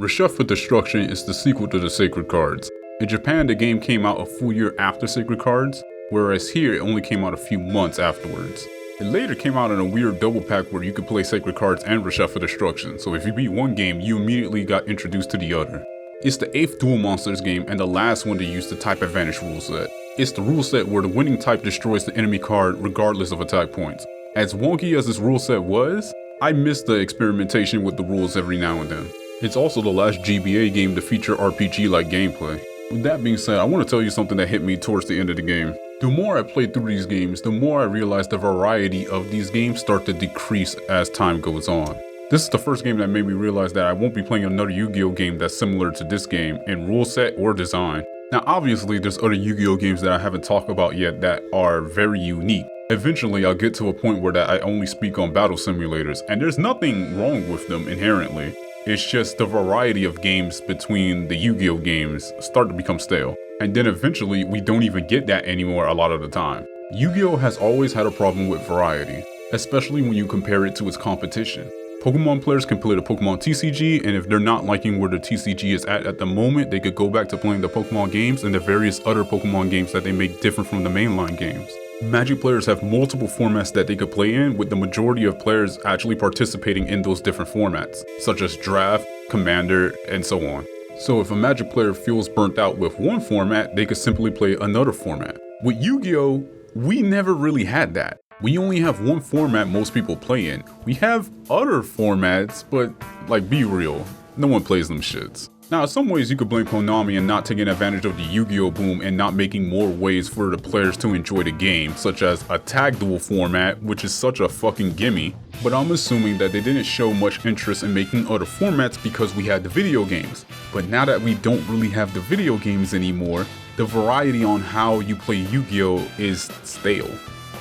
Reshef of Destruction is the sequel to the Sacred Cards. In Japan, the game came out a full year after Sacred Cards, whereas here it only came out a few months afterwards. It later came out in a weird double pack where you could play Sacred Cards and Reshef of Destruction, so if you beat one game, you immediately got introduced to the other. It's the 8th Duel Monsters game and the last one to use the Type Advantage rule set. It's the rule set where the winning type destroys the enemy card regardless of attack points. As wonky as this rule set was, I miss the experimentation with the rules every now and then. It's also the last GBA game to feature RPG-like gameplay. With that being said, I want to tell you something that hit me towards the end of the game. The more I played through these games, the more I realized the variety of these games start to decrease as time goes on. This is the first game that made me realize that I won't be playing another Yu-Gi-Oh game that's similar to this game in rule set or design. Now obviously there's other Yu-Gi-Oh games that I haven't talked about yet that are very unique. Eventually I'll get to a point where I only speak on battle simulators, and there's nothing wrong with them inherently. It's just the variety of games between the Yu-Gi-Oh games start to become stale. And then eventually we don't even get that anymore a lot of the time. Yu-Gi-Oh has always had a problem with variety, especially when you compare it to its competition. Pokemon players can play the Pokemon TCG, and if they're not liking where the TCG is at the moment, they could go back to playing the Pokemon games and the various other Pokemon games that they make different from the mainline games. Magic players have multiple formats that they could play in, with the majority of players actually participating in those different formats, such as Draft, Commander, and so on. So if a Magic player feels burnt out with one format, they could simply play another format. With Yu-Gi-Oh, we never really had that. We only have one format most people play in. We have other formats, but like, be real, no one plays them shits. Now in some ways you could blame Konami and not taking advantage of the Yu-Gi-Oh boom and not making more ways for the players to enjoy the game, such as a tag duel format, which is such a fucking gimme. But I'm assuming that they didn't show much interest in making other formats because we had the video games. But now that we don't really have the video games anymore, the variety on how you play Yu-Gi-Oh is stale.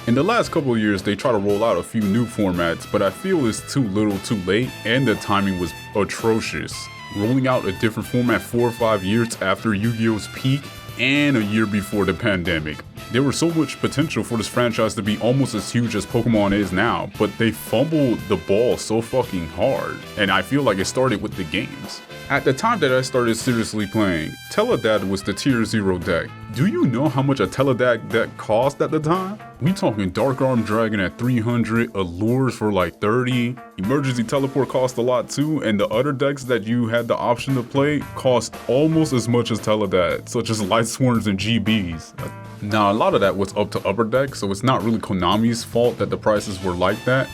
In the last couple of years, they try to roll out a few new formats, but I feel it's too little too late, and the timing was atrocious. Rolling out a different format 4 or 5 years after Yu-Gi-Oh's peak, and a year before the pandemic. There was so much potential for this franchise to be almost as huge as Pokemon is now, but they fumbled the ball so fucking hard, and I feel like it started with the games. At the time that I started seriously playing, Teledad was the tier 0 deck. Do you know how much a Teledad deck cost at the time? We talking Dark Arm Dragon at 300, Allures for like 30, Emergency Teleport cost a lot too, and the other decks that you had the option to play cost almost as much as Teledad, such as Light Swarms and GBs. Now a lot of that was up to Upper Deck, so it's not really Konami's fault that the prices were like that,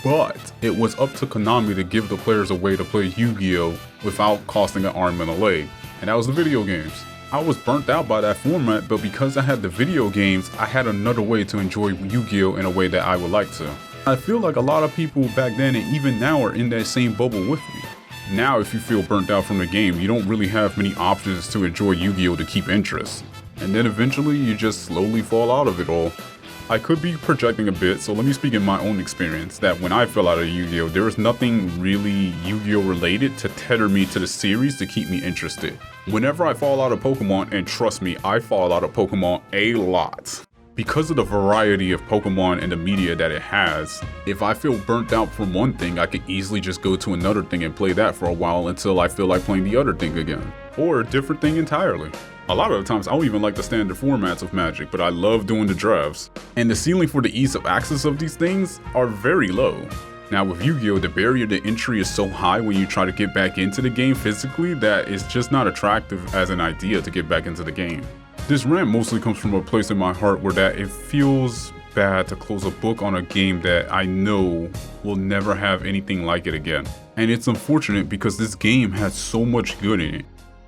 but it was up to Konami to give the players a way to play Yu-Gi-Oh without costing an arm and a leg, and that was the video games. I was burnt out by that format, but because I had the video games, I had another way to enjoy Yu-Gi-Oh in a way that I would like to. I feel like a lot of people back then and even now are in that same bubble with me. Now if you feel burnt out from the game, you don't really have many options to enjoy Yu-Gi-Oh to keep interest. And then eventually you just slowly fall out of it all. I could be projecting a bit, so let me speak in my own experience that when I fell out of Yu-Gi-Oh, there was nothing really Yu-Gi-Oh related to tether me to the series to keep me interested. Whenever I fall out of Pokemon, and trust me, I fall out of Pokemon a lot. Because of the variety of Pokemon and the media that it has, if I feel burnt out from one thing, I can easily just go to another thing and play that for a while until I feel like playing the other thing again. Or a different thing entirely. A lot of the times I don't even like the standard formats of Magic, but I love doing the drafts. And the ceiling for the ease of access of these things are very low. Now with Yu-Gi-Oh, the barrier to entry is so high when you try to get back into the game physically that it's just not attractive as an idea to get back into the game. This rant mostly comes from a place in my heart where that it feels bad to close a book on a game that I know will never have anything like it again. And it's unfortunate because this game has so much good in it.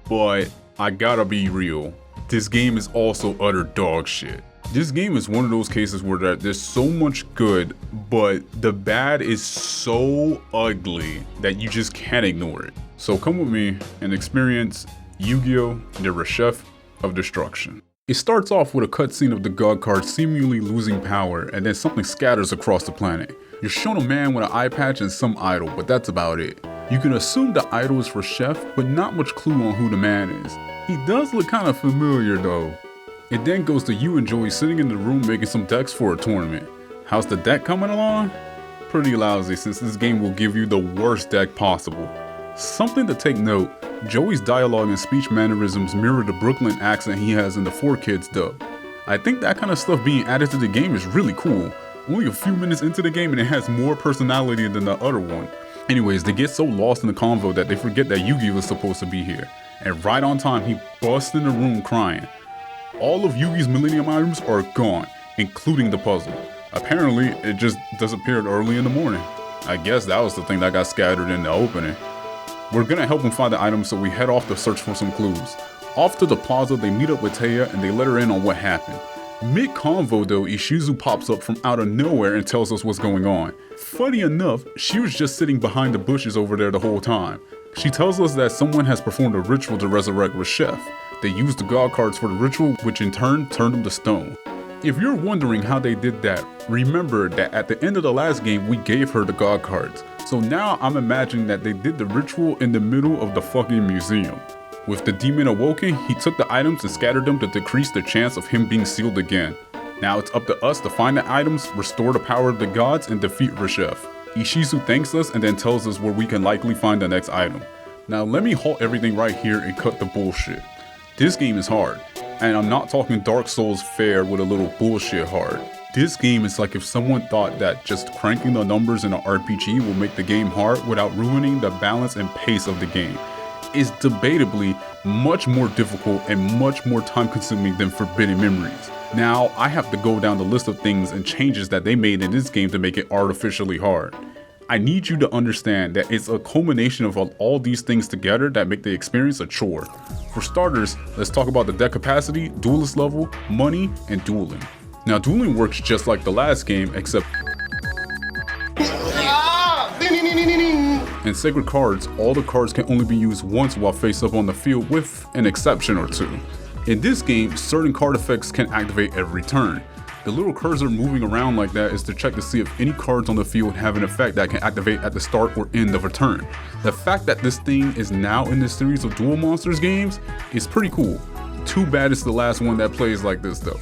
But I gotta be real, this game is also utter dog shit. This game is one of those cases where there's so much good, but the bad is so ugly that you just can't ignore it. So come with me and experience Yu-Gi-Oh! The Reshef of Destruction. It starts off with a cutscene of the god card seemingly losing power, and then something scatters across the planet. You're shown a man with an eye patch and some idol, but that's about it. You can assume the idol is Reshef, but not much clue on who the man is. He does look kind of familiar though. It then goes to you and Joey sitting in the room making some decks for a tournament. How's the deck coming along? Pretty lousy, since this game will give you the worst deck possible. Something to take note, Joey's dialogue and speech mannerisms mirror the Brooklyn accent he has in the 4Kids dub. I think that kind of stuff being added to the game is really cool. Only a few minutes into the game and it has more personality than the other one. Anyways, they get so lost in the convo that they forget that Yu-Gi-Oh was supposed to be here. And right on time, he busts in the room crying. All of Yugi's Millennium items are gone, including the puzzle. Apparently, it just disappeared early in the morning. I guess that was the thing that got scattered in the opening. We're gonna help him find the items, so we head off to search for some clues. Off to the plaza, they meet up with Taya and they let her in on what happened. Mid-convo though, Ishizu pops up from out of nowhere and tells us what's going on. Funny enough, she was just sitting behind the bushes over there the whole time. She tells us that someone has performed a ritual to resurrect Reshef. They used the god cards for the ritual, which in turn turned them to stone. If you're wondering how they did that, remember that at the end of the last game we gave her the god cards. So now I'm imagining that they did the ritual in the middle of the fucking museum. With the demon awoken, he took the items and scattered them to decrease the chance of him being sealed again. Now it's up to us to find the items, restore the power of the gods, and defeat Reshef. Ishizu thanks us and then tells us where we can likely find the next item. Now let me halt everything right here and cut the bullshit. This game is hard, and I'm not talking Dark Souls fair with a little bullshit hard. This game is like if someone thought that just cranking the numbers in an RPG will make the game hard without ruining the balance and pace of the game. It's debatably much more difficult and much more time consuming than Forbidden Memories. Now, I have to go down the list of things and changes that they made in this game to make it artificially hard. I need you to understand that it's a culmination of all these things together that make the experience a chore. For starters, let's talk about the deck capacity, duelist level, money, and dueling. Now, dueling works just like the last game, except in Sacred Cards, all the cards can only be used once while face up on the field with an exception or two. In this game, certain card effects can activate every turn. The little cursor moving around like that is to check to see if any cards on the field have an effect that can activate at the start or end of a turn. The fact that this thing is now in this series of Duel Monsters games is pretty cool. Too bad it's the last one that plays like this though.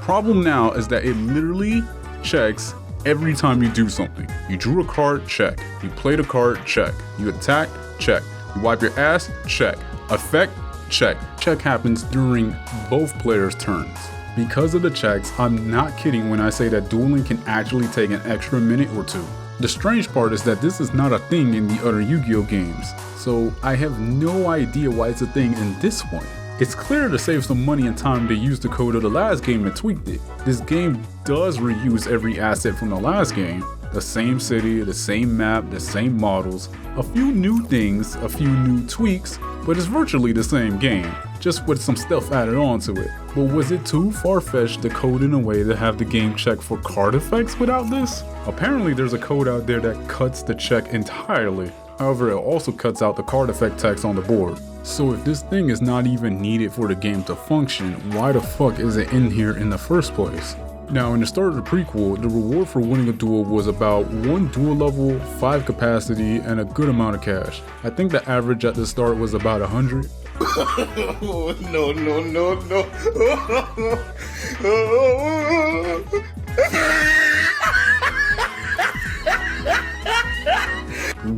Problem now is that it literally checks every time you do something. You drew a card, check. You played a card, check. You attack, check. You wipe your ass, check. Effect, check. Check happens during both players' turns. Because of the checks, I'm not kidding when I say that dueling can actually take an extra minute or two. The strange part is that this is not a thing in the other Yu-Gi-Oh games, so I have no idea why it's a thing in this one. It's clear to save some money and time they used the code of the last game and tweaked it. This game does reuse every asset from the last game. The same city, the same map, the same models, a few new things, a few new tweaks, but it's virtually the same game, just with some stuff added onto it. But was it too far-fetched to code in a way to have the game check for card effects without this? Apparently there's a code out there that cuts the check entirely. However, it also cuts out the card effect text on the board. So if this thing is not even needed for the game to function, why the fuck is it in here in the first place? Now, in the start of the prequel, the reward for winning a duel was about 1 duel level, 5 capacity, and a good amount of cash. I think the average at the start was about 100. No.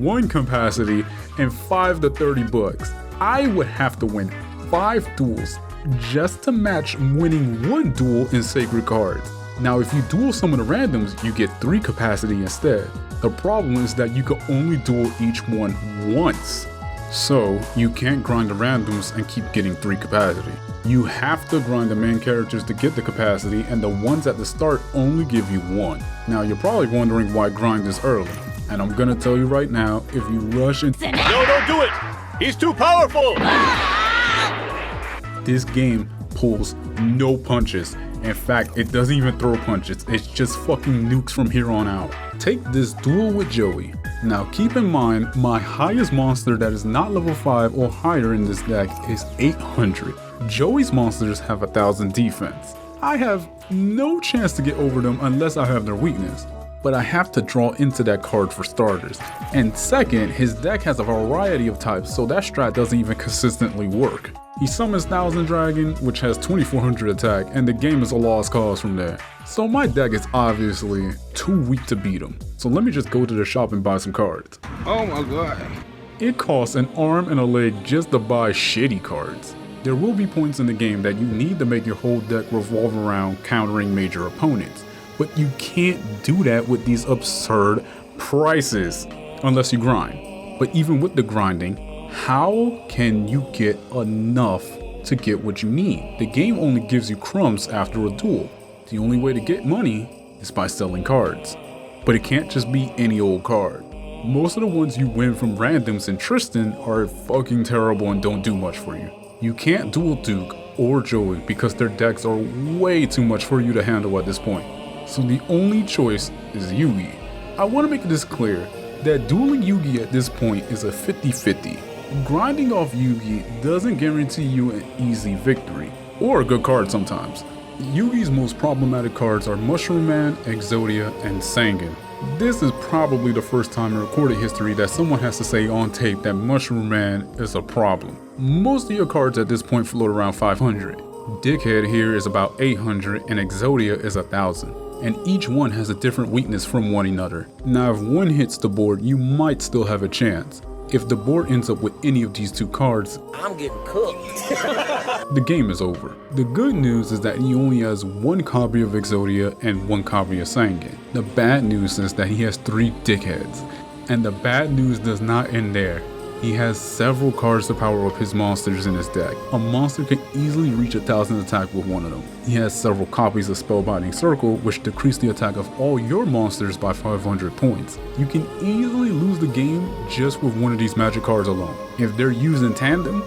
One capacity and 5 to 30 bucks. I would have to win 5 duels just to match winning 1 duel in Sacred Cards. Now if you duel some of the randoms, you get 3 capacity instead. The problem is that you can only duel each one once. So you can't grind the randoms and keep getting 3 capacity. You have to grind the main characters to get the capacity, and the ones at the start only give you 1. Now you're probably wondering why grind this early. And I'm gonna tell you right now, if you rush and— No, don't do it! He's too powerful! This game pulls no punches. In fact, it doesn't even throw punches. It's just fucking nukes from here on out. Take this duel with Joey. Now keep in mind, my highest monster that is not level 5 or higher in this deck is 800. Joey's monsters have 1000 defense. I have no chance to get over them unless I have their weakness. But I have to draw into that card for starters. And second, his deck has a variety of types, so that strat doesn't even consistently work. He summons Thousand Dragon, which has 2400 attack, and the game is a lost cause from there. So my deck is obviously too weak to beat him. So let me just go to the shop and buy some cards. Oh my god. It costs an arm and a leg just to buy shitty cards. There will be points in the game that you need to make your whole deck revolve around countering major opponents, but you can't do that with these absurd prices unless you grind. But even with the grinding, how can you get enough to get what you need? The game only gives you crumbs after a duel. The only way to get money is by selling cards. But it can't just be any old card. Most of the ones you win from randoms in Tristan are fucking terrible and don't do much for you. You can't duel Duke or Joey because their decks are way too much for you to handle at this point. So the only choice is Yugi. I want to make this clear that dueling Yugi at this point is a 50-50. Grinding off Yugi doesn't guarantee you an easy victory, or a good card sometimes. Yugi's most problematic cards are Mushroom Man, Exodia, and Sangan. This is probably the first time in recorded history that someone has to say on tape that Mushroom Man is a problem. Most of your cards at this point float around 500. Dickhead here is about 800 and Exodia is 1000. And each one has a different weakness from one another. Now if one hits the board, you might still have a chance. If the board ends up with any of these two cards, I'm getting cooked. the game is over. The good news is that he only has one copy of Exodia and one copy of Sangan. The bad news is that he has 3 dickheads. And the bad news does not end there. He has several cards to power up his monsters in his deck. A monster can easily reach 1000 attack with one of them. He has several copies of Spellbinding Circle, which decrease the attack of all your monsters by 500 points. You can easily lose the game just with one of these magic cards alone. If they're used in tandem,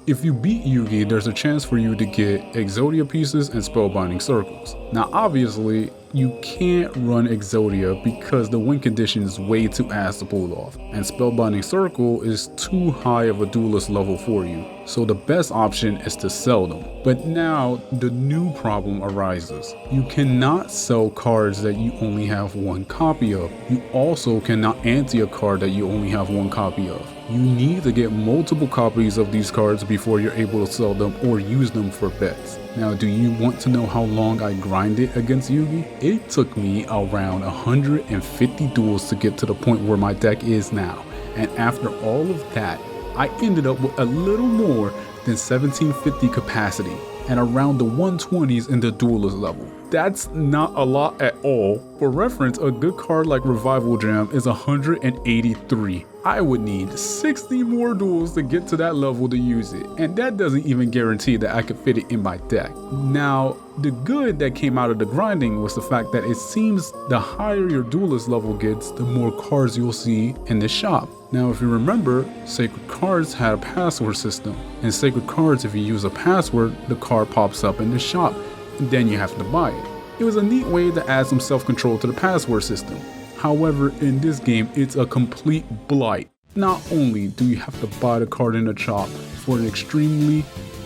if you beat Yugi, there's a chance for you to get Exodia pieces and Spellbinding Circles. Now obviously, you can't run Exodia because the win condition is way too ass to pull off, and Spellbinding Circle is too high of a duelist level for you, so the best option is to sell them. But now the new problem arises. You cannot sell cards that you only have one copy of. You also cannot ante a card that you only have one copy of. You need to get multiple copies of these cards before you're able to sell them or use them for bets. Now, do you want to know how long I grinded against Yugi? It took me around 150 duels to get to the point where my deck is now. And after all of that, I ended up with a little more than 1750 capacity and around the 120s in the duelist level. That's not a lot at all. For reference, a good card like Revival Jam is 183. I would need 60 more duels to get to that level to use it, and that doesn't even guarantee that I could fit it in my deck. Now, the good that came out of the grinding was the fact that it seems the higher your duelist level gets, the more cards you'll see in the shop. Now, if you remember, Sacred Cards had a password system. In Sacred Cards, if you use a password, the card pops up in the shop, and then you have to buy it. It was a neat way to add some self-control to the password system. However, in this game, it's a complete blight. Not only do you have to buy the card in the shop for an extremely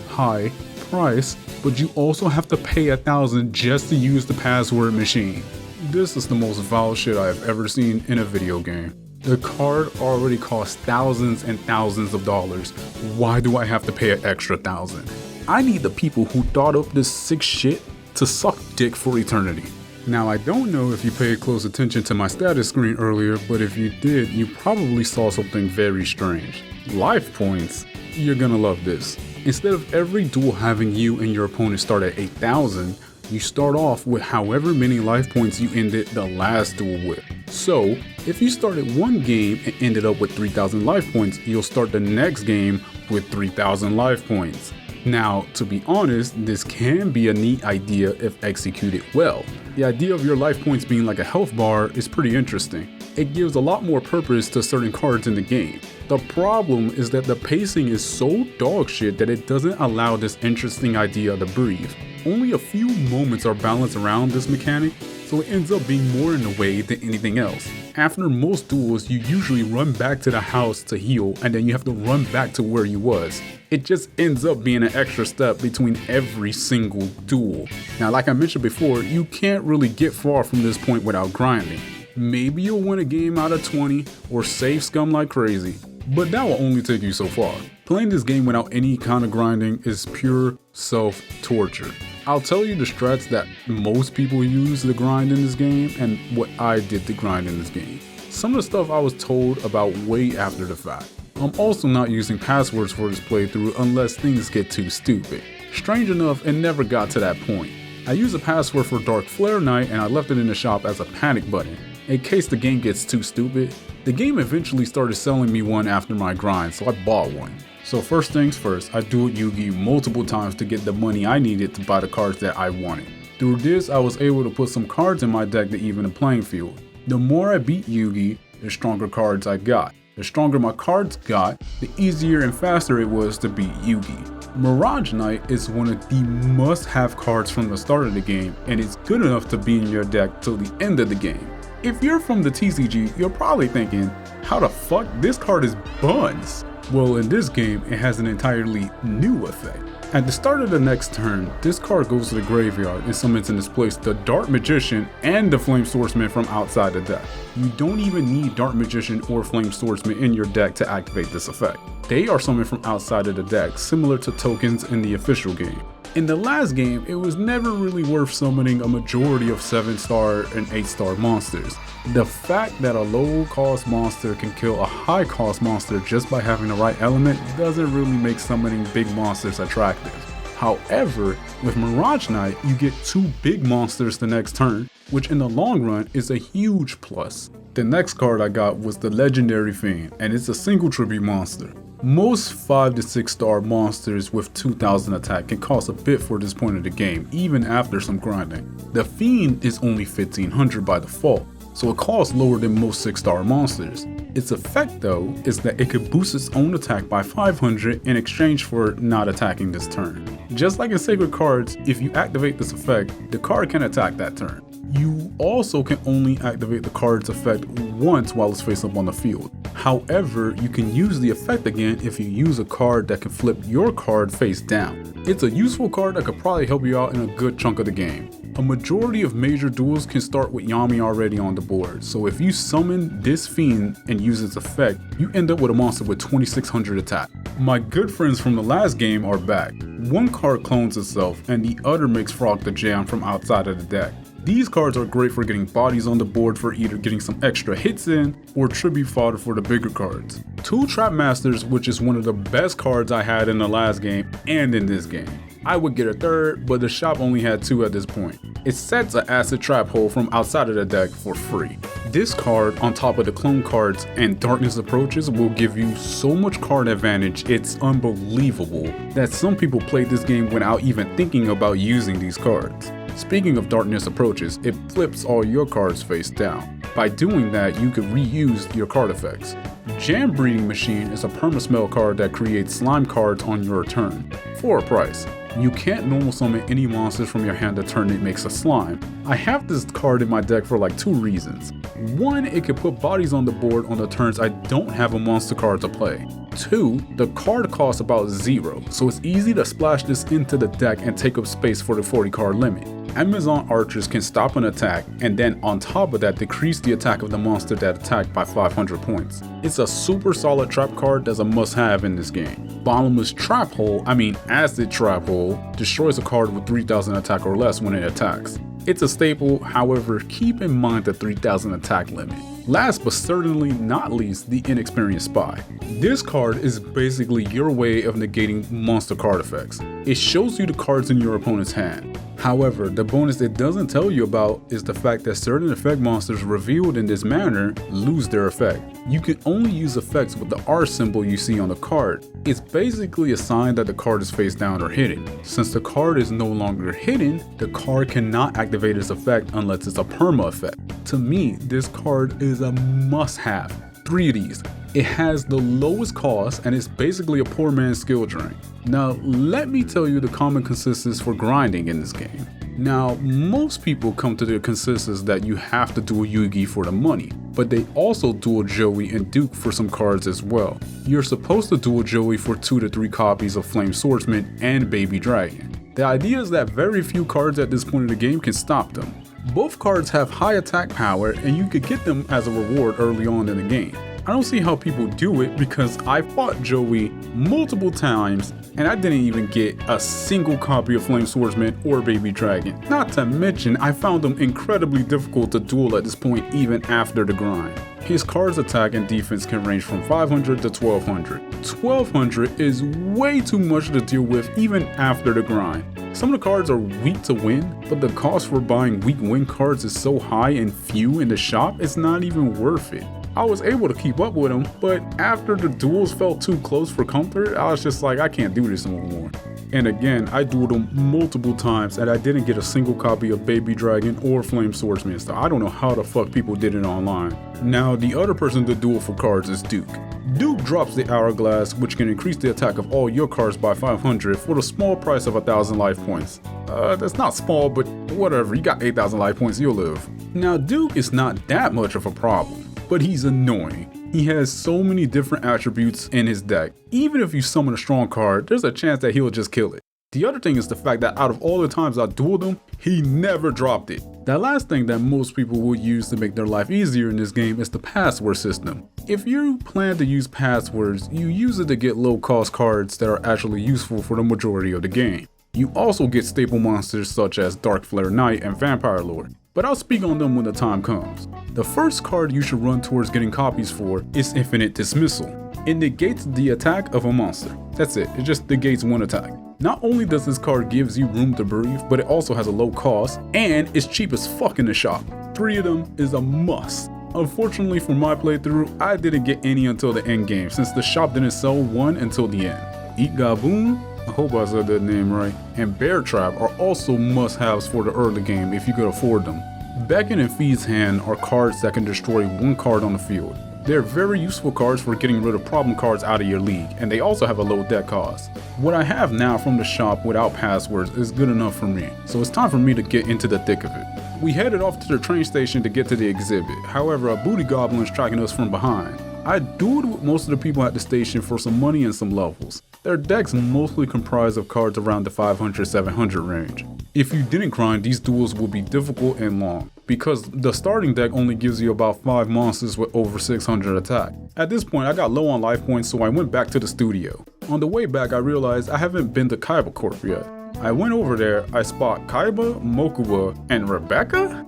high price, but you also have to pay 1000 just to use the password machine. This is the most vile shit I have ever seen in a video game. The card already costs thousands and thousands of dollars. Why do I have to pay an extra 1000? I need the people who thought up this sick shit to suck dick for eternity. Now, I don't know if you paid close attention to my status screen earlier, but if you did, you probably saw something very strange. Life points. You're gonna love this. Instead of every duel having you and your opponent start at 8000, you start off with however many life points you ended the last duel with. So, if you started one game and ended up with 3000 life points, you'll start the next game with 3000 life points. Now, to be honest, this can be a neat idea if executed well. The idea of your life points being like a health bar is pretty interesting. It gives a lot more purpose to certain cards in the game. The problem is that the pacing is so dog shit that it doesn't allow this interesting idea to breathe. Only a few moments are balanced around this mechanic, so it ends up being more in the way than anything else. After most duels, you usually run back to the house to heal, and then you have to run back to where you was. It just ends up being an extra step between every single duel. Now, like I mentioned before, you can't really get far from this point without grinding. Maybe you'll win a game out of 20 or save scum like crazy, but that will only take you so far. Playing this game without any kind of grinding is pure self-torture. I'll tell you the strats that most people use to grind in this game and what I did to grind in this game. Some of the stuff I was told about way after the fact. I'm also not using passwords for this playthrough unless things get too stupid. Strange enough, it never got to that point. I use a password for Dark Flare Night and I left it in the shop as a panic button, in case the game gets too stupid. The game eventually started selling me one after my grind, so I bought one. So first things first, I dueled Yu-Gi-Oh multiple times to get the money I needed to buy the cards that I wanted. Through this, I was able to put some cards in my deck to even the playing field. The more I beat Yu-Gi, the stronger cards I got. The stronger my cards got, the easier and faster it was to beat Yu-Gi. Mirage Knight is one of the must-have cards from the start of the game, and it's good enough to be in your deck till the end of the game. If you're from the TCG, you're probably thinking, how the fuck, this card is buns? Well, in this game, it has an entirely new effect. At the start of the next turn, this card goes to the graveyard and summons in its place the Dark Magician and the Flame Swordsman from outside the deck. You don't even need Dark Magician or Flame Swordsman in your deck to activate this effect. They are summoned from outside of the deck, similar to tokens in the official game. In the last game, it was never really worth summoning a majority of 7-star and 8-star monsters. The fact that a low-cost monster can kill a high-cost monster just by having the right element doesn't really make summoning big monsters attractive. However, with Mirage Knight, you get 2 big monsters the next turn, which in the long run is a huge plus. The next card I got was the Legendary Fiend, and it's a single tribute monster. Most 5 to 6 star monsters with 2000 attack can cost a bit for this point of the game, even after some grinding. The Fiend is only 1500 by default, so it costs lower than most 6-star monsters. Its effect though is that it could boost its own attack by 500 in exchange for not attacking this turn. Just like in Sacred Cards, if you activate this effect, the card can attack that turn. You also can only activate the card's effect once while it's face up on the field. However, you can use the effect again if you use a card that can flip your card face down. It's a useful card that could probably help you out in a good chunk of the game. A majority of major duels can start with Yami already on the board, so if you summon this Fiend and use its effect, you end up with a monster with 2600 attack. My good friends from the last game are back. One card clones itself and the other makes Frog the Jam from outside of the deck. These cards are great for getting bodies on the board for either getting some extra hits in or tribute fodder for the bigger cards. 2 Trap Masters, which is one of the best cards I had in the last game and in this game. I would get a third, but the shop only had 2 at this point. It sets an acid trap hole from outside of the deck for free. This card, on top of the clone cards and darkness approaches, will give you so much card advantage, it's unbelievable that some people played this game without even thinking about using these cards. Speaking of darkness approaches, it flips all your cards face down. By doing that, you can reuse your card effects. Jam Breeding Machine is a perma-smell card that creates slime cards on your turn, for a price. You can't normal summon any monsters from your hand the turn it makes a slime. I have this card in my deck for like 2 reasons. 1, it can put bodies on the board on the turns I don't have a monster card to play. 2, the card costs about 0, so it's easy to splash this into the deck and take up space for the 40 card limit. Amazon archers can stop an attack and then on top of that decrease the attack of the monster that attacked by 500 points. It's a super solid trap card that's a must have in this game. Bottomless Trap Hole, Acid Trap Hole, destroys a card with 3000 attack or less when it attacks. It's a staple, however, keep in mind the 3000 attack limit. Last but certainly not least, the Inexperienced Spy. This card is basically your way of negating monster card effects. It shows you the cards in your opponent's hand. However, the bonus it doesn't tell you about is the fact that certain effect monsters revealed in this manner lose their effect. You can only use effects with the R symbol you see on the card. It's basically a sign that the card is face down or hidden. Since the card is no longer hidden, the card cannot activate its effect unless it's a perma effect. To me, this card is a must-have. 3 of these. It has the lowest cost and it's basically a poor man's skill drain. Now let me tell you the common consensus for grinding in this game. Now most people come to the consensus that you have to duel Yugi for the money, but they also duel Joey and Duke for some cards as well. You're supposed to duel Joey for 2 to 3 copies of Flame Swordsman and Baby Dragon. The idea is that very few cards at this point in the game can stop them. Both cards have high attack power and you could get them as a reward early on in the game. I don't see how people do it because I fought Joey multiple times and I didn't even get a single copy of Flame Swordsman or Baby Dragon. Not to mention, I found them incredibly difficult to duel at this point even after the grind. His card's attack and defense can range from 500 to 1200. 1200 is way too much to deal with even after the grind. Some of the cards are weak to win, but the cost for buying weak win cards is so high and few in the shop, it's not even worth it. I was able to keep up with him, but after the duels felt too close for comfort, I was just like, I can't do this no more. And again, I dueled him multiple times and I didn't get a single copy of Baby Dragon or Flame Swordsman, so I don't know how the fuck people did it online. Now, the other person to duel for cards is Duke. Duke drops the Hourglass, which can increase the attack of all your cards by 500 for the small price of 1000 life points. That's not small, but whatever, you got 8000 life points, you'll live. Now, Duke is not that much of a problem, but he's annoying. He has so many different attributes in his deck. Even if you summon a strong card, there's a chance that he'll just kill it. The other thing is the fact that out of all the times I dueled him, he never dropped it. The last thing that most people will use to make their life easier in this game is the password system. If you plan to use passwords, you use it to get low cost cards that are actually useful for the majority of the game. You also get staple monsters such as Dark Flare Knight and Vampire Lord, but I'll speak on them when the time comes. The first card you should run towards getting copies for is Infinite Dismissal. It negates the attack of a monster. That's it, it just negates one attack. Not only does this card gives you room to breathe, but it also has a low cost and it's cheap as fuck in the shop. 3 of them is a must. Unfortunately for my playthrough, I didn't get any until the end game since the shop didn't sell one until the end. Eat Gaboon, I hope I said that name right, and Bear Trap are also must-haves for the early game if you could afford them. Beckon and Feed's Hand are cards that can destroy one card on the field. They're very useful cards for getting rid of problem cards out of your league, and they also have a low deck cost. What I have now from the shop without passwords is good enough for me, so it's time for me to get into the thick of it. We headed off to the train station to get to the exhibit, however a booty goblin is tracking us from behind. I dueled with most of the people at the station for some money and some levels. Their decks mostly comprise of cards around the 500-700 range. If you didn't grind, these duels would be difficult and long, because the starting deck only gives you about 5 monsters with over 600 attack. At this point I got low on life points, so I went back to the studio. On the way back I realized I haven't been to Kaiba Corp yet. I went over there, I spot Kaiba, Mokuba, and Rebecca?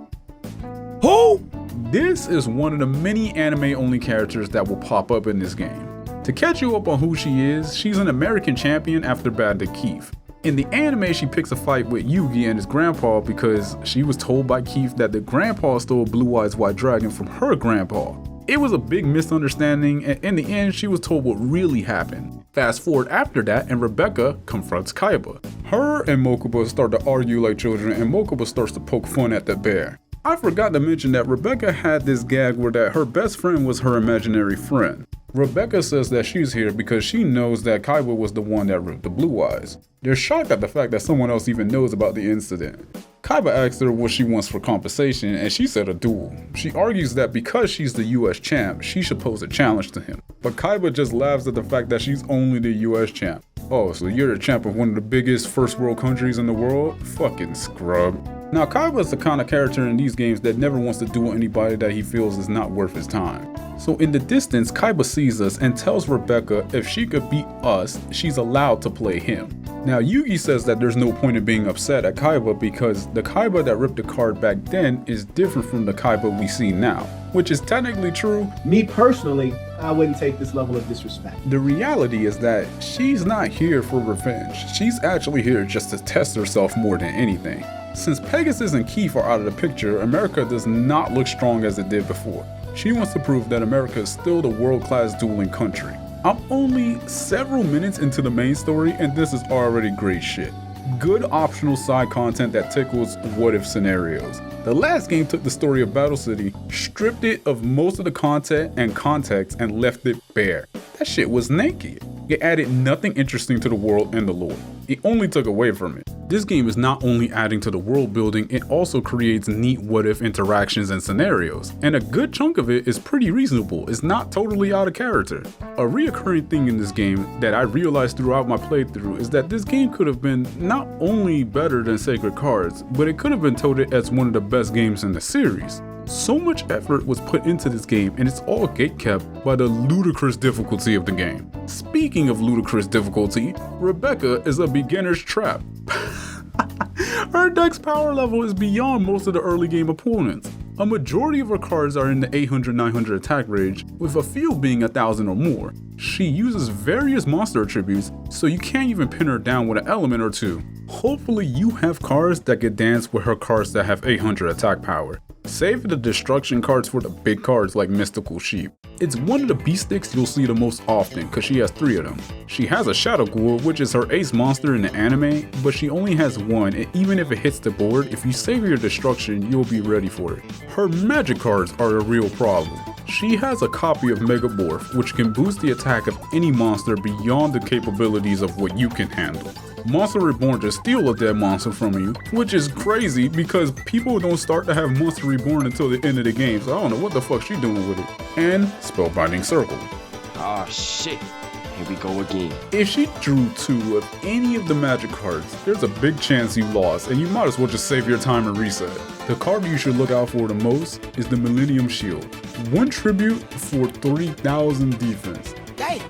Who? This is one of the many anime only characters that will pop up in this game. To catch you up on who she is, she's an American champion after battling Keith. In the anime, she picks a fight with Yugi and his grandpa because she was told by Keith that the grandpa stole Blue Eyes White Dragon from her grandpa. It was a big misunderstanding, and in the end, she was told what really happened. Fast forward after that, and Rebecca confronts Kaiba. Her and Mokuba start to argue like children, and Mokuba starts to poke fun at the bear. I forgot to mention that Rebecca had this gag where that her best friend was her imaginary friend. Rebecca says that she's here because she knows that Kaiba was the one that ripped the Blue Eyes. They're shocked at the fact that someone else even knows about the incident. Kaiba asks her what she wants for compensation, and she said a duel. She argues that because she's the US champ, she should pose a challenge to him. But Kaiba just laughs at the fact that she's only the US champ. Oh, so you're the champ of one of the biggest first world countries in the world? Fucking scrub. Now Kaiba is the kind of character in these games that never wants to duel anybody that he feels is not worth his time. So in the distance, Kaiba sees us and tells Rebecca if she could beat us, she's allowed to play him. Now Yugi says that there's no point in being upset at Kaiba because the Kaiba that ripped the card back then is different from the Kaiba we see now, which is technically true. Me personally, I wouldn't take this level of disrespect. The reality is that she's not here for revenge. She's actually here just to test herself more than anything. Since Pegasus and Keith are out of the picture, America does not look strong as it did before. She wants to prove that America is still the world-class dueling country. I'm only several minutes into the main story and this is already great shit. Good optional side content that tickles what-if scenarios. The last game took the story of Battle City, stripped it of most of the content and context and left it bare. That shit was naked. It added nothing interesting to the world and the lore. It only took away from it. This game is not only adding to the world building, it also creates neat what-if interactions and scenarios, and a good chunk of it is pretty reasonable. It's not totally out of character. A reoccurring thing in this game that I realized throughout my playthrough is that this game could have been not only better than Sacred Cards, but it could have been touted as one of the best games in the series. So much effort was put into this game and it's all gatekept by the ludicrous difficulty of the game. Speaking of ludicrous difficulty, Rebecca is a beginner's trap. Her deck's power level is beyond most of the early game opponents. A majority of her cards are in the 800-900 attack range, with a few being 1000 or more. She uses various monster attributes, so you can't even pin her down with an element or two. Hopefully you have cards that can dance with her cards that have 800 attack power. Save the destruction cards for the big cards like Mystical Sheep. It's one of the beast sticks you'll see the most often because she has 3 of them. She has a Shadow Ghoul, which is her ace monster in the anime, but she only has 1, and even if it hits the board, if you save your destruction, you'll be ready for it. Her magic cards are a real problem. She has a copy of Mega Morph, which can boost the attack of any monster beyond the capabilities of what you can handle. Monster Reborn just steal a dead monster from you, which is crazy because people don't start to have Monster Reborn until the end of the game, so I don't know what the fuck she doing with it. And Spellbinding Circle. Oh shit, here we go again. If she drew 2 of any of the magic cards, there's a big chance you lost, and you might as well just save your time and reset. The card you should look out for the most is the Millennium Shield. 1 tribute for 3000 defense. Dang.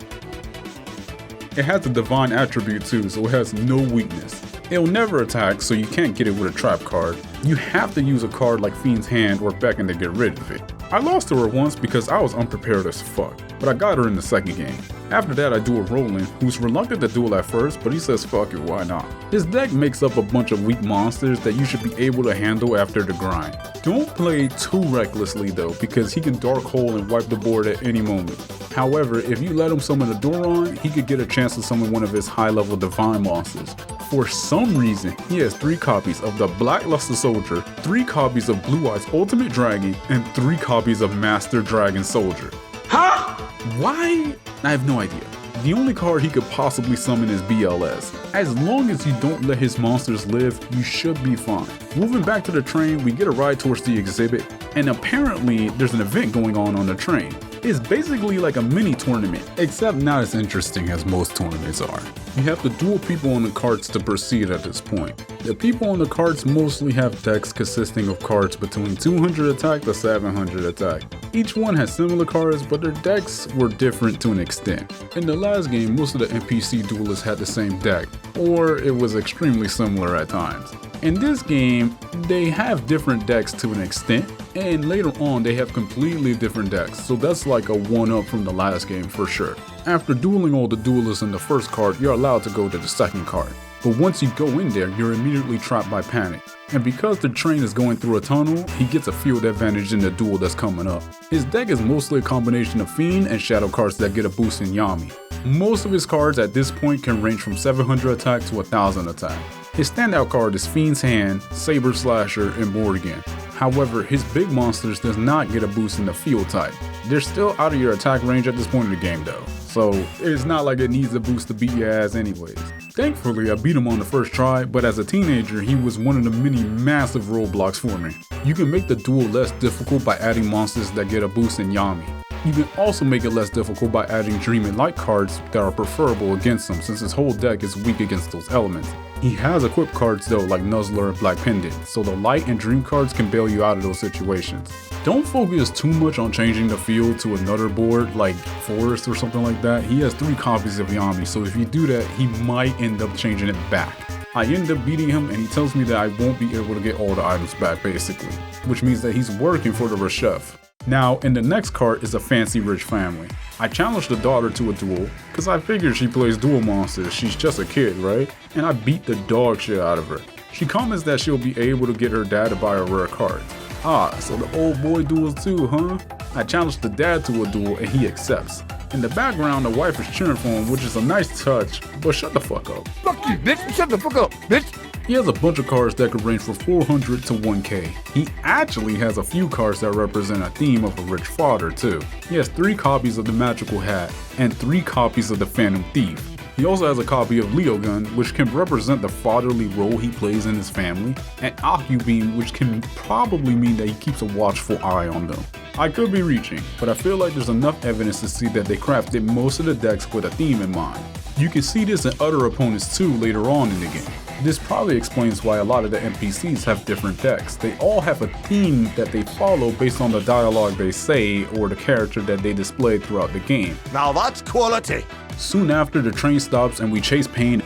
It has a divine attribute too, so it has no weakness. It'll never attack, so you can't get it with a trap card. You have to use a card like Fiend's Hand or Beckon to get rid of it. I lost to her once because I was unprepared as fuck, but I got her in the second game. After that I duel Roland, who's reluctant to duel at first, but he says fuck it, why not? His deck makes up a bunch of weak monsters that you should be able to handle after the grind. Don't play too recklessly though, because he can Dark Hole and wipe the board at any moment. However, if you let him summon a Doron, he could get a chance to summon one of his high-level divine monsters. For some reason, he has 3 copies of the Blackluster Soldier, 3 copies of Blue Eyes Ultimate Dragon, and 3 copies of Master Dragon Soldier. Huh? Why? I have no idea. The only card he could possibly summon is BLS. As long as you don't let his monsters live, you should be fine. Moving back to the train, we get a ride towards the exhibit, and apparently there's an event going on the train. It's basically like a mini tournament, except not as interesting as most tournaments are. You have to duel people on the carts to proceed at this point. The people on the carts mostly have decks consisting of cards between 200 attack to 700 attack. Each one has similar cards, but their decks were different to an extent. In the last game, most of the NPC duelists had the same deck, or it was extremely similar at times. In this game, they have different decks to an extent, and later on they have completely different decks, so that's like a 1-up from the last game for sure. After dueling all the duelists in the first card, you're allowed to go to the second card. But once you go in there, you're immediately trapped by panic. And because the train is going through a tunnel, he gets a field advantage in the duel that's coming up. His deck is mostly a combination of Fiend and Shadow cards that get a boost in Yami. Most of his cards at this point can range from 700 attack to 1000 attack. His standout card is Fiend's Hand, Saber Slasher, and Morrigan. However, his big monsters does not get a boost in the field type. They're still out of your attack range at this point in the game though, so it's not like it needs a boost to beat your ass anyways. Thankfully, I beat him on the first try, but as a teenager, he was one of the many massive roadblocks for me. You can make the duel less difficult by adding monsters that get a boost in Yami. You can also make it less difficult by adding Dream and Light cards that are preferable against him, since his whole deck is weak against those elements. He has equipped cards though like Nuzzler and Black Pendant, so the Light and Dream cards can bail you out of those situations. Don't focus too much on changing the field to another board like Forest or something like that. He has 3 copies of Yami, so if you do that, he might end up changing it back. I end up beating him and he tells me that I won't be able to get all the items back basically, which means that he's working for the Reshef. Now, in the next card is a fancy rich family. I challenged the daughter to a duel, cause I figured she plays duel monsters, she's just a kid, right? And I beat the dog shit out of her. She comments that she'll be able to get her dad to buy her rare cards. Ah, so the old boy duels too, huh? I challenged the dad to a duel and he accepts. In the background, the wife is cheering for him, which is a nice touch, but shut the fuck up. Fuck you, bitch. Shut the fuck up, bitch. He has a bunch of cards that could range from 400 to 1k. He actually has a few cards that represent a theme of a rich father too. He has 3 copies of the Magical Hat and 3 copies of the Phantom Thief. He also has a copy of Leo Gun, which can represent the fatherly role he plays in his family, and Beam, which can probably mean that he keeps a watchful eye on them. I could be reaching, but I feel like there's enough evidence to see that they crafted most of the decks with a theme in mind. You can see this in other opponents too later on in the game. This probably explains why a lot of the NPCs have different decks. They all have a theme that they follow based on the dialogue they say or the character that they display throughout the game. Now that's quality. Soon after, the train stops and we chase Pain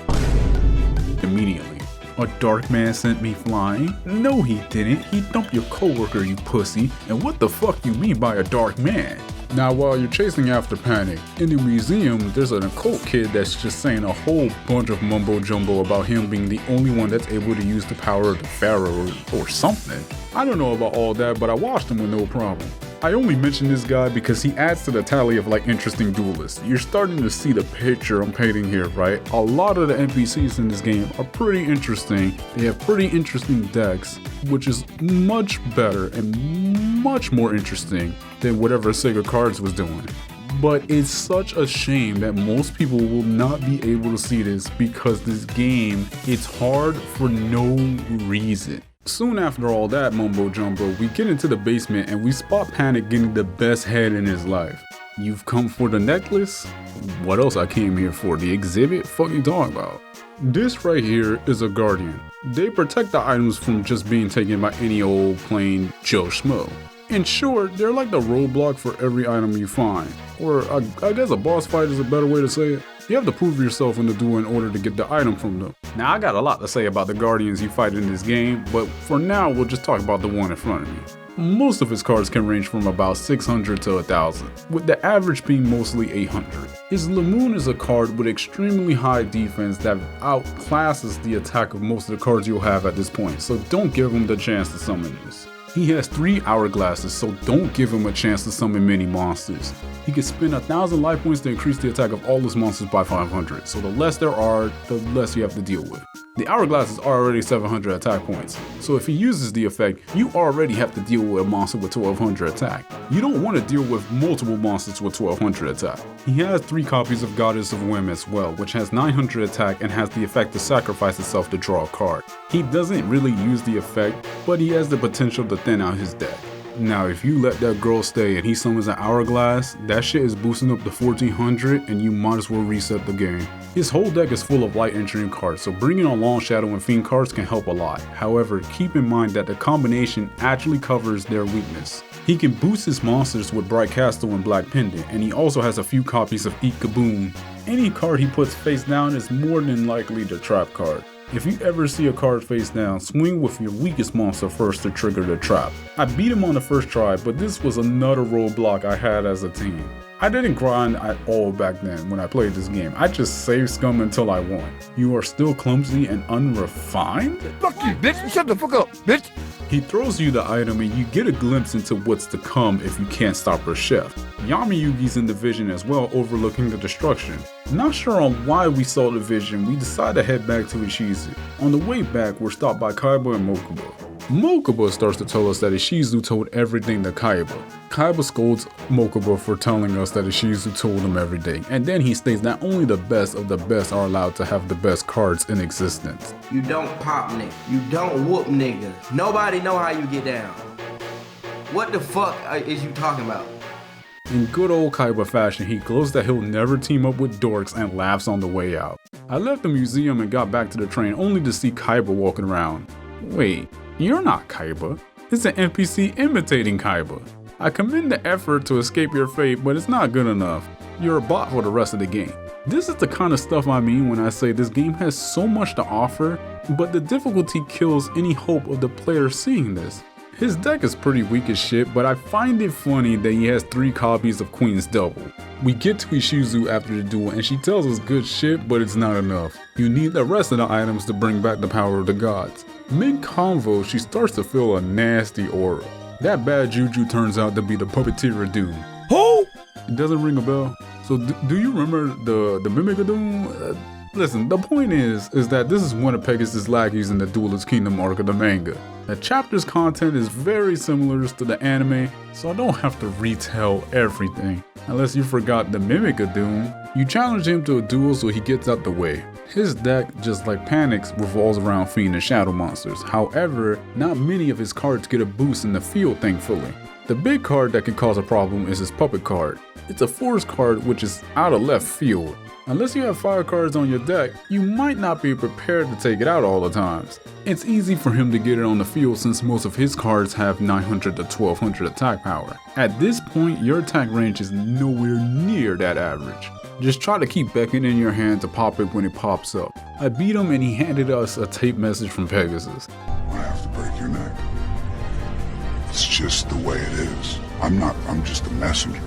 immediately. A dark man sent me flying? No he didn't, he dumped your coworker, you pussy. And what the fuck you mean by a dark man? Now while you're chasing after Panic, in the museum there's an occult kid that's just saying a whole bunch of mumbo jumbo about him being the only one that's able to use the power of the Pharaoh or something. I don't know about all that, but I watched him with no problem. I only mention this guy because he adds to the tally of like interesting duelists. You're starting to see the picture I'm painting here, right? A lot of the NPCs in this game are pretty interesting. They have pretty interesting decks, which is much better and much more interesting than whatever Sega Cards was doing. But it's such a shame that most people will not be able to see this because this game, it's hard for no reason. Soon after all that mumbo jumbo, we get into the basement and we spot Panic getting the best head in his life. You've come for the necklace? What else I came here for? The exhibit? Fuck you talking about? This right here is a guardian. They protect the items from just being taken by any old plain Joe Schmo. In short, they're like the roadblock for every item you find. Or I guess a boss fight is a better way to say it. You have to prove yourself in the duel in order to get the item from them. Now I got a lot to say about the guardians you fight in this game, but for now we'll just talk about the one in front of me. Most of his cards can range from about 600 to 1000, with the average being mostly 800. His Lamoon is a card with extremely high defense that outclasses the attack of most of the cards you'll have at this point, so don't give him the chance to summon this. He has 3 hourglasses, so don't give him a chance to summon many monsters. He can spend 1000 life points to increase the attack of all his monsters by 500, so the less there are, the less you have to deal with. The hourglasses are already 700 attack points, so if he uses the effect, you already have to deal with a monster with 1200 attack. You don't want to deal with multiple monsters with 1200 attack. He has 3 copies of Goddess of Whim as well, which has 900 attack and has the effect to sacrifice itself to draw a card. He doesn't really use the effect, but he has the potential to thin out his deck. Now if you let that girl stay and he summons an hourglass, that shit is boosting up to 1400 and you might as well reset the game. His whole deck is full of light and dream cards, so bringing on Long Shadow and Fiend cards can help a lot. However, keep in mind that the combination actually covers their weakness. He can boost his monsters with Bright Castle and Black Pendant, and he also has a few copies of Eat Kaboom. Any card he puts face down is more than likely the trap card. If you ever see a card face down, swing with your weakest monster first to trigger the trap. I beat him on the first try, but this was another roadblock I had as a team. I didn't grind at all back then when I played this game. I just saved scum until I won. You are still clumsy and unrefined? Fuck you, bitch. Shut the fuck up, bitch. He throws you the item and you get a glimpse into what's to come if you can't stop Reshef. Yami Yugi's in the vision as well, overlooking the destruction. Not sure on why we saw the vision, we decided to head back to Ishizu. On the way back, we're stopped by Kaiba and Mokuba. Mokuba starts to tell us that Ishizu told everything to Kaiba. Kaiba scolds Mokuba for telling us that Ishizu told him everything, and then he states that only the best of the best are allowed to have the best cards in existence. You don't pop nigga. You don't whoop niggas. Nobody know how you get down. What the fuck is you talking about? In good old Kaiba fashion, he glows that he'll never team up with dorks and laughs on the way out. I left the museum and got back to the train only to see Kaiba walking around. Wait, you're not Kaiba. It's an NPC imitating Kaiba. I commend the effort to escape your fate, but it's not good enough. You're a bot for the rest of the game. This is the kind of stuff I mean when I say this game has so much to offer, but the difficulty kills any hope of the player seeing this. His deck is pretty weak as shit, but I find it funny that he has 3 copies of Queen's Double. We get to Ishizu after the duel and she tells us good shit, but it's not enough. You need the rest of the items to bring back the power of the gods. Mid-convo, she starts to feel a nasty aura. That bad juju turns out to be the puppeteer of Doom. Who? It doesn't ring a bell. So do you remember the Mimic of Doom? Listen, the point is that this is one of Pegasus' Lackeys in the Duelist Kingdom arc of the manga. The chapter's content is very similar to the anime, so I don't have to retell everything. Unless you forgot the Mimic of Doom, you challenge him to a duel so he gets out the way. His deck, just like Panic's, revolves around Fiend and Shadow monsters. However, not many of his cards get a boost in the field, thankfully. The big card that can cause a problem is his Puppet card. It's a force card which is out of left field. Unless you have fire cards on your deck, you might not be prepared to take it out all the times. It's easy for him to get it on the field since most of his cards have 900 to 1200 attack power. At this point, your attack range is nowhere near that average. Just try to keep Beckett in your hand to pop it when it pops up. I beat him and he handed us a tape message from Pegasus. I have to break your neck. It's just the way it is. I'm just a messenger.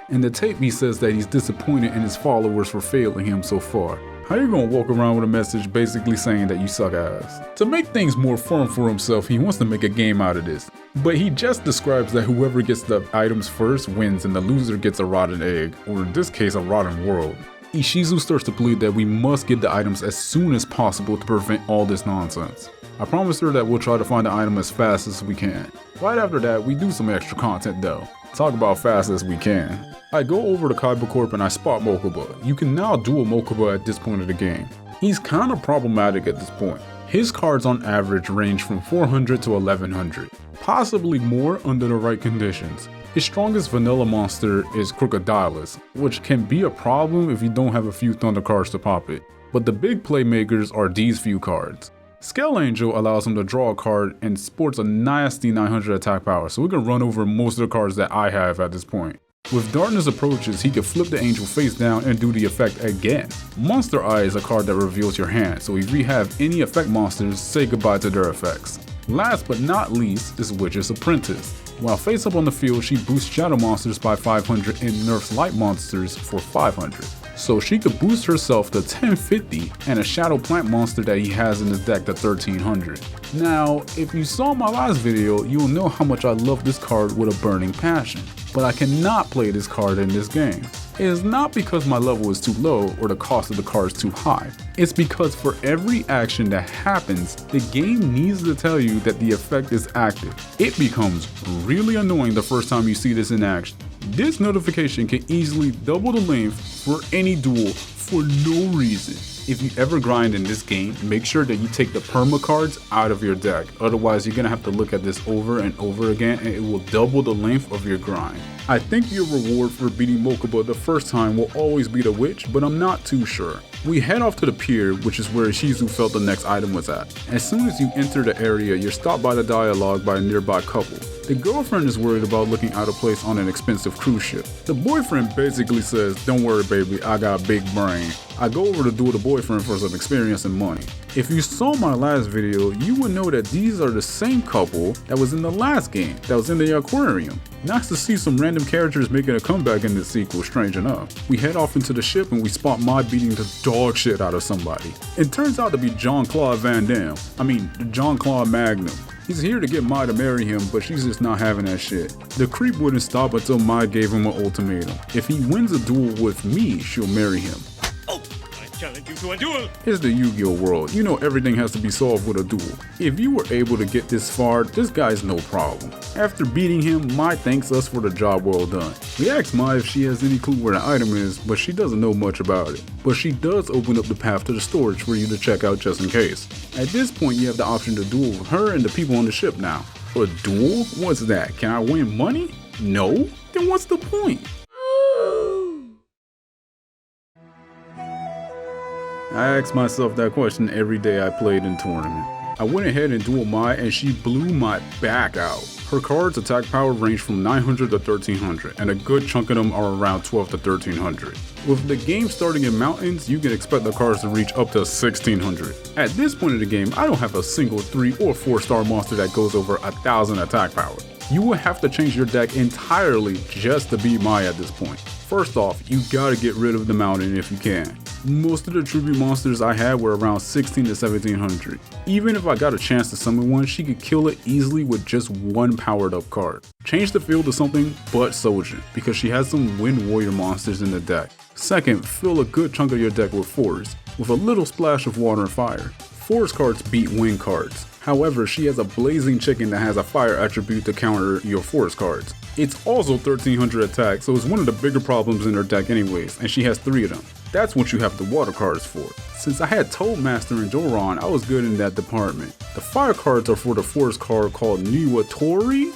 In the tape he says that he's disappointed in his followers for failing him so far. How you gonna walk around with a message basically saying that you suck ass? To make things more fun for himself, he wants to make a game out of this. But he just describes that whoever gets the items first wins and the loser gets a rotten egg, or in this case a rotten world. Ishizu starts to plead that we must get the items as soon as possible to prevent all this nonsense. I promised her that we'll try to find the item as fast as we can. Right after that, we do some extra content though. Talk about fast as we can. I go over to Kaiba Corp and I spot Mokuba. You can now duel Mokuba at this point of the game. He's kinda problematic at this point. His cards on average range from 400 to 1100, possibly more under the right conditions. His strongest vanilla monster is Crocodilus, which can be a problem if you don't have a few thunder cards to pop it. But the big playmakers are these few cards. Scale Angel allows him to draw a card and sports a nasty 900 attack power, so we can run over most of the cards that I have at this point. With Darkness Approaches, he can flip the angel face down and do the effect again. Monster Eye is a card that reveals your hand, so if you have any effect monsters, say goodbye to their effects. Last but not least is Witch's Apprentice. While face up on the field, she boosts shadow monsters by 500 and nerfs light monsters for 500. So she could boost herself to 1050 and a shadow plant monster that he has in his deck to 1300. Now, if you saw my last video, you'll know how much I love this card with a burning passion. But I cannot play this card in this game. It is not because my level is too low or the cost of the card is too high. It's because for every action that happens, the game needs to tell you that the effect is active. It becomes really annoying the first time you see this in action. This notification can easily double the length for any duel for no reason. If you ever grind in this game, make sure that you take the perma cards out of your deck. Otherwise, you're gonna have to look at this over and over again and it will double the length of your grind. I think your reward for beating Mokuba the first time will always be the witch, but I'm not too sure. We head off to the pier, which is where Ishizu felt the next item was at. As soon as you enter the area, you're stopped by the dialogue by a nearby couple. The girlfriend is worried about looking out of place on an expensive cruise ship. The boyfriend basically says, "Don't worry baby, I got a big brain." I go over to duel the boyfriend for some experience and money. If you saw my last video, you would know that these are the same couple that was in the last game, that was in the aquarium. Nice to see some random characters making a comeback in this sequel, strange enough. We head off into the ship and we spot Mod beating the dog shit out of somebody. It turns out to be Jean-Claude Van Damme. Jean-Claude Magnum. He's here to get Mai to marry him, but she's just not having that shit. The creep wouldn't stop until Mai gave him an ultimatum. If he wins a duel with me, she'll marry him. Challenge you to a duel! It's the Yu-Gi-Oh world. You know everything has to be solved with a duel. If you were able to get this far, this guy's no problem. After beating him, Mai thanks us for the job well done. We ask Mai if she has any clue where the item is, but she doesn't know much about it. But she does open up the path to the storage for you to check out just in case. At this point, you have the option to duel with her and the people on the ship now. A duel? What's that? Can I win money? No? Then what's the point? I ask myself that question every day I played in tournament. I went ahead and dueled Mai and she blew my back out. Her cards' attack power range from 900 to 1300 and a good chunk of them are around 12 to 1300. With the game starting in mountains, you can expect the cards to reach up to 1600. At this point in the game, I don't have a single 3 or 4 star monster that goes over 1000 attack power. You will have to change your deck entirely just to beat Mai at this point. First off, you gotta get rid of the mountain if you can. Most of the tribute monsters I had were around 16 to 1700. Even if I got a chance to summon one, she could kill it easily with just one powered up card. Change the field to something but Sojin, because she has some Wind Warrior monsters in the deck. Second, fill a good chunk of your deck with forest, with a little splash of water and fire. Forest cards beat wind cards. However, she has a Blazing Chicken that has a fire attribute to counter your forest cards. It's also 1300 attack, so it's one of the bigger problems in her deck anyways, and she has 3 of them. That's what you have the water cards for. Since I had Toadmaster and Joran, I was good in that department. The fire cards are for the forest card called Niwatori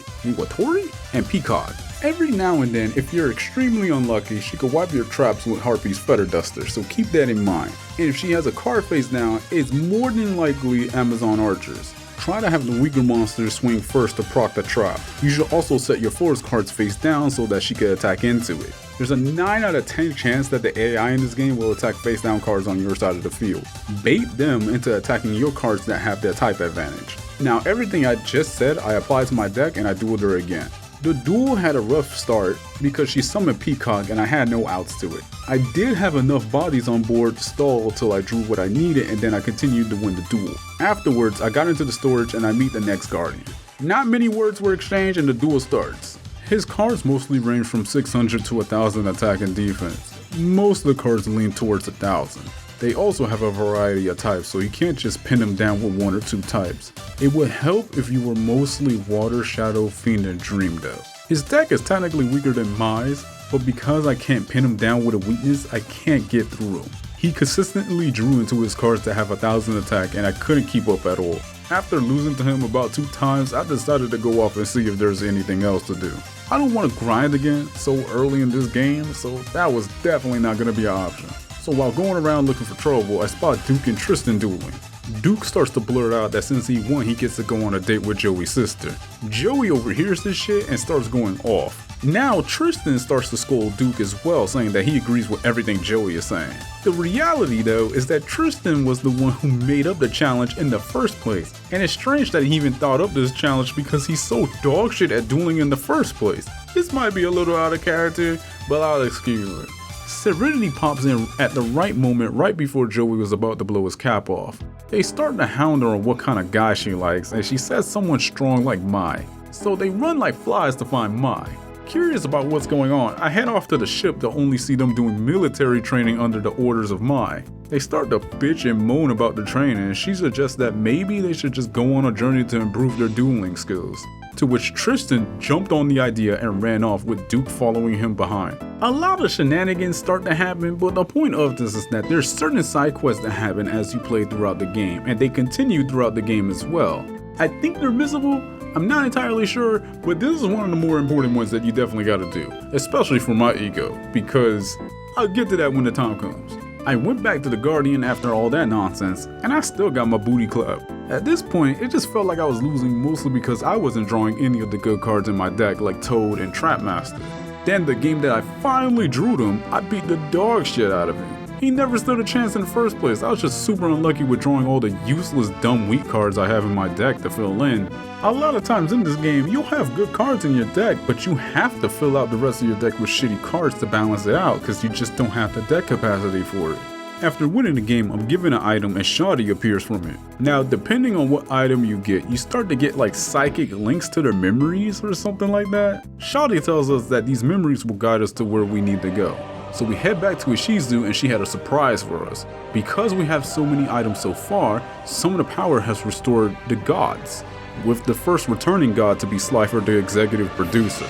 and Peacock. Every now and then, if you're extremely unlucky, she could wipe your traps with Harpy's Feather Duster, so keep that in mind. And if she has a card face down, it's more than likely Amazon Archers. Try to have the weaker monsters swing first to proc the trap. You should also set your forest cards face down so that she can attack into it. There's a 9 out of 10 chance that the AI in this game will attack face down cards on your side of the field. Bait them into attacking your cards that have their type advantage. Now everything I just said I apply to my deck and I dueled her again. The duel had a rough start because she summoned Peacock and I had no outs to it. I did have enough bodies on board to stall till I drew what I needed and then I continued to win the duel. Afterwards, I got into the storage and I meet the next Guardian. Not many words were exchanged and the duel starts. His cards mostly range from 600 to 1000 attack and defense. Most of the cards lean towards 1000. They also have a variety of types, so you can't just pin them down with 1 or 2 types. It would help if you were mostly Water, Shadow, Fiend, and Dream though. His deck is technically weaker than mine, but because I can't pin him down with a weakness, I can't get through him. He consistently drew into his cards that have 1000 attack and I couldn't keep up at all. After losing to him about 2 times, I decided to go off and see if there's anything else to do. I don't want to grind again so early in this game, so that was definitely not going to be an option. So while going around looking for trouble, I spot Duke and Tristan dueling. Duke starts to blurt out that since he won, he gets to go on a date with Joey's sister. Joey overhears this shit and starts going off. Now Tristan starts to scold Duke as well, saying that he agrees with everything Joey is saying. The reality though is that Tristan was the one who made up the challenge in the first place, and it's strange that he even thought up this challenge because he's so dog shit at dueling in the first place. This might be a little out of character, but I'll excuse it. Serenity pops in at the right moment right before Joey was about to blow his cap off. They start to hound her on what kind of guy she likes, and she says someone strong like Mai. So they run like flies to find Mai. Curious about what's going on, I head off to the ship to only see them doing military training under the orders of Mai. They start to bitch and moan about the training, and she suggests that maybe they should just go on a journey to improve their dueling skills. To which Tristan jumped on the idea and ran off with Duke following him behind. A lot of shenanigans start to happen, but the point of this is that there's certain side quests that happen as you play throughout the game, and they continue throughout the game as well. I think they're missable, I'm not entirely sure, but this is one of the more important ones that you definitely gotta do, especially for my ego, because I'll get to that when the time comes. I went back to the Guardian after all that nonsense, and I still got my booty clapped. At this point, it just felt like I was losing mostly because I wasn't drawing any of the good cards in my deck like Toad and Trapmaster. Then the game that I finally drew them, I beat the dog shit out of him. He never stood a chance in the first place. I was just super unlucky with drawing all the useless dumb weak cards I have in my deck to fill in. A lot of times in this game, you'll have good cards in your deck, but you have to fill out the rest of your deck with shitty cards to balance it out because you just don't have the deck capacity for it. After winning the game, I'm given an item and Shoddy appears from it. Now, depending on what item you get, you start to get like psychic links to their memories or something like that. Shoddy tells us that these memories will guide us to where we need to go. So we head back to Ishizu and she had a surprise for us. Because we have so many items so far, some of the power has restored the gods, with the first returning god to be Slifer, the executive producer.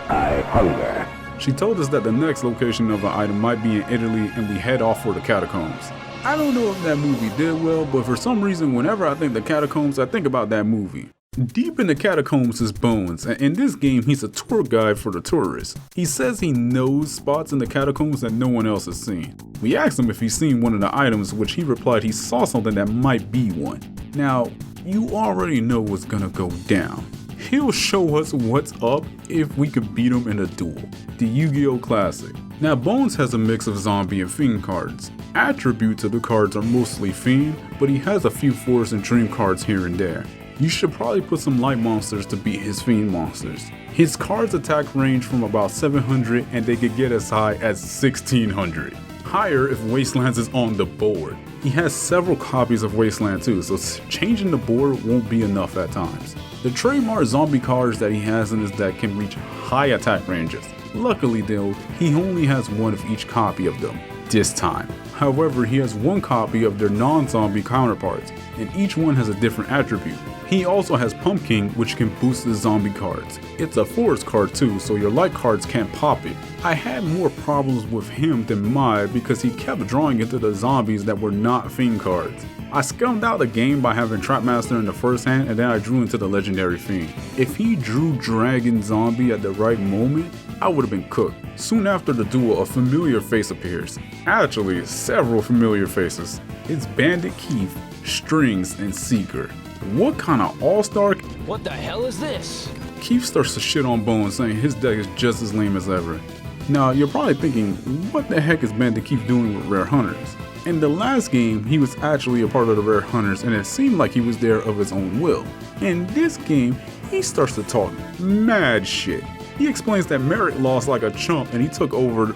I hunger. She told us that the next location of an item might be in Italy and we head off for the Catacombs. I don't know if that movie did well, but for some reason whenever I think the Catacombs, I think about that movie. Deep in the Catacombs is Bones, and in this game he's a tour guide for the tourists. He says he knows spots in the Catacombs that no one else has seen. We asked him if he's seen one of the items, which he replied he saw something that might be one. Now, you already know what's gonna go down. He'll show us what's up if we can beat him in a duel. The Yu-Gi-Oh Classic. Now Bones has a mix of zombie and fiend cards. Attributes of the cards are mostly fiend, but he has a few force and dream cards here and there. You should probably put some light monsters to beat his fiend monsters. His cards attack range from about 700 and they could get as high as 1600. Higher if Wastelands is on the board. He has several copies of Wasteland too, so changing the board won't be enough at times. The trademark zombie cards that he has in his deck can reach high attack ranges. Luckily though, he only has one of each copy of them, this time. However, he has one copy of their non-zombie counterparts, and each one has a different attribute. He also has Pumpkin, which can boost the zombie cards. It's a forest card too, so your light cards can't pop it. I had more problems with him than Mai because he kept drawing into the zombies that were not fiend cards. I scummed out the game by having Trapmaster in the first hand, and then I drew into the Legendary Fiend. If he drew Dragon Zombie at the right moment, I would have been cooked. Soon after the duel, a familiar face appears. Actually, several familiar faces. It's Bandit Keith, Strings, and Seeker. What kind of all-star? What the hell is this? Keith starts to shit on Bones, saying his deck is just as lame as ever. Now, you're probably thinking, what the heck is Bandit Keith doing with Rare Hunters? In the last game, he was actually a part of the Rare Hunters, and it seemed like he was there of his own will. In this game, he starts to talk mad shit. He explains that Merrick lost like a chump and he took over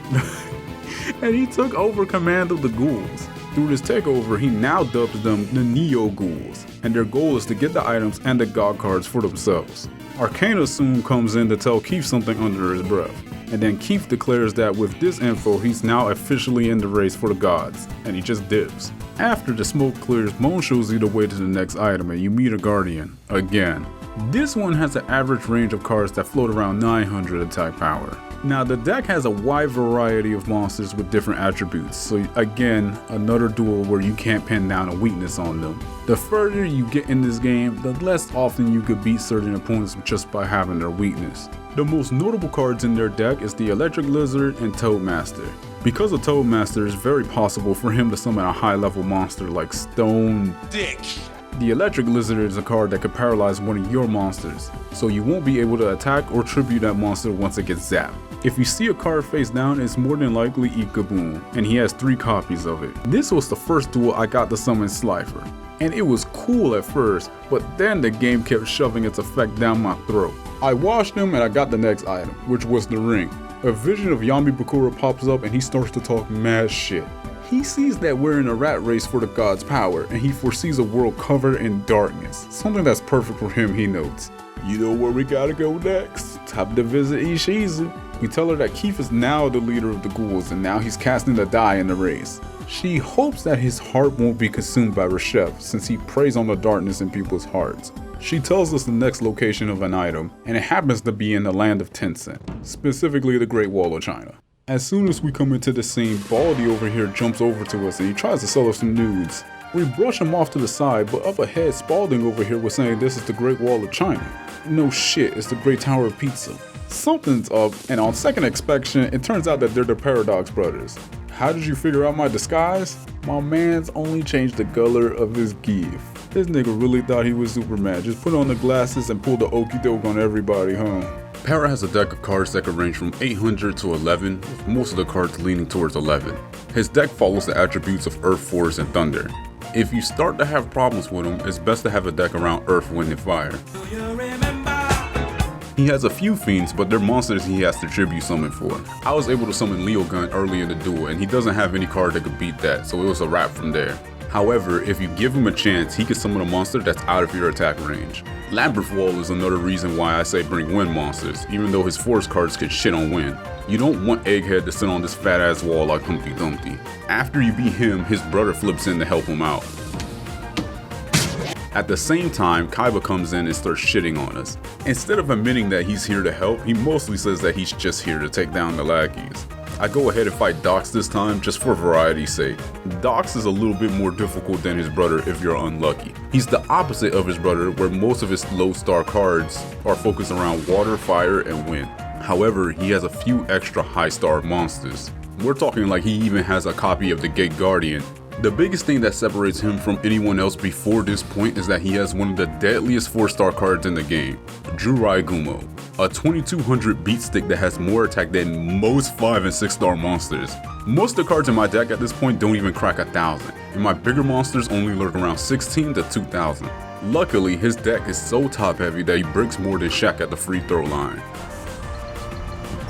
command of the ghouls. Through this takeover, he now dubs them the Neo Ghouls, and their goal is to get the items and the god cards for themselves. Arcana soon comes in to tell Keith something under his breath, and then Keith declares that with this info, he's now officially in the race for the gods, and he just dips. After the smoke clears, Bone shows you the way to the next item, and you meet a Guardian, again. This one has an average range of cards that float around 900 attack power. Now the deck has a wide variety of monsters with different attributes, so again, another duel where you can't pin down a weakness on them. The further you get in this game, the less often you could beat certain opponents just by having their weakness. The most notable cards in their deck is the Electric Lizard and Toadmaster. Because of Toadmaster, it's very possible for him to summon a high level monster like Stone Dick. The Electric Lizard is a card that could paralyze one of your monsters, so you won't be able to attack or tribute that monster once it gets zapped. If you see a card face down, it's more than likely Ikaboom, and he has 3 copies of it. This was the first duel I got to summon Slifer, and it was cool at first, but then the game kept shoving its effect down my throat. I washed him and I got the next item, which was the ring. A vision of Yami Bakura pops up and he starts to talk mad shit. He sees that we're in a rat race for the god's power, and he foresees a world covered in darkness, something that's perfect for him, he notes. You know where we gotta go next? Time to visit Ishizu. We tell her that Keith is now the leader of the ghouls, and now he's casting the die in the race. She hopes that his heart won't be consumed by Reshef, since he preys on the darkness in people's hearts. She tells us the next location of an item, and it happens to be in the land of Tencent, specifically the Great Wall of China. As soon as we come into the scene, Baldy over here jumps over to us and he tries to sell us some nudes. We brush him off to the side, but up ahead, Spalding over here was saying this is the Great Wall of China. No shit, it's the Great Tower of Pizza. Something's up, and on second inspection, it turns out that they're the Paradox Brothers. How did you figure out my disguise? My man's only changed the color of his gift. This nigga really thought he was Superman, just put on the glasses and pull the okie doke on everybody, huh? Para has a deck of cards that could range from 800 to 11, with most of the cards leaning towards 11. His deck follows the attributes of Earth, Force, and Thunder. If you start to have problems with him, it's best to have a deck around Earth, Wind, and Fire. He has a few fiends, but they're monsters he has to tribute summon for. I was able to summon Leo Gun early in the duel, and he doesn't have any card that could beat that, so it was a wrap from there. However, if you give him a chance, he can summon a monster that's out of your attack range. Labyrinth Wall is another reason why I say bring wind monsters, even though his force cards could shit on wind. You don't want Egghead to sit on this fat ass wall like Humpty Dumpty. After you beat him, his brother flips in to help him out. At the same time, Kaiba comes in and starts shitting on us. Instead of admitting that he's here to help, he mostly says that he's just here to take down the Lackeys. I go ahead and fight Dox this time just for variety's sake. Dox is a little bit more difficult than his brother if you're unlucky. He's the opposite of his brother, where most of his low star cards are focused around water, fire, and wind. However, he has a few extra high star monsters. We're talking like he even has a copy of the Gate Guardian. The biggest thing that separates him from anyone else before this point is that he has one of the deadliest 4-star cards in the game, Jurai Gumo, a 2200 beat stick that has more attack than most 5 and 6-star monsters. Most of the cards in my deck at this point don't even crack 1000, and my bigger monsters only lurk around 16 to 2000. Luckily, his deck is so top heavy that he breaks more than Shaq at the free throw line.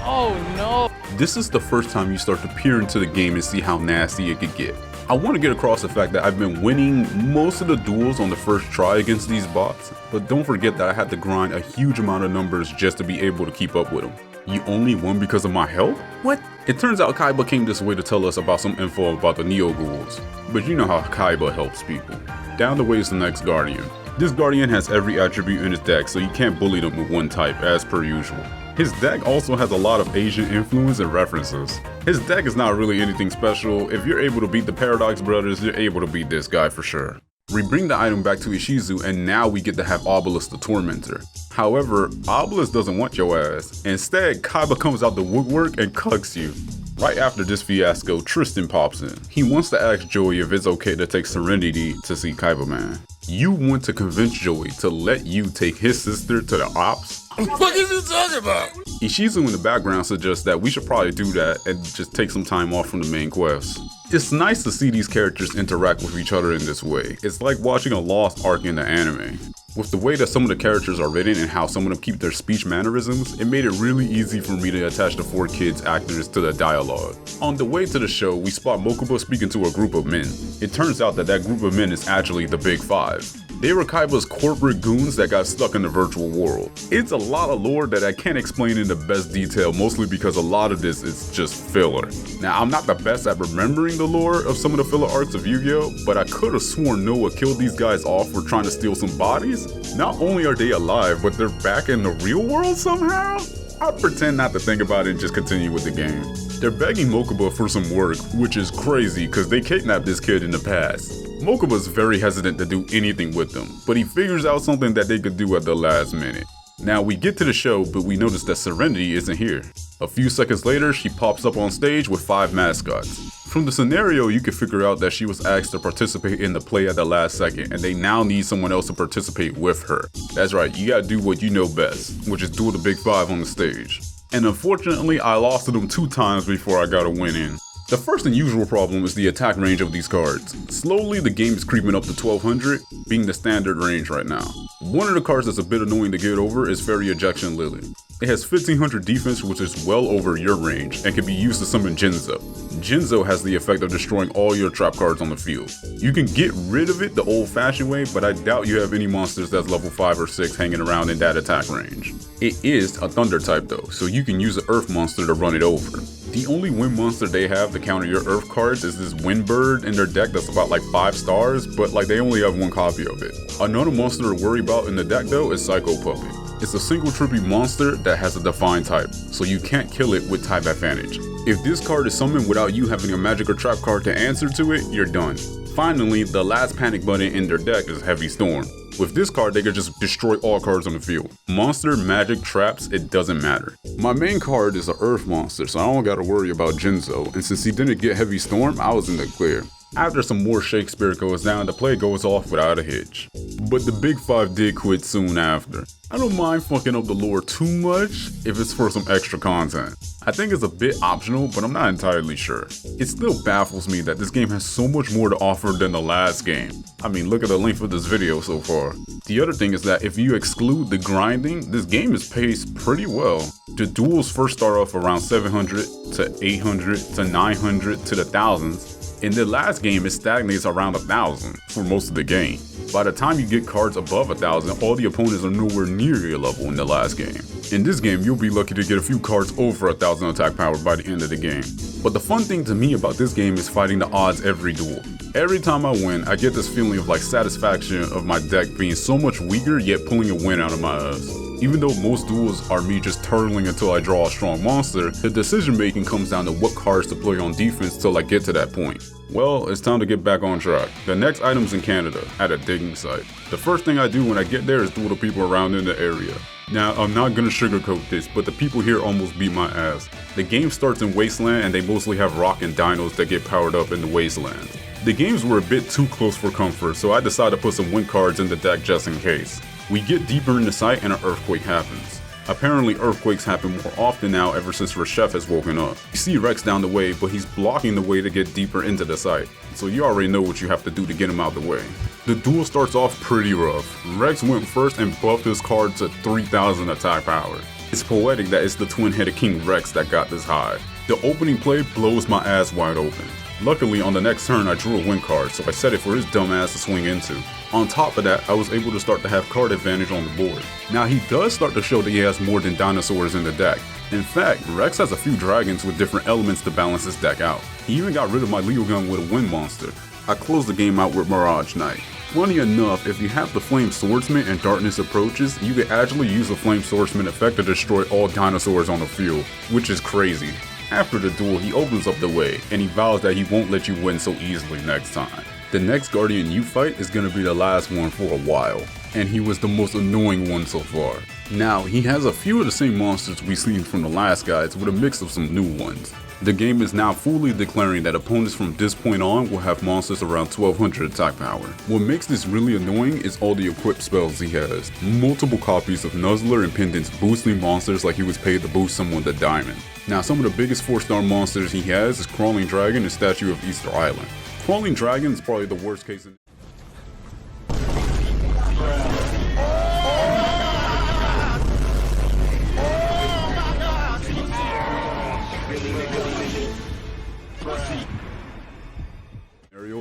Oh no! This is the first time you start to peer into the game and see how nasty it could get. I want to get across the fact that I've been winning most of the duels on the first try against these bots, but don't forget that I had to grind a huge amount of numbers just to be able to keep up with them. You only won because of my help? What? It turns out Kaiba came this way to tell us about some info about the Neo Ghouls, but you know how Kaiba helps people. Down the way is the next Guardian. This Guardian has every attribute in his deck, so you can't bully them with one type as per usual. His deck also has a lot of Asian influence and references. His deck is not really anything special. If you're able to beat the Paradox Brothers, you're able to beat this guy for sure. We bring the item back to Ishizu and now we get to have Obelisk the Tormentor. However, Obelisk doesn't want your ass. Instead, Kaiba comes out the woodwork and cucks you. Right after this fiasco, Tristan pops in. He wants to ask Joey if it's okay to take Serenity to see Kaiba Man. You want to convince Joey to let you take his sister to the ops? What is you talking about? Ishizu in the background suggests that we should probably do that and just take some time off from the main quest. It's nice to see these characters interact with each other in this way. It's like watching a lost arc in the anime. With the way that some of the characters are written and how some of them keep their speech mannerisms, it made it really easy for me to attach the 4 kids actors to the dialogue. On the way to the show, we spot Mokuba speaking to a group of men. It turns out that group of men is actually the Big Five. They were Kaiba's corporate goons that got stuck in the virtual world. It's a lot of lore that I can't explain in the best detail, mostly because a lot of this is just filler. Now, I'm not the best at remembering the lore of some of the filler arcs of Yu-Gi-Oh, but I could have sworn Noah killed these guys off for trying to steal some bodies. Not only are they alive, but they're back in the real world somehow? I'll pretend not to think about it and just continue with the game. They're begging Mokuba for some work, which is crazy because they kidnapped this kid in the past. Mokuba's very hesitant to do anything with them, but he figures out something that they could do at the last minute. Now we get to the show, but we notice that Serenity isn't here. A few seconds later, she pops up on stage with 5 mascots. From the scenario, you can figure out that she was asked to participate in the play at the last second, and they now need someone else to participate with her. That's right, you gotta do what you know best, which is duel the Big Five on the stage. And unfortunately, I lost to them 2 times before I got a win in. The first and usual problem is the attack range of these cards. Slowly, the game is creeping up to 1200, being the standard range right now. One of the cards that's a bit annoying to get over is Fairy Ejection Lily. It has 1500 defense, which is well over your range, and can be used to summon Jinzo. Jinzo has the effect of destroying all your trap cards on the field. You can get rid of it the old-fashioned way, but I doubt you have any monsters that's level 5 or 6 hanging around in that attack range. It is a Thunder type though, so you can use an Earth monster to run it over. The only wind monster they have to counter your Earth cards is this Windbird in their deck that's about like 5 stars, but like they only have 1 copy of it. Another monster to worry about in the deck though is Psycho Puppy. It's a single tribute monster that has a defined type, so you can't kill it with type advantage. If this card is summoned without you having a magic or trap card to answer to it, you're done. Finally, the last panic button in their deck is Heavy Storm. With this card, they can just destroy all cards on the field. Monster, magic, traps, it doesn't matter. My main card is an Earth monster, so I don't gotta worry about Jinzo, and since he didn't get Heavy Storm, I was in the clear. After some more Shakespeare goes down, the play goes off without a hitch. But the Big Five did quit soon after. I don't mind fucking up the lore too much if it's for some extra content. I think it's a bit optional, but I'm not entirely sure. It still baffles me that this game has so much more to offer than the last game. I mean, look at the length of this video so far. The other thing is that if you exclude the grinding, this game is paced pretty well. The duels first start off around 700 to 800 to 900 to the thousands. In the last game, it stagnates around 1000 for most of the game. By the time you get cards above 1000, all the opponents are nowhere near your level in the last game. In this game, you'll be lucky to get a few cards over 1000 attack power by the end of the game. But the fun thing to me about this game is fighting the odds every duel. Every time I win, I get this feeling of like satisfaction of my deck being so much weaker yet pulling a win out of my ass. Even though most duels are me just turtling until I draw a strong monster, the decision making comes down to what cards to play on defense till I get to that point. Well, it's time to get back on track. The next item's in Canada, at a digging site. The first thing I do when I get there is duel the people around in the area. Now, I'm not gonna sugarcoat this, but the people here almost beat my ass. The game starts in Wasteland and they mostly have rock and dinos that get powered up in the Wasteland. The games were a bit too close for comfort, so I decided to put some wind cards in the deck just in case. We get deeper in the site and an earthquake happens. Apparently earthquakes happen more often now ever since Reshef has woken up. You see Rex down the way, but he's blocking the way to get deeper into the site, so you already know what you have to do to get him out the way. The duel starts off pretty rough. Rex went first and buffed his card to 3000 attack power. It's poetic that it's the twin-headed King Rex that got this high. The opening play blows my ass wide open. Luckily, on the next turn I drew a win card, so I set it for his dumb ass to swing into. On top of that, I was able to start to have card advantage on the board. Now he does start to show that he has more than dinosaurs in the deck. In fact, Rex has a few dragons with different elements to balance his deck out. He even got rid of my Leo gun with a wind monster. I closed the game out with Mirage Knight. Funny enough, if you have the Flame Swordsman and Darkness Approaches, you can actually use the Flame Swordsman effect to destroy all dinosaurs on the field, which is crazy. After the duel, he opens up the way, and he vows that he won't let you win so easily next time. The next Guardian you fight is gonna be the last one for a while, and he was the most annoying one so far. Now, he has a few of the same monsters we've seen from the last guides with a mix of some new ones. The game is now fully declaring that opponents from this point on will have monsters around 1200 attack power. What makes this really annoying is all the equipped spells he has. Multiple copies of Nuzzler and Pendants boosting monsters like he was paid to boost someone to Diamond. Now, some of the biggest 4-star monsters he has is Crawling Dragon and Statue of Easter Island. Crawling Dragon is probably the worst case in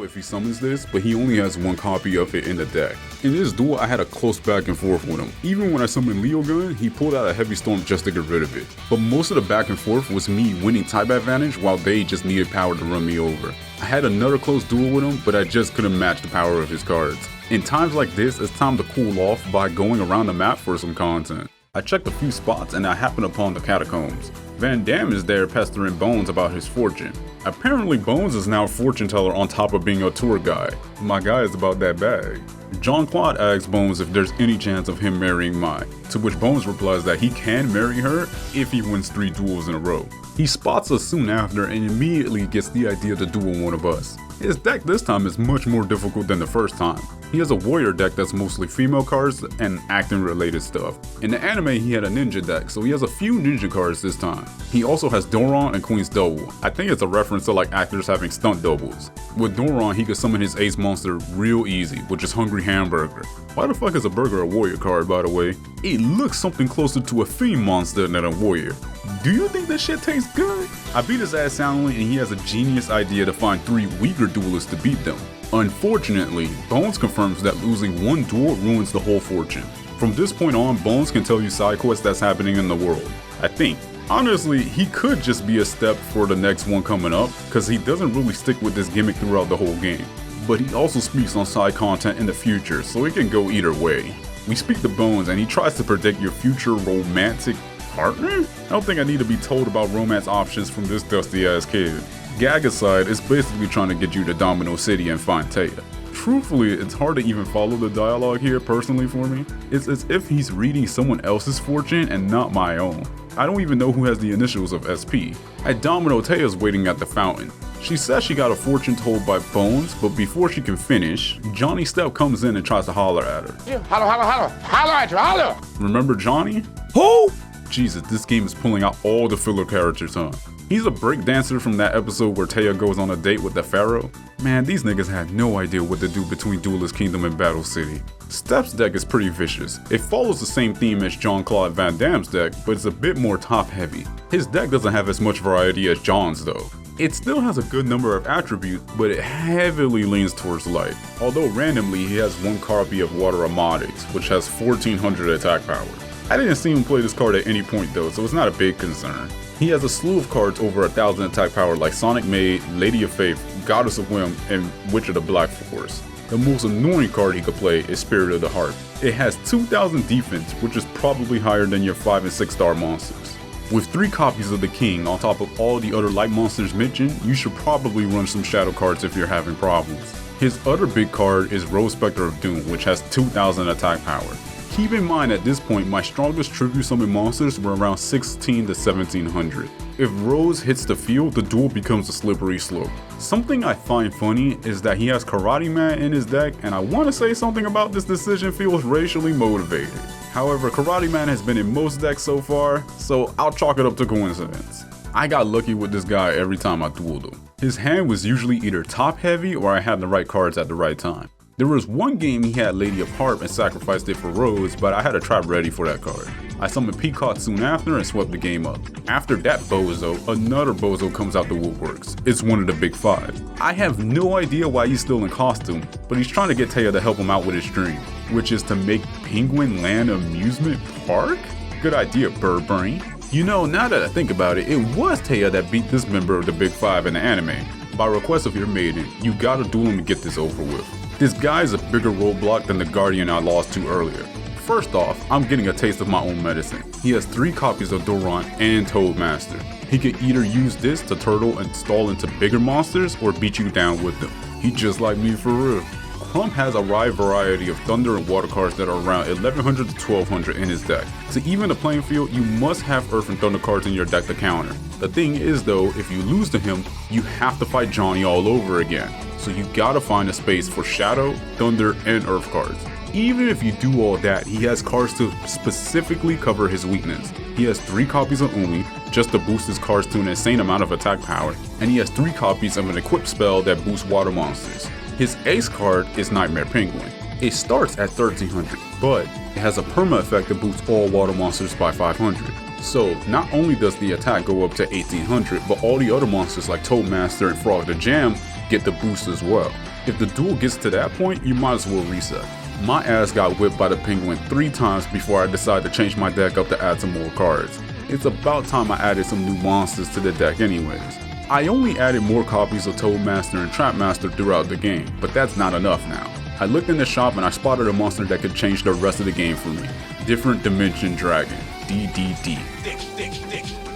if he summons this, but he only has one copy of it in the deck. In this duel, I had a close back and forth with him. Even when I summoned Leo Gun, he pulled out a Heavy Storm just to get rid of it. But most of the back and forth was me winning type advantage while they just needed power to run me over. I had another close duel with him, but I just couldn't match the power of his cards. In times like this, it's time to cool off by going around the map for some content. I checked a few spots and I happened upon the Catacombs. Van Damme is there pestering Bones about his fortune. Apparently Bones is now a fortune teller on top of being a tour guide. My guy is about that bag. Jean-Claude asks Bones if there's any chance of him marrying Mai, to which Bones replies that he can marry her if he wins 3 duels in a row. He spots us soon after and immediately gets the idea to duel one of us. His deck this time is much more difficult than the first time. He has a warrior deck that's mostly female cards and acting related stuff. In the anime he had a ninja deck, so he has a few ninja cards this time. He also has Doron and Queen's Double. I think it's a reference to like actors having stunt doubles. With Doron he could summon his ace monster real easy, which is Hungry Hamburger. Why the fuck is a burger a warrior card, by the way? It looks something closer to a fiend monster than a warrior. Do you think that shit tastes good? I beat his ass soundly and he has a genius idea to find 3 weaker duelists to beat them. Unfortunately, Bones confirms that losing one duel ruins the whole fortune. From this point on, Bones can tell you side quests that's happening in the world. I think. Honestly, he could just be a step for the next one coming up, cause he doesn't really stick with this gimmick throughout the whole game. But he also speaks on side content in the future, so it can go either way. We speak to Bones and he tries to predict your future romantic partner? I don't think I need to be told about romance options from this dusty ass kid. Gag aside, it's basically trying to get you to Domino City and find Taya. Truthfully, it's hard to even follow the dialogue here personally for me. It's as if he's reading someone else's fortune and not my own. I don't even know who has the initials of SP. At Domino, Taya's waiting at the fountain. She says she got a fortune told by Bones, but before she can finish, Johnny Step comes in and tries to holler at her. Yeah, holler at you, holler! Remember Johnny? Who? Jesus, this game is pulling out all the filler characters, huh? He's a break dancer from that episode where Taya goes on a date with the pharaoh. Man, these niggas had no idea what to do between Duelist Kingdom and Battle City. Step's deck is pretty vicious. It follows the same theme as Jean-Claude Van Damme's deck, but it's a bit more top heavy. His deck doesn't have as much variety as John's though. It still has a good number of attributes, but it heavily leans towards light. Although randomly he has one copy of Water Amatics, which has 1400 attack power. I didn't see him play this card at any point though, so it's not a big concern. He has a slew of cards over 1000 attack power like Sonic Maid, Lady of Faith, Goddess of Whim, and Witch of the Black Forest. The most annoying card he could play is Spirit of the Heart. It has 2000 defense, which is probably higher than your 5 and 6 star monsters. With 3 copies of the King on top of all the other light monsters mentioned, you should probably run some shadow cards if you're having problems. His other big card is Rose Spectre of Doom, which has 2000 attack power. Keep in mind at this point, my strongest tribute summon monsters were around 16 to 1700. If Rose hits the field, the duel becomes a slippery slope. Something I find funny is that he has Karate Man in his deck, and I want to say something about this decision feels racially motivated. However, Karate Man has been in most decks so far, so I'll chalk it up to coincidence. I got lucky with this guy every time I dueled him. His hand was usually either top heavy or I had the right cards at the right time. There was one game he had Lady of Harp and sacrificed it for Rose, but I had a trap ready for that card. I summoned Peacock soon after and swept the game up. After that bozo, another bozo comes out the woodworks. It's one of the big 5. I have no idea why he's still in costume, but he's trying to get Taya to help him out with his dream, which is to make Penguin Land Amusement Park? Good idea, Bird Brain. You know, now that I think about it, it was Taya that beat this member of the Big 5 in the anime. By request of your maiden, you gotta duel him to get this over with. This guy is a bigger roadblock than the Guardian I lost to earlier. First off, I'm getting a taste of my own medicine. He has 3 copies of Doron and Toadmaster. He can either use this to turtle and stall into bigger monsters or beat you down with them. He just like me for real. Crump has a wide variety of thunder and water cards that are around 1100 to 1200 in his deck. To even the playing field, you must have earth and thunder cards in your deck to counter. The thing is though, if you lose to him, you have to fight Johnny all over again. So you gotta find a space for shadow, thunder, and earth cards. Even if you do all that, he has cards to specifically cover his weakness. He has 3 copies of Umi, just to boost his cards to an insane amount of attack power, and he has 3 copies of an equipped spell that boosts water monsters. His ace card is Nightmare Penguin. It starts at 1300, but it has a perma effect that boosts all water monsters by 500. So not only does the attack go up to 1800, but all the other monsters like Toadmaster and Frog the Jam get the boost as well. If the duel gets to that point, you might as well reset. My ass got whipped by the Penguin 3 times before I decided to change my deck up to add some more cards. It's about time I added some new monsters to the deck anyways. I only added more copies of Toadmaster and Trapmaster throughout the game, but that's not enough now. I looked in the shop and I spotted a monster that could change the rest of the game for me. Different Dimension Dragon, DDD.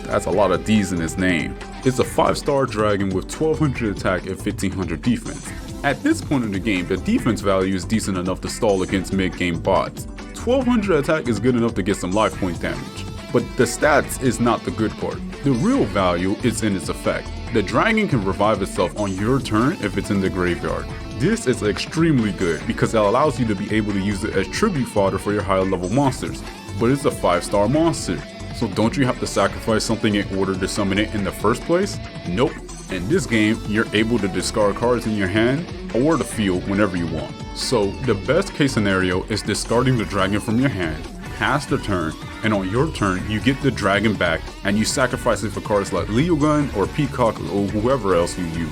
That's a lot of D's in his name. It's a 5-star dragon with 1200 attack and 1500 defense. At this point in the game, the defense value is decent enough to stall against mid-game bots. 1200 attack is good enough to get some life point damage. But the stats is not the good part. The real value is in its effect. The dragon can revive itself on your turn if it's in the graveyard. This is extremely good because it allows you to be able to use it as tribute fodder for your higher level monsters. But it's a 5-star monster, so don't you have to sacrifice something in order to summon it in the first place? Nope. In this game, you're able to discard cards in your hand or the field whenever you want. So the best case scenario is discarding the dragon from your hand, pass the turn, and on your turn you get the dragon back and you sacrifice it for cards like Leo Gun or Peacock or whoever else you use.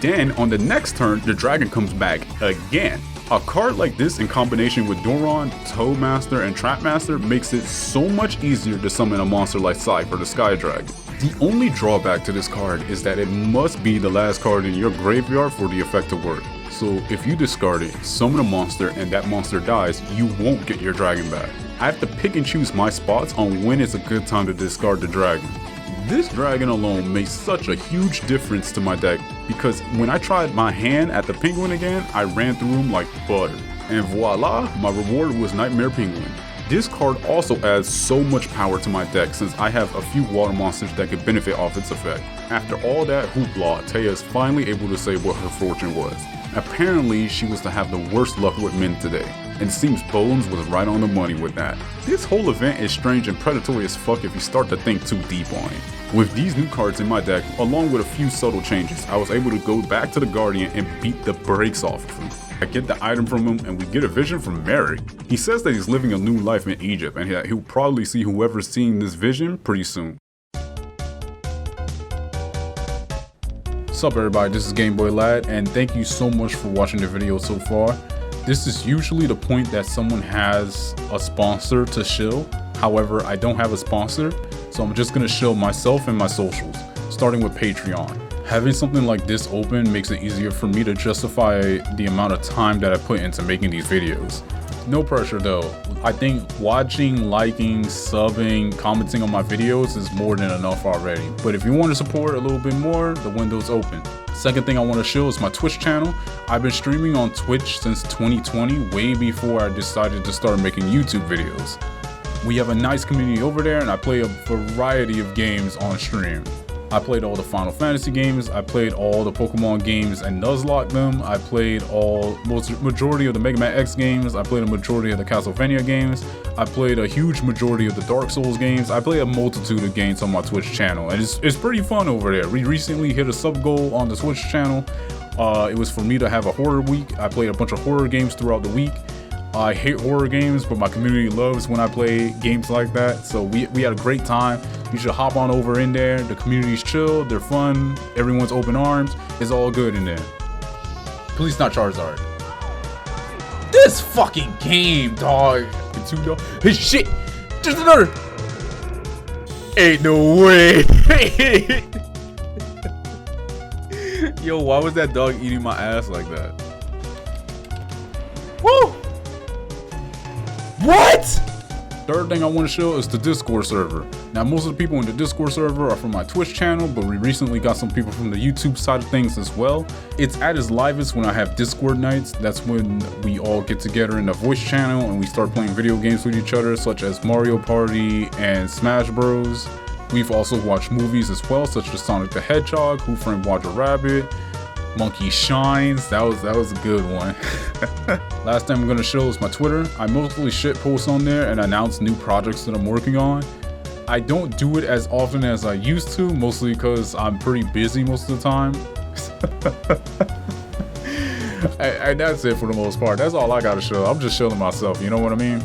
Then on the next turn the dragon comes back again. A card like this in combination with Doron, Toadmaster, and Trapmaster makes it so much easier to summon a monster like Scythe or the Sky Dragon. The only drawback to this card is that it must be the last card in your graveyard for the effect to work. So if you discard it, summon a monster, and that monster dies, you won't get your dragon back. I have to pick and choose my spots on when it's a good time to discard the dragon. This dragon alone made such a huge difference to my deck because when I tried my hand at the Penguin again, I ran through him like butter. And voila, my reward was Nightmare Penguin. This card also adds so much power to my deck since I have a few water monsters that could benefit off its effect. After all that hoopla, Taya is finally able to say what her fortune was. Apparently, she was to have the worst luck with men today, and it seems Bones was right on the money with that. This whole event is strange and predatory as fuck if you start to think too deep on it. With these new cards in my deck, along with a few subtle changes, I was able to go back to the Guardian and beat the brakes off of him. I get the item from him and we get a vision from Merrick. He says that he's living a new life in Egypt and that he'll probably see whoever's seeing this vision pretty soon. Sup everybody, this is Gameboylad and thank you so much for watching the video so far. This is usually the point that someone has a sponsor to shill. However, I don't have a sponsor, so I'm just gonna shill myself and my socials, starting with Patreon. Having something like this open makes it easier for me to justify the amount of time that I put into making these videos. No pressure though. I think watching, liking, subbing, commenting on my videos is more than enough already. But if you want to support a little bit more, the window's open. Second thing I want to show is my Twitch channel. I've been streaming on Twitch since 2020, way before I decided to start making YouTube videos. We have a nice community over there and I play a variety of games on stream. I played all the Final Fantasy games, I played all the Pokemon games and Nuzlocke them, I played majority of the Mega Man X games, I played a majority of the Castlevania games, I played a huge majority of the Dark Souls games, I play a multitude of games on my Twitch channel, and it's pretty fun over there. We recently hit a sub goal on the Twitch channel. It was for me to have a horror week. I played a bunch of horror games throughout the week. I hate horror games, but my community loves when I play games like that. So we had a great time. You should hop on over in there. The community's chill, they're fun, everyone's open arms. It's all good in there. Please not Charizard. This fucking game, dog. Hey, shit. There's another. Ain't no way. Yo, why was that dog eating my ass like that? Woo! What? Third thing I want to show is the Discord server. Now most of the people in the Discord server are from my Twitch channel, but we recently got some people from the YouTube side of things as well. It's at its livest when I have Discord nights. That's when we all get together in the voice channel and we start playing video games with each other, such as Mario Party and Smash Bros. We've also watched movies as well, such as Sonic the Hedgehog, Who Framed Roger Rabbit, Monkey Shines. That was a good one. Last thing I'm gonna show is my Twitter. I mostly shit post on there and announce new projects that I'm working on. I don't do it as often as I used to, mostly because I'm pretty busy most of the time. And that's it for the most part. That's all I gotta show. I'm just showing myself, you know what I mean?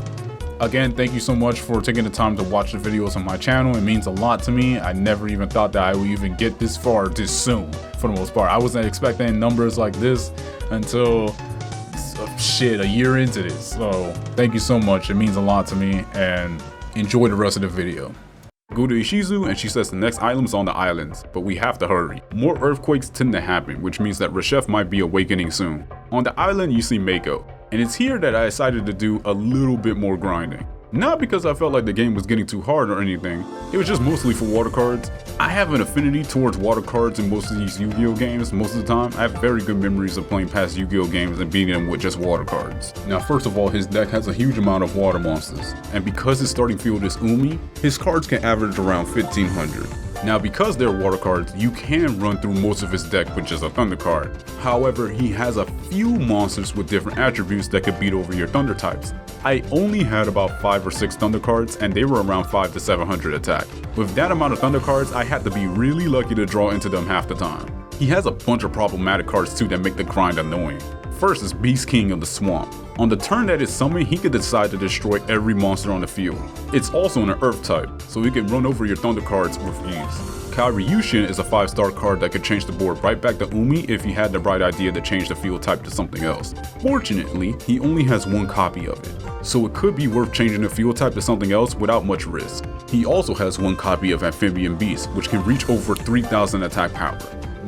Again, thank you so much for taking the time to watch the videos on my channel. It means a lot to me. I never even thought that I would even get this far this soon, for the most part. I wasn't expecting numbers like this until shit, a year into this. So thank you so much. It means a lot to me, and enjoy the rest of the video. Go to Ishizu and she says the next island's on the islands, but we have to hurry. More earthquakes tend to happen, which means that Reshef might be awakening soon. On the island you see Mako, and it's here that I decided to do a little bit more grinding. Not because I felt like the game was getting too hard or anything, it was just mostly for water cards. I have an affinity towards water cards in most of these Yu-Gi-Oh games most of the time. I have very good memories of playing past Yu-Gi-Oh games and beating them with just water cards. Now first of all, his deck has a huge amount of water monsters, and because his starting field is Umi, his cards can average around 1500. Now because they're water cards, you can run through most of his deck with just a thunder card. However, he has a few monsters with different attributes that could beat over your thunder types. I only had about 5 or 6 thunder cards and they were around 500 to 700 attack. With that amount of thunder cards, I had to be really lucky to draw into them half the time. He has a bunch of problematic cards too that make the grind annoying. First is Beast King of the Swamp. On the turn that is summoned, he could decide to destroy every monster on the field. It's also an Earth type, so he can run over your thunder cards with ease. Karyushin is a 5-star card that could change the board right back to Umi if he had the right idea to change the field type to something else. Fortunately, he only has 1 copy of it, so it could be worth changing the field type to something else without much risk. He also has 1 copy of Amphibian Beast, which can reach over 3000 attack power.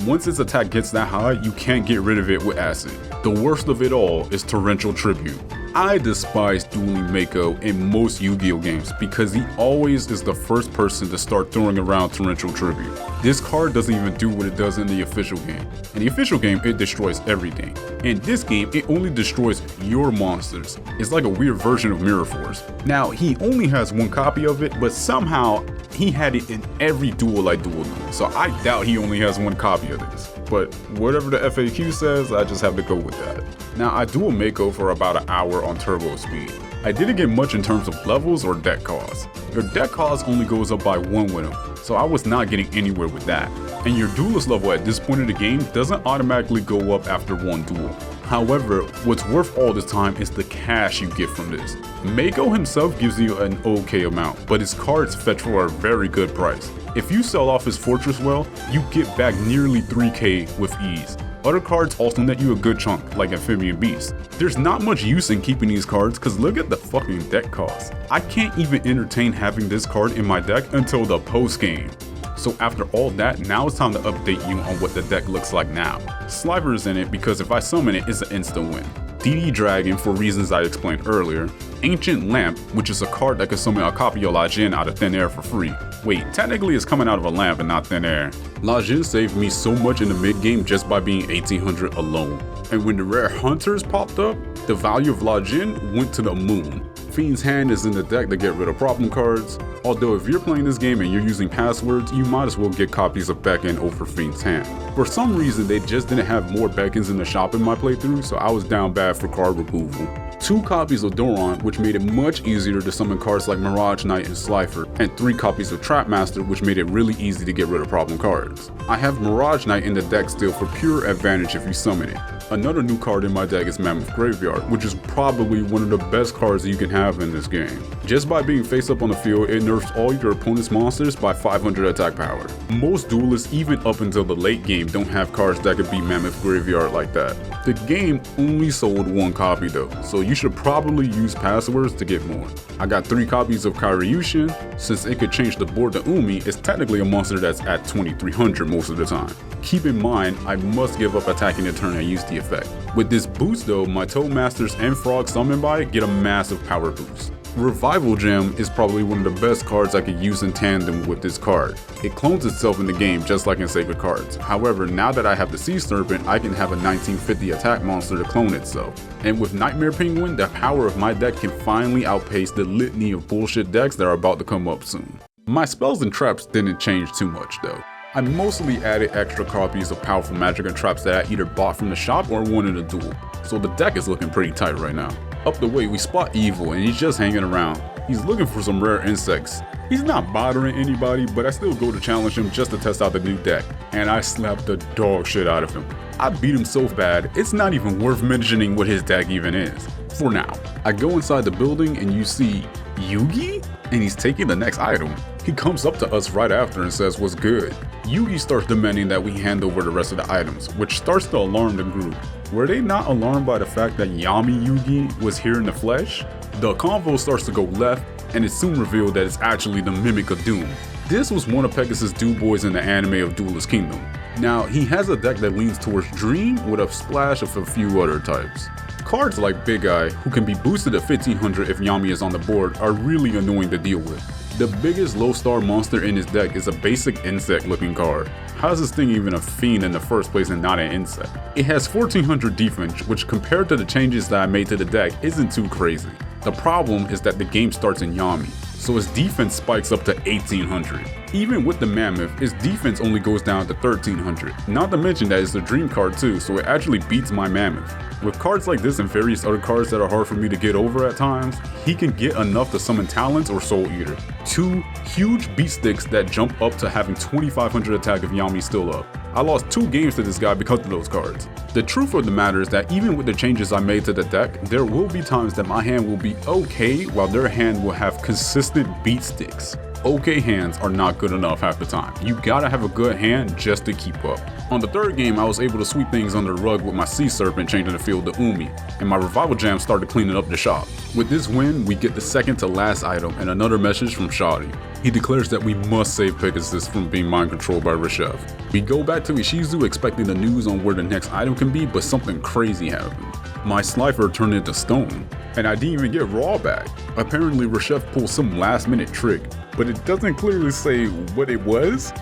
Once its attack gets that high, you can't get rid of it with acid. The worst of it all is Torrential Tribute. I despise dueling Mako in most Yu-Gi-Oh games because he always is the first person to start throwing around Torrential Tribute. This card doesn't even do what it does in the official game. In the official game, it destroys everything. In this game, it only destroys your monsters. It's like a weird version of Mirror Force. Now, he only has 1 copy of it, but somehow he had it in every duel I dueled, so I doubt he only has 1 copy of this. But whatever the FAQ says, I just have to go with that. Now, I duel Mako for about an hour on turbo speed. I didn't get much in terms of levels or deck cost. Your deck cost only goes up by 1 with him, so I was not getting anywhere with that. And your duelist level at this point in the game doesn't automatically go up after 1 duel. However, what's worth all this time is the cash you get from this. Mako himself gives you an okay amount, but his cards fetch for a very good price. If you sell off his Fortress well, you get back nearly 3k with ease. Other cards also net you a good chunk, like Amphibian Beast. There's not much use in keeping these cards cause look at the fucking deck cost. I can't even entertain having this card in my deck until the post game. So after all that, now it's time to update you on what the deck looks like now. Sliver is in it because if I summon it, it's an instant win. DD Dragon for reasons I explained earlier. Ancient Lamp, which is a card that can summon a copy of Lajin out of thin air for free. Wait, technically it's coming out of a lamp and not thin air. Lajin saved me so much in the mid game just by being 1800 alone. And when the rare hunters popped up, the value of Lajin went to the moon. Fiend's Hand is in the deck to get rid of problem cards. Although if you're playing this game and you're using passwords, you might as well get copies of Beckon over Fiend's Hand. For some reason, they just didn't have more Beckons in the shop in my playthrough, so I was down bad for card removal. 2 copies of Doron, which made it much easier to summon cards like Mirage Knight and Slifer, and 3 copies of Trapmaster, which made it really easy to get rid of problem cards. I have Mirage Knight in the deck still for pure advantage if you summon it. Another new card in my deck is Mammoth Graveyard, which is probably one of the best cards you can have in this game. Just by being face up on the field, it nerfs all your opponent's monsters by 500 attack power. Most duelists, even up until the late game, don't have cards that could beat Mammoth Graveyard like that. The game only sold 1 copy though, so you should probably use passwords to get more. I got 3 copies of Karyushin. Since it could change the board to Umi, it's technically a monster that's at 2300 most of the time. Keep in mind, I must give up attacking the turn I use the effect. With this boost though, my Toadmasters and Frog Summon by get a massive power boost. Revival Gem is probably one of the best cards I could use in tandem with this card. It clones itself in the game just like in Sacred Cards. However, now that I have the Sea Serpent, I can have a 1950 attack monster to clone itself. And with Nightmare Penguin, the power of my deck can finally outpace the litany of bullshit decks that are about to come up soon. My spells and traps didn't change too much though. I mostly added extra copies of powerful magic and traps that I either bought from the shop or won in a duel. So the deck is looking pretty tight right now. Up the way, we spot Evil and he's just hanging around. He's looking for some rare insects. He's not bothering anybody, but I still go to challenge him just to test out the new deck. And I slapped the dog shit out of him. I beat him so bad, it's not even worth mentioning what his deck even is. For now. I go inside the building and you see Yugi? And he's taking the next item. He comes up to us right after and says, "What's good?" Yugi starts demanding that we hand over the rest of the items, which starts to alarm the group. Were they not alarmed by the fact that Yami Yugi was here in the flesh? The convo starts to go left, and it's soon revealed that it's actually the Mimic of Doom. This was one of Pegasus' dude boys in the anime of Duelist Kingdom. Now, he has a deck that leans towards Dream with a splash of a few other types. Cards like Big Eye, who can be boosted to 1500 if Yami is on the board, are really annoying to deal with. The biggest low star monster in his deck is a basic insect looking card. How is this thing even a fiend in the first place and not an insect? It has 1400 defense, which compared to the changes that I made to the deck isn't too crazy. The problem is that the game starts in Yami, so his defense spikes up to 1800. Even with the Mammoth, his defense only goes down to 1300. Not to mention that it's a dream card too, so it actually beats my Mammoth. With cards like this and various other cards that are hard for me to get over at times, he can get enough to summon Talons or Soul Eater. Two huge beat sticks that jump up to having 2500 attack if Yami's still up. I lost 2 games to this guy because of those cards. The truth of the matter is that even with the changes I made to the deck, there will be times that my hand will be okay while their hand will have consistent beat sticks. Okay hands are not good enough half the time. You gotta have a good hand just to keep up. On the third game, I was able to sweep things under the rug with my Sea Serpent changing the field to Umi, and my Revival Jam started cleaning up the shop. With this win, we get the second to last item and another message from Shoddy. He declares that we must save Pegasus from being mind controlled by Reshef. We go back to Ishizu expecting the news on where the next item can be, but something crazy happened. My Slifer turned into stone, and I didn't even get Raw back. Apparently Reshef pulled some last minute trick, but it doesn't clearly say what it was.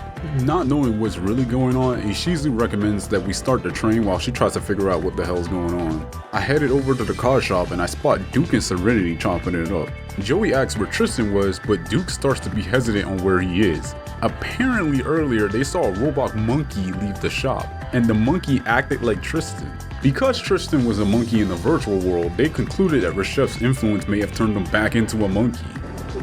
Not knowing what's really going on, Ishizu recommends that we start the train while she tries to figure out what the hell's going on. I headed over to the car shop and I spot Duke and Serenity chopping it up. Joey asks where Tristan was, but Duke starts to be hesitant on where he is. Apparently earlier they saw a robot monkey leave the shop, and the monkey acted like Tristan. Because Tristan was a monkey in the virtual world, they concluded that Reshef's influence may have turned him back into a monkey.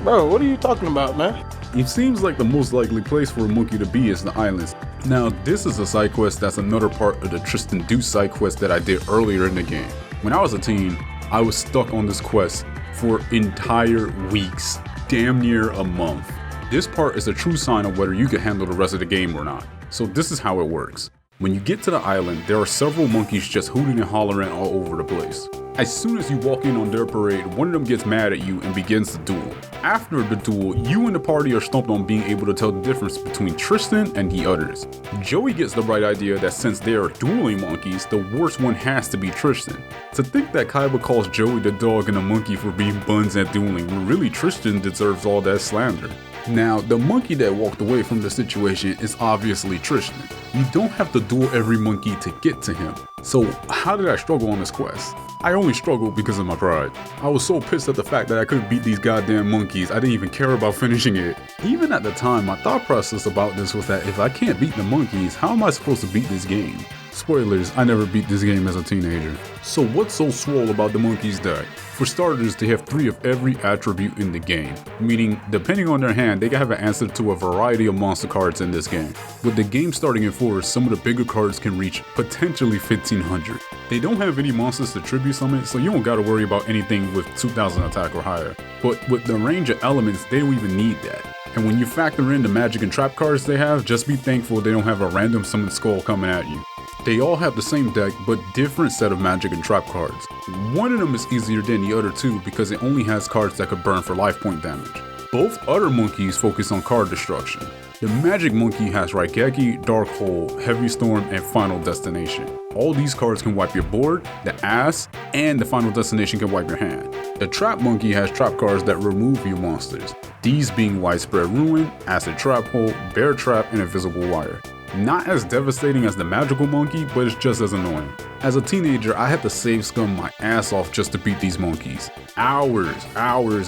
Bro, what are you talking about, man? It seems like the most likely place for a monkey to be is the islands. Now, this is a side quest that's another part of the Tristan Deuce side quest that I did earlier in the game. When I was a teen, I was stuck on this quest for entire weeks, damn near a month. This part is a true sign of whether you can handle the rest of the game or not. So this is how it works. When you get to the island, there are several monkeys just hooting and hollering all over the place. As soon as you walk in on their parade, one of them gets mad at you and begins to duel. After the duel, you and the party are stumped on being able to tell the difference between Tristan and the others. Joey gets the bright idea that since they are dueling monkeys, the worst one has to be Tristan. To think that Kaiba calls Joey the dog and the monkey for being buns at dueling, when really Tristan deserves all that slander. Now, the monkey that walked away from the situation is obviously Tristan. You don't have to duel every monkey to get to him. So how did I struggle on this quest? I only struggled because of my pride. I was so pissed at the fact that I couldn't beat these goddamn monkeys, I didn't even care about finishing it. Even at the time, my thought process about this was that if I can't beat the monkeys, how am I supposed to beat this game? Spoilers, I never beat this game as a teenager. So what's so swole about the monkeys' deck? For starters, they have 3 of every attribute in the game, meaning depending on their hand, they can have an answer to a variety of monster cards in this game. With the game starting in 4, some of the bigger cards can reach potentially 1500. They don't have any monsters to tribute summon, so you don't gotta worry about anything with 2000 attack or higher. But with the range of elements, they don't even need that. And when you factor in the magic and trap cards they have, just be thankful they don't have a random summon skull coming at you. They all have the same deck, but different set of magic and trap cards. One of them is easier than the other 2 because it only has cards that could burn for life point damage. Both other monkeys focus on card destruction. The Magic Monkey has Raigeki, Dark Hole, Heavy Storm, and Final Destination. All these cards can wipe your board, the ass, and the Final Destination can wipe your hand. The Trap Monkey has trap cards that remove your monsters, these being Widespread Ruin, Acid Trap Hole, Bear Trap, and Invisible Wire. Not as devastating as the Magical Monkey, but it's just as annoying. As a teenager, I had to save scum my ass off just to beat these monkeys. Hours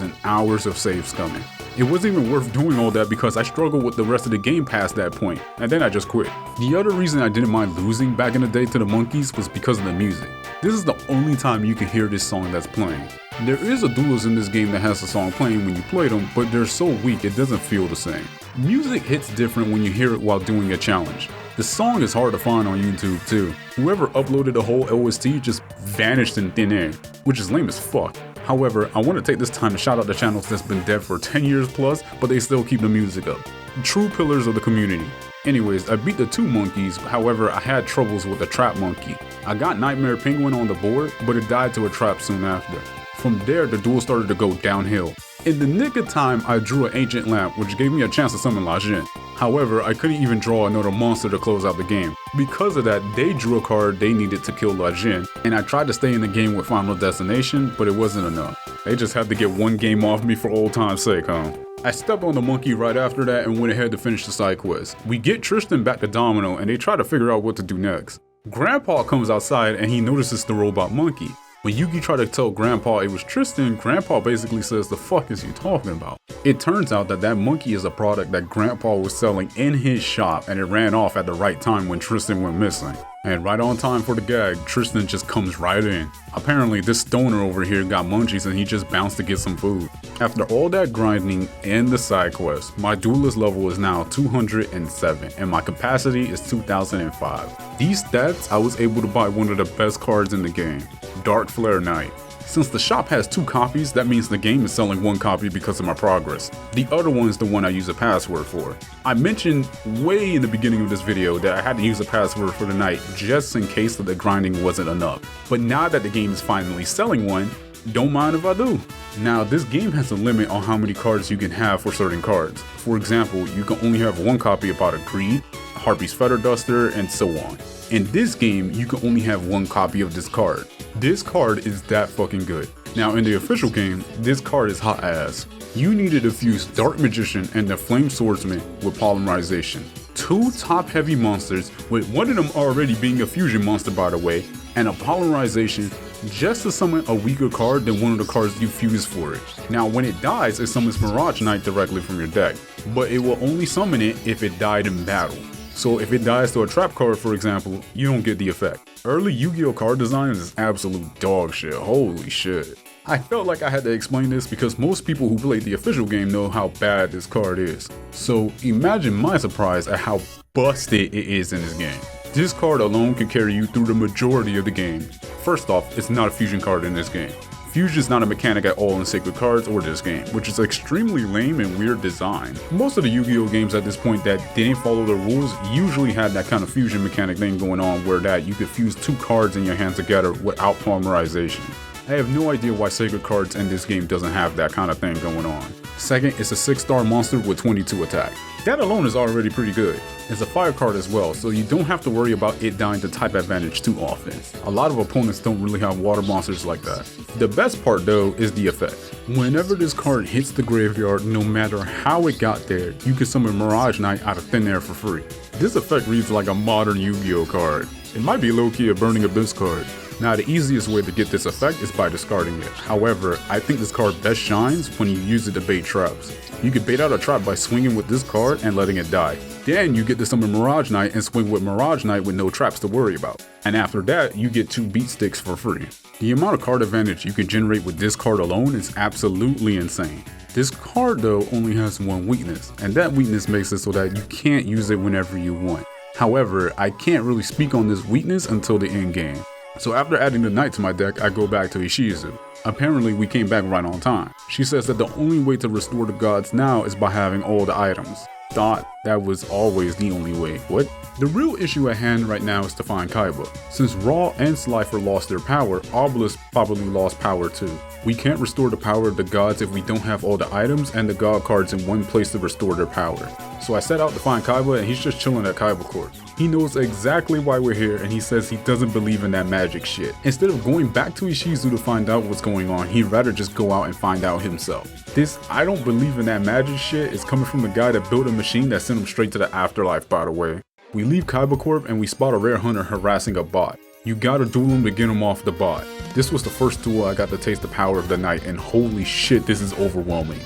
and hours of save scumming. It wasn't even worth doing all that because I struggled with the rest of the game past that point, and then I just quit. The other reason I didn't mind losing back in the day to the monkeys was because of the music. This is the only time you can hear this song that's playing. There is a duelist in this game that has the song playing when you play them, but they're so weak it doesn't feel the same. Music hits different when you hear it while doing a challenge. The song is hard to find on YouTube too. Whoever uploaded the whole OST just vanished in thin air, which is lame as fuck. However, I want to take this time to shout out the channels that's been dead for 10 years plus, but they still keep the music up. True pillars of the community. Anyways, I beat the 2 monkeys, however I had troubles with the Trap Monkey. I got Nightmare Penguin on the board, but it died to a trap soon after. From there, the duel started to go downhill. In the nick of time, I drew an Ancient Lamp, which gave me a chance to summon La Jin. However, I couldn't even draw another monster to close out the game. Because of that, they drew a card they needed to kill La Jin, and I tried to stay in the game with Final Destination, but it wasn't enough. They just had to get one game off me for old time's sake, huh? I stepped on the monkey right after that and went ahead to finish the side quest. We get Tristan back to Domino, and they try to figure out what to do next. Grandpa comes outside and he notices the robot monkey. When Yugi tried to tell Grandpa it was Tristan, Grandpa basically says, "The fuck is you talking about?" It turns out that monkey is a product that Grandpa was selling in his shop, and it ran off at the right time when Tristan went missing. And right on time for the gag, Tristan just comes right in. Apparently this stoner over here got munchies and he just bounced to get some food. After all that grinding and the side quest, my duelist level is now 207 and my capacity is 2005. These stats, I was able to buy one of the best cards in the game, Dark Flare Knight. Since the shop has 2 copies, that means the game is selling 1 copy because of my progress. The other one is the one I use a password for. I mentioned way in the beginning of this video that I had to use a password for the night just in case that the grinding wasn't enough. But now that the game is finally selling one, don't mind if I do. Now this game has a limit on how many cards you can have for certain cards. For example, you can only have 1 copy of Pot of Greed, Harpy's Feather Duster, and so on. In this game, you can only have 1 copy of this card. This card is that fucking good. Now in the official game, this card is hot ass. You needed to fuse Dark Magician and the Flame Swordsman with Polymerization. 2 top heavy monsters, with one of them already being a fusion monster by the way, and a Polymerization just to summon a weaker card than one of the cards you fuse for it. Now when it dies, it summons Mirage Knight directly from your deck, but it will only summon it if it died in battle. So if it dies to a trap card, for example, you don't get the effect. Early Yu-Gi-Oh card design is absolute dog shit, holy shit. I felt like I had to explain this because most people who played the official game know how bad this card is. So imagine my surprise at how busted it is in this game. This card alone can carry you through the majority of the game. First off, it's not a fusion card in this game. Fusion is not a mechanic at all in Sacred Cards or this game, which is extremely lame and weird design. Most of the Yu-Gi-Oh games at this point that didn't follow the rules usually had that kind of fusion mechanic thing going on where that you could fuse 2 cards in your hand together without polymerization. I have no idea why Sacred Cards in this game doesn't have that kind of thing going on. Second, it's a 6-star monster with 22 attack. That alone is already pretty good. It's a fire card as well, so you don't have to worry about it dying to type advantage too often. A lot of opponents don't really have water monsters like that. The best part though is the effect. Whenever this card hits the graveyard, no matter how it got there, you can summon Mirage Knight out of thin air for free. This effect reads like a modern Yu-Gi-Oh card. It might be low-key a Burning Abyss card. Now the easiest way to get this effect is by discarding it. However, I think this card best shines when you use it to bait traps. You can bait out a trap by swinging with this card and letting it die. Then you get to summon Mirage Knight and swing with Mirage Knight with no traps to worry about. And after that, you get 2 beat sticks for free. The amount of card advantage you can generate with this card alone is absolutely insane. This card though only has 1 weakness, and that weakness makes it so that you can't use it whenever you want. However, I can't really speak on this weakness until the end game. So after adding the knight to my deck, I go back to Ishizu. Apparently we came back right on time. She says that the only way to restore the gods now is by having all the items. Thought that was always the only way. What? The real issue at hand right now is to find Kaiba. Since Raw and Slifer lost their power, Obelisk probably lost power too. We can't restore the power of the gods if we don't have all the items and the god cards in one place to restore their power. So I set out to find Kaiba and he's just chilling at Kaiba Corp. He knows exactly why we're here and he says he doesn't believe in that magic shit. Instead of going back to Ishizu to find out what's going on, he'd rather just go out and find out himself. This "I don't believe in that magic shit" is coming from the guy that built a machine that sent him straight to the afterlife, by the way. We leave Kaiba Corp and we spot a rare hunter harassing a bot. You gotta duel him to get him off the bot. This was the first duel I got to taste the power of the night, and holy shit, this is overwhelming.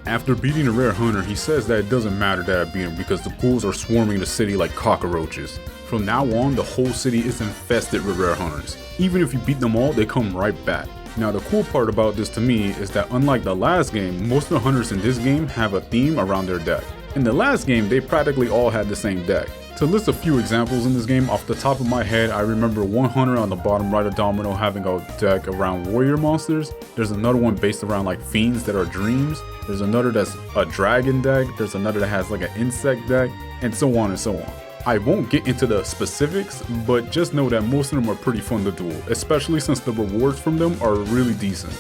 After beating a rare hunter, he says that it doesn't matter that I beat him because the ghouls are swarming the city like cockroaches. From now on, the whole city is infested with rare hunters. Even if you beat them all, they come right back. Now the cool part about this to me is that unlike the last game, most of the hunters in this game have a theme around their deck. In the last game, they practically all had the same deck. To list a few examples in this game, off the top of my head, I remember one hunter on the bottom right of Domino having a deck around warrior monsters. There's another one based around like fiends that are dreams. There's another that's a dragon deck. There's another that has like an insect deck, and so on and so on. I won't get into the specifics, but just know that most of them are pretty fun to duel, especially since the rewards from them are really decent.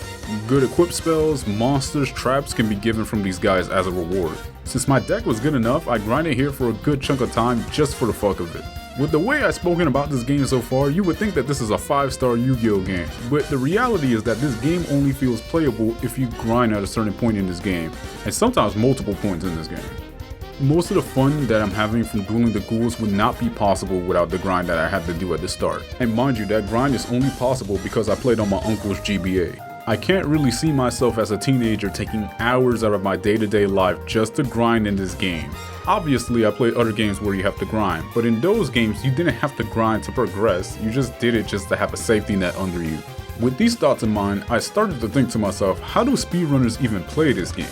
Good equip spells, monsters, traps can be given from these guys as a reward. Since my deck was good enough, I grinded here for a good chunk of time just for the fuck of it. With the way I've spoken about this game so far, you would think that this is a 5-star Yu-Gi-Oh game, but the reality is that this game only feels playable if you grind at a certain point in this game, and sometimes multiple points in this game. Most of the fun that I'm having from dueling the ghouls would not be possible without the grind that I had to do at the start. And mind you, that grind is only possible because I played on my uncle's GBA. I can't really see myself as a teenager taking hours out of my day-to-day life just to grind in this game. Obviously, I played other games where you have to grind, but in those games you didn't have to grind to progress, you just did it just to have a safety net under you. With these thoughts in mind, I started to think to myself, how do speedrunners even play this game?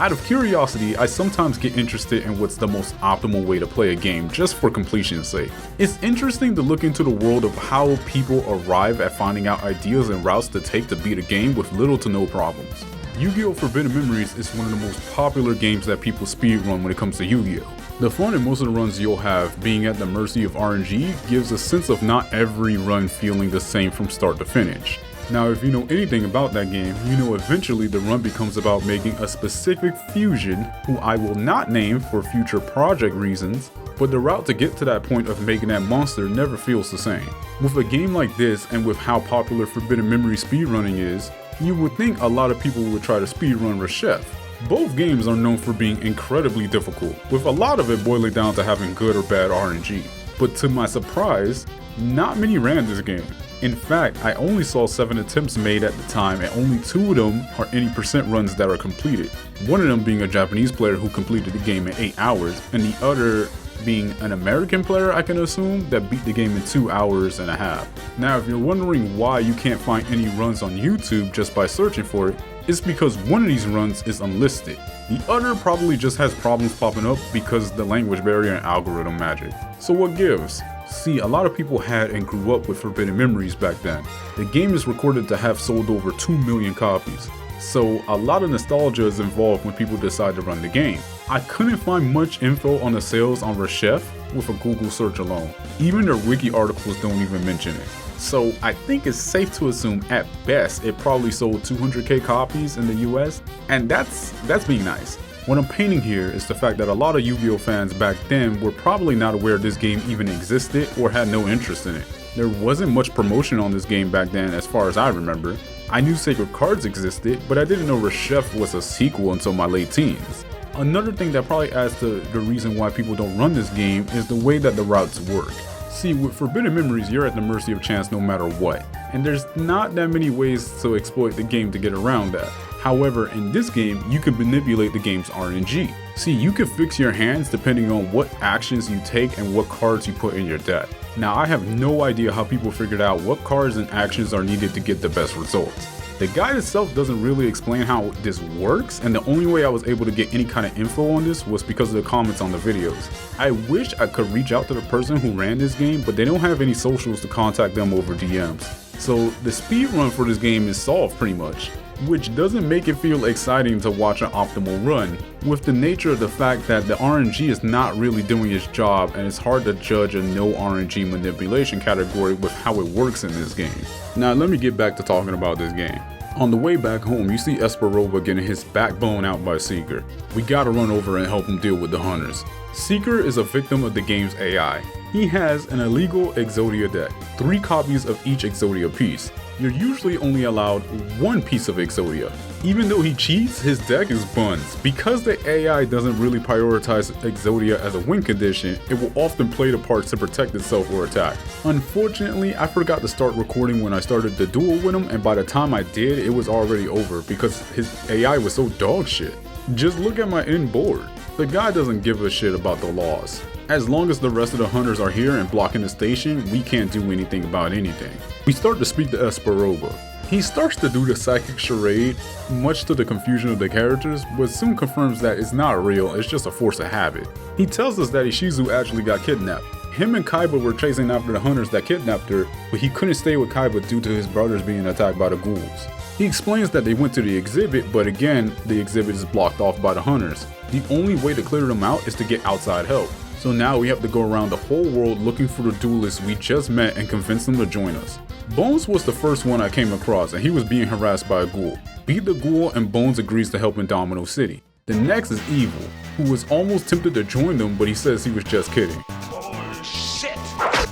Out of curiosity, I sometimes get interested in what's the most optimal way to play a game just for completion's sake. It's interesting to look into the world of how people arrive at finding out ideas and routes to take to beat a game with little to no problems. Yu-Gi-Oh! Forbidden Memories is one of the most popular games that people speedrun when it comes to Yu-Gi-Oh! The fun in most of the runs you'll have being at the mercy of RNG gives a sense of not every run feeling the same from start to finish. Now, if you know anything about that game, you know eventually the run becomes about making a specific fusion, who I will not name for future project reasons, but the route to get to that point of making that monster never feels the same. With a game like this, and with how popular Forbidden Memory speedrunning is, you would think a lot of people would try to speedrun Reshef. Both games are known for being incredibly difficult, with a lot of it boiling down to having good or bad RNG. But to my surprise, not many ran this game. In fact, I only saw 7 attempts made at the time, and only 2 of them are any percent runs that are completed. One of them being a Japanese player who completed the game in 8 hours, and the other being an American player, I can assume, that beat the game in 2 hours and a half. Now, if you're wondering why you can't find any runs on YouTube just by searching for it, it's because one of these runs is unlisted. The other probably just has problems popping up because of the language barrier and algorithm magic. So what gives? See, a lot of people had and grew up with Forbidden Memories back then. The game is recorded to have sold over 2 million copies. So a lot of nostalgia is involved when people decide to run the game. I couldn't find much info on the sales on Reshef with a Google search alone. Even their wiki articles don't even mention it. So I think it's safe to assume at best it probably sold 200k copies in the US, and that's being nice. What I'm painting here is the fact that a lot of Yu-Gi-Oh fans back then were probably not aware this game even existed or had no interest in it. There wasn't much promotion on this game back then as far as I remember. I knew Sacred Cards existed, but I didn't know Reshef was a sequel until my late teens. Another thing that probably adds to the reason why people don't run this game is the way that the routes work. See, with Forbidden Memories, you're at the mercy of chance no matter what, and there's not that many ways to exploit the game to get around that. However, in this game, you can manipulate the game's RNG. See, you can fix your hands depending on what actions you take and what cards you put in your deck. Now, I have no idea how people figured out what cards and actions are needed to get the best results. The guide itself doesn't really explain how this works, and the only way I was able to get any kind of info on this was because of the comments on the videos. I wish I could reach out to the person who ran this game, but they don't have any socials to contact them over DMs. So the speedrun for this game is solved pretty much, which doesn't make it feel exciting to watch an optimal run, with the nature of the fact that the RNG is not really doing its job and it's hard to judge a no RNG manipulation category with how it works in this game. Now let me get back to talking about this game. On the way back home, you see Esperoba getting his back blown out by Seeker. We gotta run over and help him deal with the hunters. Seeker is a victim of the game's AI. He has an illegal Exodia deck, 3 copies of each Exodia piece. You're usually only allowed 1 piece of Exodia. Even though he cheats, his deck is buns. Because the AI doesn't really prioritize Exodia as a win condition, it will often play the parts to protect itself or attack. Unfortunately, I forgot to start recording when I started the duel with him, and by the time I did, it was already over because his AI was so dog shit. Just look at my end board. The guy doesn't give a shit about the laws. As long as the rest of the hunters are here and blocking the station, we can't do anything about anything. We start to speak to Esperoba. He starts to do the psychic charade, much to the confusion of the characters, but soon confirms that it's not real, it's just a force of habit. He tells us that Ishizu actually got kidnapped. Him and Kaiba were chasing after the hunters that kidnapped her, but he couldn't stay with Kaiba due to his brothers being attacked by the ghouls. He explains that they went to the exhibit, but again, the exhibit is blocked off by the hunters. The only way to clear them out is to get outside help. So now we have to go around the whole world looking for the duelists we just met and convince them to join us. Bones was the first one I came across, and he was being harassed by a ghoul. Beat the ghoul and Bones agrees to help in Domino City. The next is Evil, who was almost tempted to join them, but he says he was just kidding.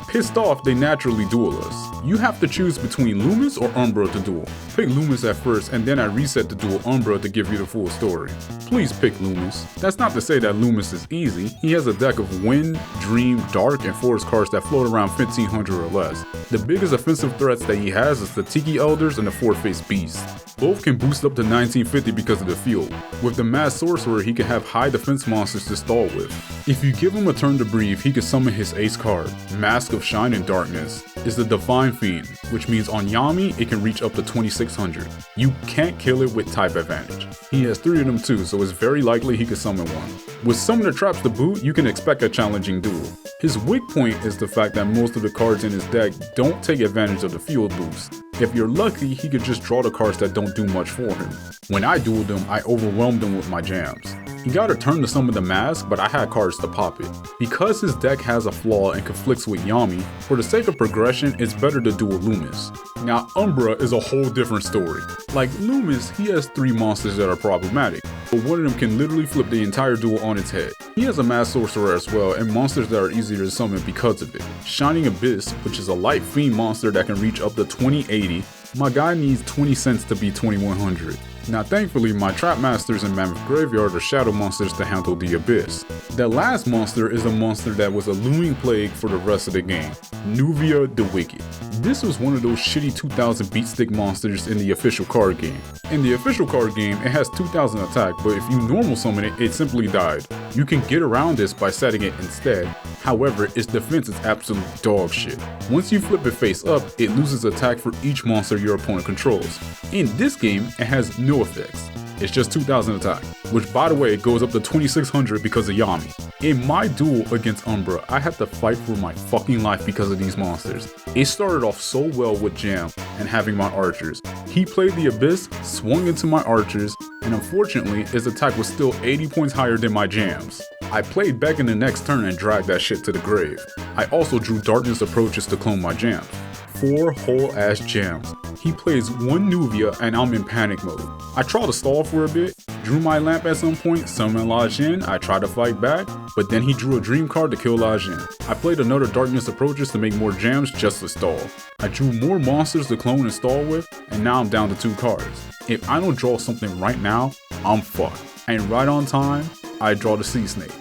Pissed off, they naturally duel us. You have to choose between Loomis or Umbra to duel. Pick Loomis at first, and then I reset to duel Umbra to give you the full story. Please pick Loomis. That's not to say that Loomis is easy. He has a deck of Wind, Dream, Dark, and Forest cards that float around 1500 or less. The biggest offensive threats that he has is the Tiki Elders and the Four-Faced Beast. Both can boost up to 1950 because of the field. With the Mass Sorcerer, he can have high defense monsters to stall with. If you give him a turn to breathe, he can summon his ace card, Mask of Shine and Darkness. It's the Divine Fiend, which means on Yami, it can reach up to 2600. You can't kill it with type advantage. He has 3 of them too, so it's very likely he could summon one. With Summoner Traps to boot, you can expect a challenging duel. His weak point is the fact that most of the cards in his deck don't take advantage of the field boost. If you're lucky, he could just draw the cards that don't do much for him. When I dueled him, I overwhelmed him with my jams. He got a turn to summon the mask, but I had cards to pop it. Because his deck has a flaw and conflicts with Yami, for the sake of progression, it's better to duel Loomis. Now, Umbra is a whole different story. Like Loomis, he has 3 monsters that are problematic, but one of them can literally flip the entire duel on its head. He has a Mass Sorcerer as well, and monsters that are easier to summon because of it. Shining Abyss, which is a light fiend monster that can reach up to 2080, my guy needs 20 cents to be 2100. Now thankfully, my Trap Masters and Mammoth Graveyard are shadow monsters to handle the Abyss. The last monster is a monster that was a looming plague for the rest of the game, Nuvia the Wicked. This was one of those shitty 2000 beatstick monsters in the official card game. In the official card game, it has 2000 attack, but if you normal summon it, it simply died. You can get around this by setting it instead. However, its defense is absolute dog shit. Once you flip it face up, it loses attack for each monster your opponent controls. In this game, it has no effects. It's just 2000 attack, which by the way goes up to 2600 because of Yami. In my duel against Umbra, I had to fight for my fucking life because of these monsters. It started off so well with Jam and having my archers. He played the Abyss, swung into my archers, and unfortunately his attack was still 80 points higher than my Jams. I played back in the next turn and dragged that shit to the grave. I also drew Darkness Approaches to clone my Jams. 4 whole ass Jams. He plays 1 Nuvia and I'm in panic mode. I try to stall for a bit, drew my lamp at some point, summoned La Jin, I tried to fight back, but then he drew a dream card to kill La Jin. I played another Darkness Approaches to make more Jams just to stall. I drew more monsters to clone and stall with, and now I'm down to 2 cards. If I don't draw something right now, I'm fucked. And right on time, I draw the Sea Snake.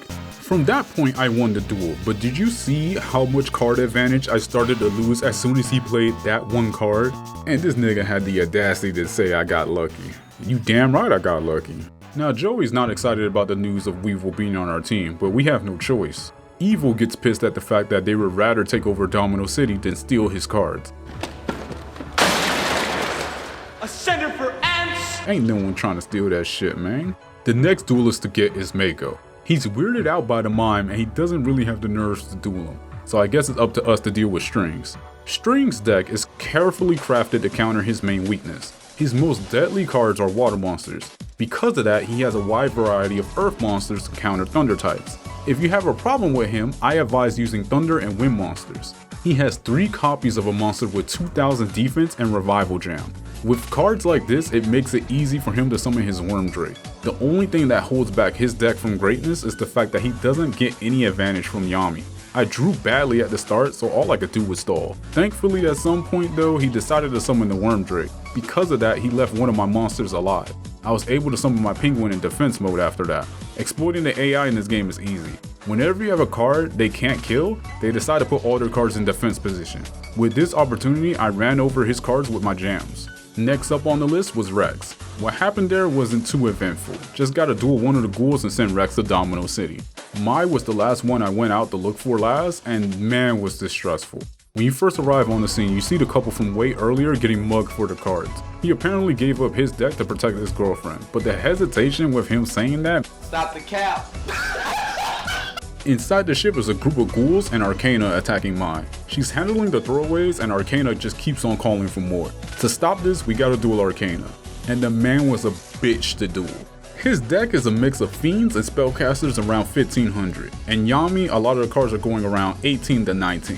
From that point, I won the duel, but did you see how much card advantage I started to lose as soon as he played that 1 card? And this nigga had the audacity to say I got lucky. You damn right I got lucky. Now Joey's not excited about the news of Weevil being on our team, but we have no choice. Evil gets pissed at the fact that they would rather take over Domino City than steal his cards. A center for ants! Ain't no one trying to steal that shit, man. The next duelist to get is Mako. He's weirded out by the mime and he doesn't really have the nerves to duel him, so I guess it's up to us to deal with Strings. Strings' deck is carefully crafted to counter his main weakness. His most deadly cards are water monsters. Because of that, he has a wide variety of earth monsters to counter thunder types. If you have a problem with him, I advise using thunder and wind monsters. He has 3 copies of a monster with 2000 defense and revival jam. With cards like this, it makes it easy for him to summon his Worm Drake. The only thing that holds back his deck from greatness is the fact that he doesn't get any advantage from Yami. I drew badly at the start, so all I could do was stall. Thankfully, at some point though, he decided to summon the Worm Drake. Because of that, he left one of my monsters alive. I was able to summon my Penguin in defense mode after that. Exploiting the AI in this game is easy. Whenever you have a card they can't kill, they decide to put all their cards in defense position. With this opportunity, I ran over his cards with my jams. Next up on the list was Rex. What happened there wasn't too eventful, just gotta duel one of the ghouls and send Rex to Domino City. Mai was the last one I went out to look for last, and man was this stressful. When you first arrive on the scene, you see the couple from way earlier getting mugged for the cards. He apparently gave up his deck to protect his girlfriend, but the hesitation with him saying that— Stop the cap. Inside the ship is a group of ghouls and Arcana attacking Mai. She's handling the throwaways and Arcana just keeps on calling for more. To stop this, we gotta duel Arcana. And the man was a bitch to duel. His deck is a mix of fiends and spellcasters around 1500, and Yami, a lot of the cards are going around 18 to 19.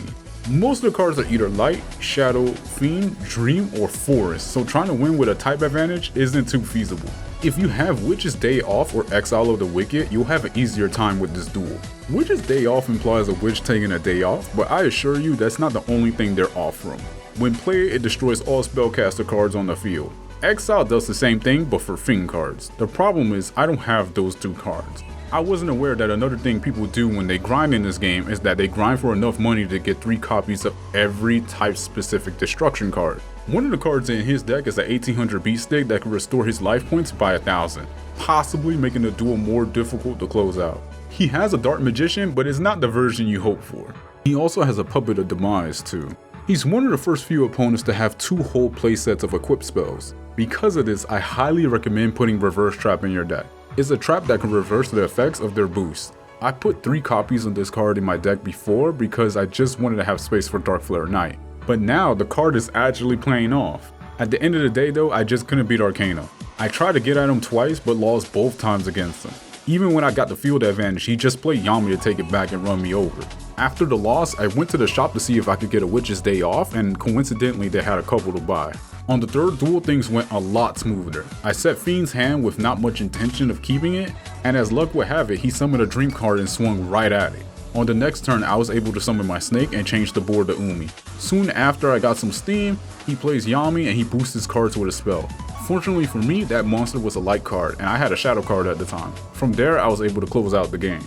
Most of the cards are either light, shadow, fiend, dream, or forest, so trying to win with a type advantage isn't too feasible. If you have Witch's Day Off or Exile of the Wicked, you'll have an easier time with this duel. Witch's Day Off implies a witch taking a day off, but I assure you that's not the only thing they're off from. When played, it destroys all spellcaster cards on the field. Exile does the same thing, but for fiend cards. The problem is, I don't have those two cards. I wasn't aware that another thing people do when they grind in this game is that they grind for enough money to get 3 copies of every type specific destruction card. One of the cards in his deck is an 1800 beat stick that can restore his life points by 1000, possibly making the duel more difficult to close out. He has a Dark Magician, but it's not the version you hope for. He also has a Puppet of Demise too. He's one of the first few opponents to have 2 whole playsets of equipped spells. Because of this, I highly recommend putting Reverse Trap in your deck. It's a trap that can reverse the effects of their boost. I put 3 copies of this card in my deck before because I just wanted to have space for Dark Flare Knight. But now the card is actually playing off. At the end of the day though, I just couldn't beat Arcana. I tried to get at him twice but lost both times against him. Even when I got the field advantage, he just played Yami to take it back and run me over. After the loss, I went to the shop to see if I could get a Witch's Day Off, and coincidentally they had a couple to buy. On the third duel, things went a lot smoother. I set Fiend's hand with not much intention of keeping it, and as luck would have it, he summoned a dream card and swung right at it. On the next turn, I was able to summon my snake and change the board to Umi. Soon after I got some steam, he plays Yami and he boosts his cards with a spell. Fortunately for me, that monster was a light card and I had a shadow card at the time. From there, I was able to close out the game.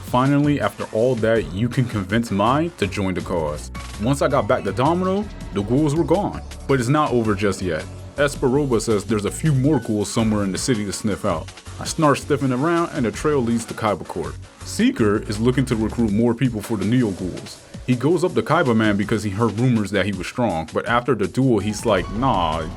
Finally, after all that, you can convince Mai to join the cause. Once I got back to Domino, the ghouls were gone. But it's not over just yet. Esperoba says there's a few more ghouls somewhere in the city to sniff out. I start sniffing around and the trail leads to Kaiba Court. Seeker is looking to recruit more people for the Neo Ghouls. He goes up to Kaiba Man because he heard rumors that he was strong, but after the duel he's like, nah.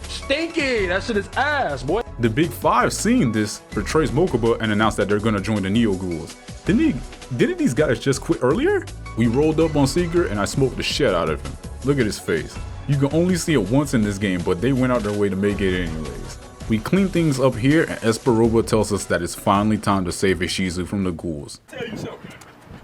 Stinky! That shit is ass, boy. The Big Five seeing this betrays Mokuba and announced that they're gonna join the Neo Ghouls. Didn't these guys just quit earlier? We rolled up on Seeker and I smoked the shit out of him. Look at his face. You can only see it once in this game, but they went out their way to make it anyways. We clean things up here and Esperoba tells us that it's finally time to save Ishizu from the ghouls.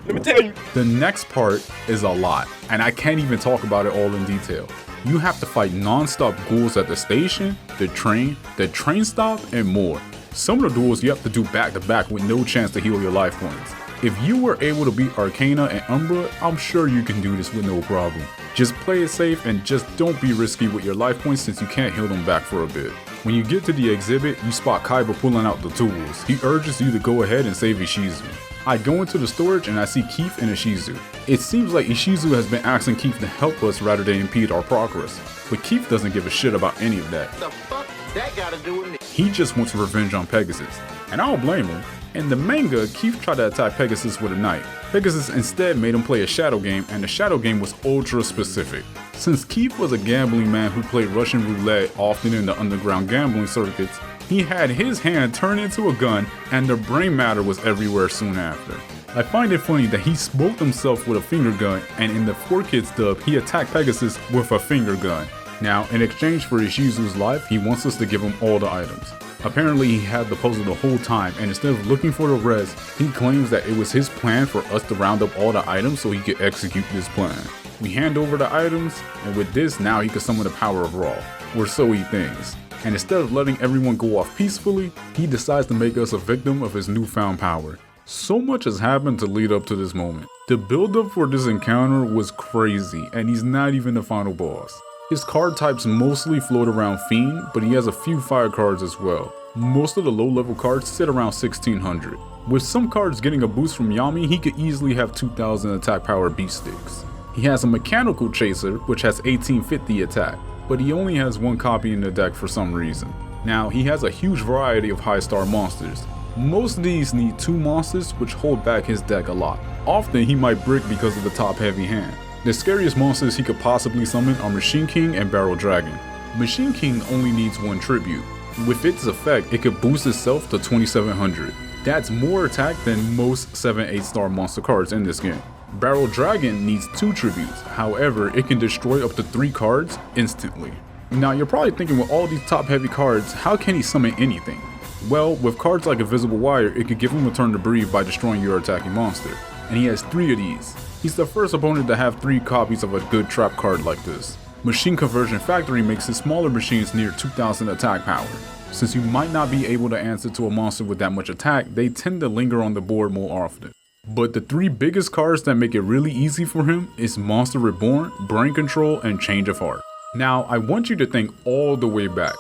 Let me tell you. The next part is a lot, and I can't even talk about it all in detail. You have to fight non-stop ghouls at the station, the train stop, and more. Some of the duels you have to do back to back with no chance to heal your life points. If you were able to beat Arcana and Umbra, I'm sure you can do this with no problem. Just play it safe and just don't be risky with your life points since you can't heal them back for a bit. When you get to the exhibit, you spot Kaiba pulling out the tools. He urges you to go ahead and save Ishizu. I go into the storage and I see Keith and Ishizu. It seems like Ishizu has been asking Keith to help us rather than impede our progress, but Keith doesn't give a shit about any of that. The fuck that gotta do with me? He just wants revenge on Pegasus, and I don't blame him. In the manga, Keith tried to attack Pegasus with a knight. Pegasus instead made him play a shadow game, and the shadow game was ultra specific. Since Keith was a gambling man who played Russian roulette often in the underground gambling circuits, he had his hand turn into a gun and the brain matter was everywhere soon after. I find it funny that he smoked himself with a finger gun, and in the 4Kids dub, he attacked Pegasus with a finger gun. Now, in exchange for Ishizu's life, he wants us to give him all the items. Apparently he had the puzzle the whole time, and instead of looking for the res, he claims that it was his plan for us to round up all the items so he could execute this plan. We hand over the items, and with this now he can summon the power of Ra, or so he thinks. And instead of letting everyone go off peacefully, he decides to make us a victim of his newfound power. So much has happened to lead up to this moment. The build up for this encounter was crazy, and he's not even the final boss. His card types mostly float around Fiend, but he has a few fire cards as well. Most of the low level cards sit around 1600. With some cards getting a boost from Yami, he could easily have 2000 attack power beast sticks. He has a mechanical chaser, which has 1850 attack, but he only has one copy in the deck for some reason. Now, he has a huge variety of high star monsters. Most of these need 2 monsters, which hold back his deck a lot. Often he might brick because of the top heavy hand. The scariest monsters he could possibly summon are Machine King and Barrel Dragon. Machine King only needs 1 tribute. With its effect, it could boost itself to 2700. That's more attack than most 7-8 star monster cards in this game. Barrel Dragon needs 2 tributes, however it can destroy up to 3 cards instantly. Now you're probably thinking, with all these top heavy cards, how can he summon anything? Well, with cards like Invisible Wire, it could give him a turn to breathe by destroying your attacking monster, and he has 3 of these. He's the first opponent to have 3 copies of a good trap card like this. Machine Conversion Factory makes his smaller machines near 2000 attack power. Since you might not be able to answer to a monster with that much attack, they tend to linger on the board more often. But the 3 biggest cards that make it really easy for him is Monster Reborn, Brain Control, and Change of Heart. Now, I want you to think all the way back.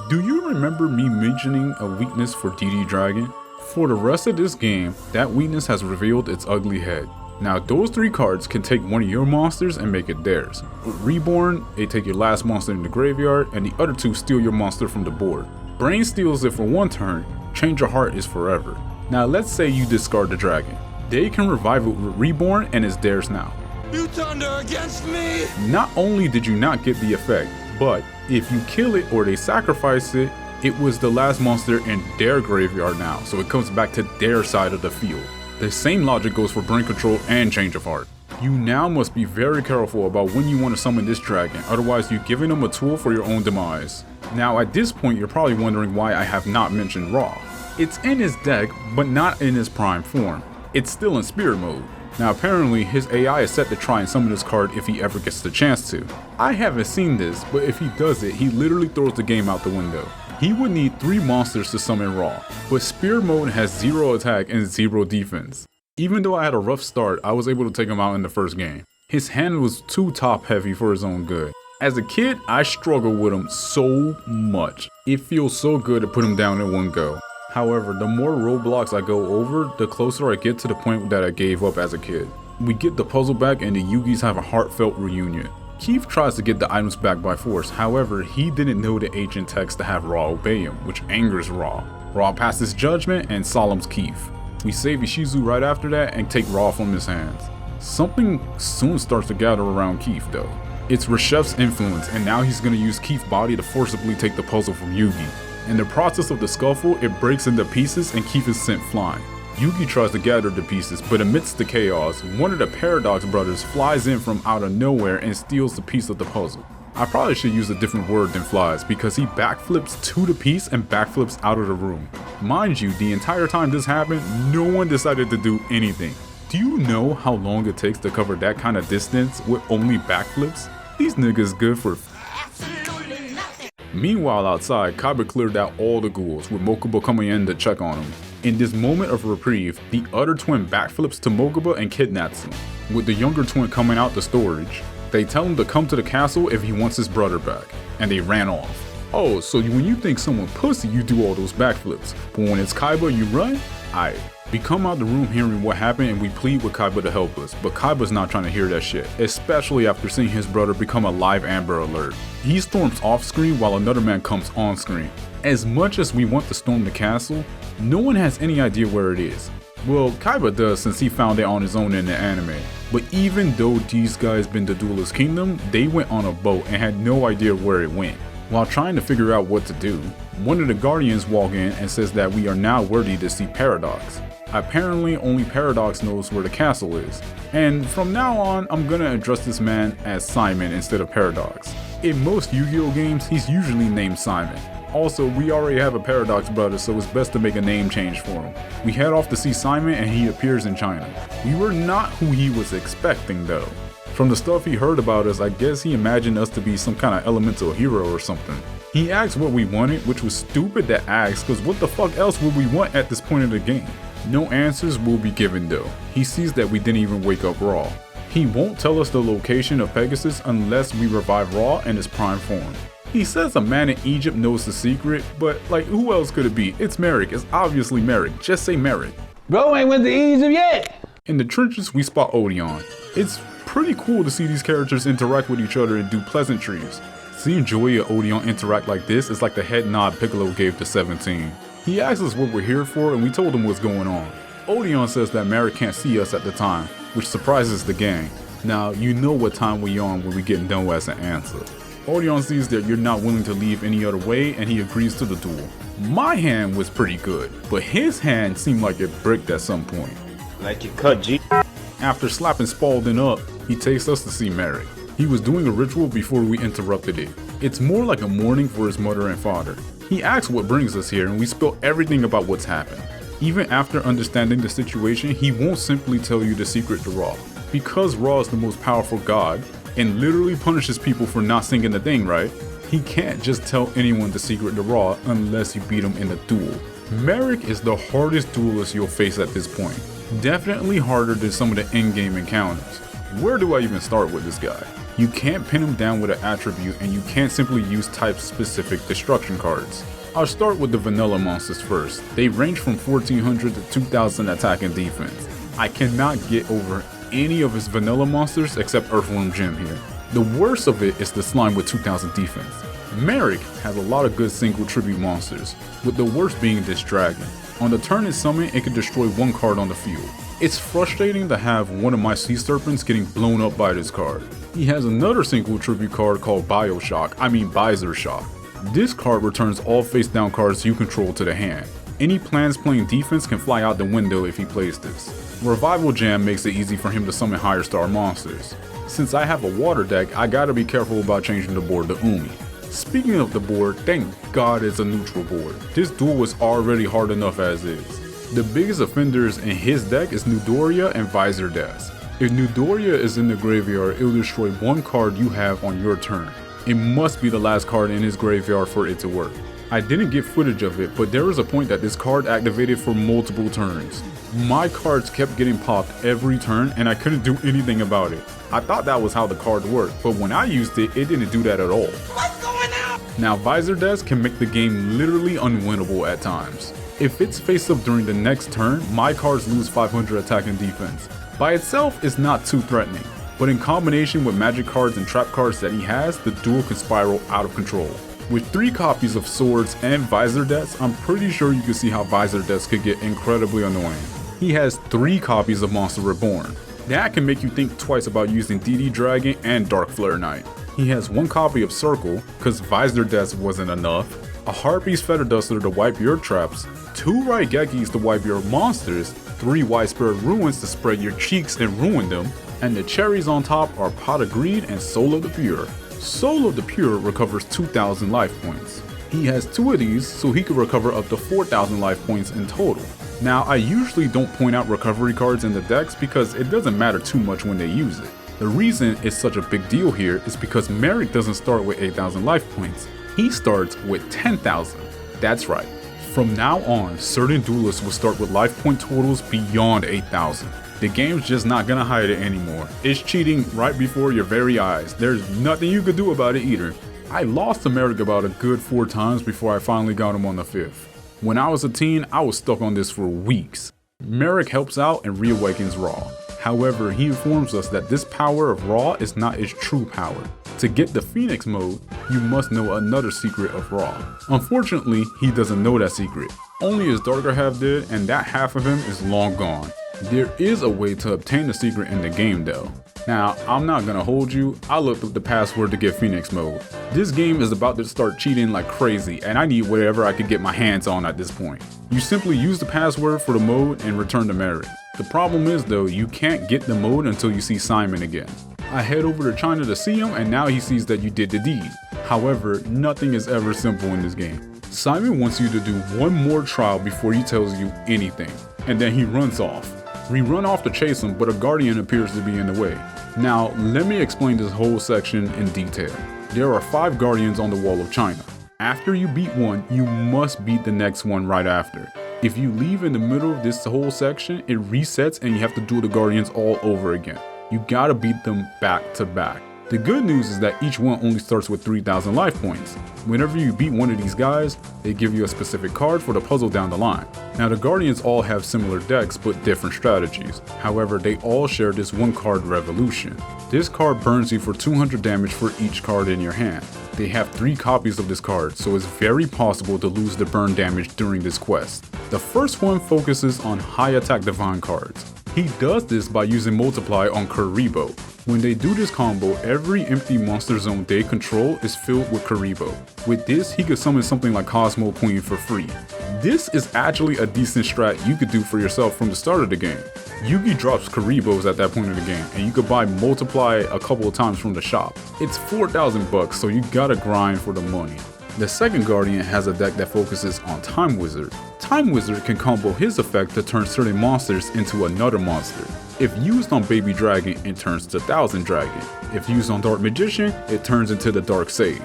Do you remember me mentioning a weakness for DD Dragon? For the rest of this game, that weakness has revealed its ugly head. Now, those 3 cards can take one of your monsters and make it theirs. With Reborn, they take your last monster in the graveyard, and the other 2 steal your monster from the board. Brain steals it for 1 turn, Change of Heart is forever. Now, let's say you discard the dragon. They can revive it with Reborn and it's theirs now. You thunder against me! Not only did you not get the effect, but if you kill it or they sacrifice it, it was the last monster in their graveyard now, so it comes back to their side of the field. The same logic goes for Brain Control and Change of Heart. You now must be very careful about when you want to summon this dragon, otherwise you're giving them a tool for your own demise. Now at this point you're probably wondering why I have not mentioned Ra. It's in his deck, but not in his prime form. It's still in spirit mode. Now apparently his AI is set to try and summon this card if he ever gets the chance to. I haven't seen this, but if he does it, he literally throws the game out the window. He would need 3 monsters to summon Ra, but spirit mode has 0 attack and 0 defense. Even though I had a rough start, I was able to take him out in the first game. His hand was too top heavy for his own good. As a kid, I struggled with him so much. It feels so good to put him down in one go. However, the more roadblocks I go over, the closer I get to the point that I gave up as a kid. We get the puzzle back and the Yugi's have a heartfelt reunion. Keith tries to get the items back by force, however, he didn't know the ancient text to have Ra obey him, which angers Ra. Ra passes judgment and solemns Keith. We save Ishizu right after that and take Ra from his hands. Something soon starts to gather around Keith though. It's Reshef's influence, and now he's gonna use Keith's body to forcibly take the puzzle from Yugi. In the process of the scuffle, it breaks into pieces and Keith is sent flying. Yugi tries to gather the pieces, but amidst the chaos, one of the Paradox brothers flies in from out of nowhere and steals the piece of the puzzle. I probably should use a different word than flies, because he backflips to the piece and backflips out of the room. Mind you, the entire time this happened, no one decided to do anything. Do you know how long it takes to cover that kind of distance with only backflips? These niggas good for absolutely nothing. Meanwhile outside, Kaiba cleared out all the ghouls, with Mokuba coming in to check on him. In this moment of reprieve, the other twin backflips to Mokuba and kidnaps him, with the younger twin coming out the storage. They tell him to come to the castle if he wants his brother back, and they ran off. Oh, so when you think someone pussy, you do all those backflips, but when it's Kaiba, you run? Aight. We come out the room hearing what happened and we plead with Kaiba to help us, but Kaiba's not trying to hear that shit, especially after seeing his brother become a live Amber Alert. He storms off screen while another man comes on screen. As much as we want to storm the castle, no one has any idea where it is. Well, Kaiba does since he found it on his own in the anime, but even though these guys been to Duelist Kingdom, they went on a boat and had no idea where it went. While trying to figure out what to do, one of the Guardians walk in and says that we are now worthy to see Paradox. Apparently only Paradox knows where the castle is, and from now on I'm gonna address this man as Simon instead of Paradox. In most Yu-Gi-Oh games he's usually named Simon. Also, we already have a Paradox brother, so it's best to make a name change for him. We head off to see Simon and he appears in China. We were not who he was expecting though. From the stuff he heard about us, I guess he imagined us to be some kind of elemental hero or something. He asked what we wanted, which was stupid to ask, cause what the fuck else would we want at this point of the game? No answers will be given though. He sees that we didn't even wake up Raw. He won't tell us the location of Pegasus unless we revive Raw in his prime form. He says a man in Egypt knows the secret, but like who else could it be? It's Merrick, it's obviously Merrick, just say Merrick. Bro ain't went to Egypt yet. In the trenches we spot Odeon. It's pretty cool to see these characters interact with each other and do pleasantries. Seeing Joey and Odeon interact like this is like the head nod Piccolo gave to 17. He asked us what we're here for and we told him what's going on. Odeon says that Merrick can't see us at the time, which surprises the gang. Now, you know what time we on when we get no as an answer. Odeon sees that you're not willing to leave any other way and he agrees to the duel. My hand was pretty good, but his hand seemed like it bricked at some point. Like you cut G. After slapping Spalding up, he takes us to see Merrick. He was doing a ritual before we interrupted it. It's more like a mourning for his mother and father. He asks what brings us here and we spill everything about what's happened. Even after understanding the situation, he won't simply tell you the secret to Ra. Because Ra is the most powerful god, and literally punishes people for not singing the thing right, he can't just tell anyone the secret to Ra unless you beat him in a duel. Merrick is the hardest duelist you'll face at this point. Definitely harder than some of the in-game encounters. Where do I even start with this guy? You can't pin him down with an attribute and you can't simply use type-specific destruction cards. I'll start with the vanilla monsters first. They range from 1400 to 2000 attack and defense. I cannot get over any of his vanilla monsters except Earthworm Jim here. The worst of it is the slime with 2000 defense. Merrick has a lot of good single tribute monsters, with the worst being this dragon. On the turn it's summoned, it can destroy one card on the field. It's frustrating to have one of my sea serpents getting blown up by this card. He has another single tribute card called Visor Shock. This card returns all face down cards you control to the hand. Any plans playing defense can fly out the window if he plays this. Revival Jam makes it easy for him to summon higher star monsters. Since I have a water deck, I gotta be careful about changing the board to Umi. Speaking of the board, thank God it's a neutral board. This duel was already hard enough as is. The biggest offenders in his deck is Nudoria and Visor Death. If Nudoria is in the graveyard, it'll destroy one card you have on your turn. It must be the last card in his graveyard for it to work. I didn't get footage of it, but there was a point that this card activated for multiple turns. My cards kept getting popped every turn and I couldn't do anything about it. I thought that was how the card worked, but when I used it, it didn't do that at all. What's going on? Now Visor Death can make the game literally unwinnable at times. If it's face up during the next turn, my cards lose 500 attack and defense. By itself, it's not too threatening, but in combination with magic cards and trap cards that he has, the duel can spiral out of control. With 3 copies of Swords and Visor Deaths, I'm pretty sure you can see how Visor Deaths could get incredibly annoying. He has 3 copies of Monster Reborn. That can make you think twice about using DD Dragon and Dark Flare Knight. He has 1 copy of Circle, cause Visor Deaths wasn't enough, a Harpy's Feather Duster to wipe your traps, 2 Raigekis to wipe your monsters, 3 Widespread Ruins to spread your cheeks and ruin them, and the cherries on top are Pot of Greed and Soul of the Pure. Soul of the Pure recovers 2000 life points. He has 2 of these, so he can recover up to 4000 life points in total. Now, I usually don't point out recovery cards in the decks because it doesn't matter too much when they use it. The reason it's such a big deal here is because Merrick doesn't start with 8000 life points. He starts with 10,000. That's right. From now on, certain duelists will start with life point totals beyond 8,000. The game's just not gonna hide it anymore. It's cheating right before your very eyes. There's nothing you could do about it either. I lost to Merrick about a good 4 times before I finally got him on the 5th. When I was a teen, I was stuck on this for weeks. Merrick helps out and reawakens Ra. However, he informs us that this power of Ra is not its true power. To get the Phoenix mode, you must know another secret of Ra. Unfortunately, he doesn't know that secret. Only his darker half did, and that half of him is long gone. There is a way to obtain the secret in the game though. Now, I'm not gonna hold you, I looked up the password to get Phoenix mode. This game is about to start cheating like crazy and I need whatever I could get my hands on at this point. You simply use the password for the mode and return to Merrick. The problem is though, you can't get the mode until you see Simon again. I head over to China to see him and now he sees that you did the deed. However, nothing is ever simple in this game. Simon wants you to do one more trial before he tells you anything, and then he runs off. We run off to chase him, but a guardian appears to be in the way. Now, let me explain this whole section in detail. There are 5 guardians on the Wall of China. After you beat one, you must beat the next one right after. If you leave in the middle of this whole section, it resets and you have to do the guardians all over again. You gotta beat them back to back. The good news is that each one only starts with 3,000 life points. Whenever you beat one of these guys, they give you a specific card for the puzzle down the line. Now the Guardians all have similar decks but different strategies. However, they all share this one card revolution. This card burns you for 200 damage for each card in your hand. They have 3 copies of this card, so it's very possible to lose the burn damage during this quest. The first one focuses on high attack divine cards. He does this by using multiply on Kuribo. When they do this combo, every empty monster zone they control is filled with Kuribo. With this, he could summon something like Cosmo Queen for free. This is actually a decent strat you could do for yourself from the start of the game. Yugi drops Kuribos at that point in the game, and you could buy multiply a couple of times from the shop. It's 4,000 bucks, so you gotta grind for the money. The second Guardian has a deck that focuses on Time Wizard. Time Wizard can combo his effect to turn certain monsters into another monster. If used on Baby Dragon, it turns to Thousand Dragon. If used on Dark Magician, it turns into the Dark Sage.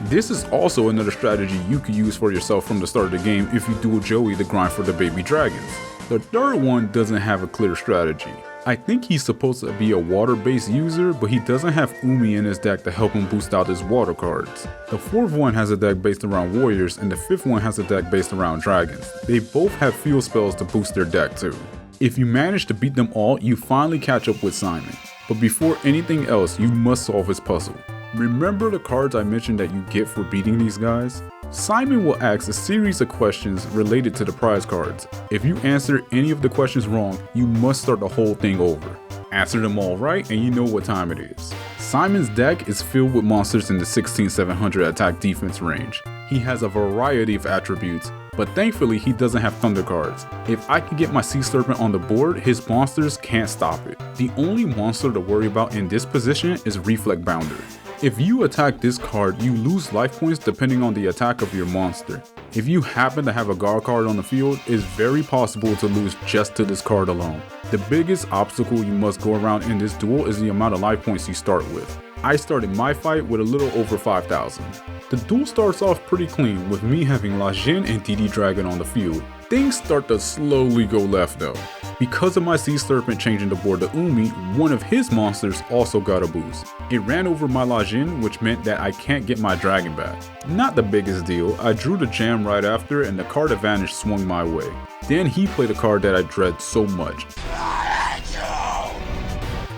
This is also another strategy you could use for yourself from the start of the game if you duel Joey to grind for the Baby Dragons. The third one doesn't have a clear strategy. I think he's supposed to be a water-based user, but he doesn't have Umi in his deck to help him boost out his water cards. The fourth one has a deck based around warriors, and the fifth one has a deck based around dragons. They both have field spells to boost their deck too. If you manage to beat them all, you finally catch up with Simon. But before anything else, you must solve his puzzle. Remember the cards I mentioned that you get for beating these guys? Simon will ask a series of questions related to the prize cards. If you answer any of the questions wrong, you must start the whole thing over. Answer them all right and you know what time it is. Simon's deck is filled with monsters in the 16-700 attack defense range. He has a variety of attributes, but thankfully he doesn't have thunder cards. If I can get my Sea Serpent on the board, his monsters can't stop it. The only monster to worry about in this position is Reflect Bounder. If you attack this card, you lose life points depending on the attack of your monster. If you happen to have a guard card on the field, it's very possible to lose just to this card alone. The biggest obstacle you must go around in this duel is the amount of life points you start with. I started my fight with a little over 5,000. The duel starts off pretty clean with me having La Jin and DD Dragon on the field. Things start to slowly go left though. Because of my Sea Serpent changing the board to Umi, one of his monsters also got a boost. It ran over my La Jin, which meant that I can't get my dragon back. Not the biggest deal, I drew the jam right after and the card advantage swung my way. Then he played a card that I dread so much.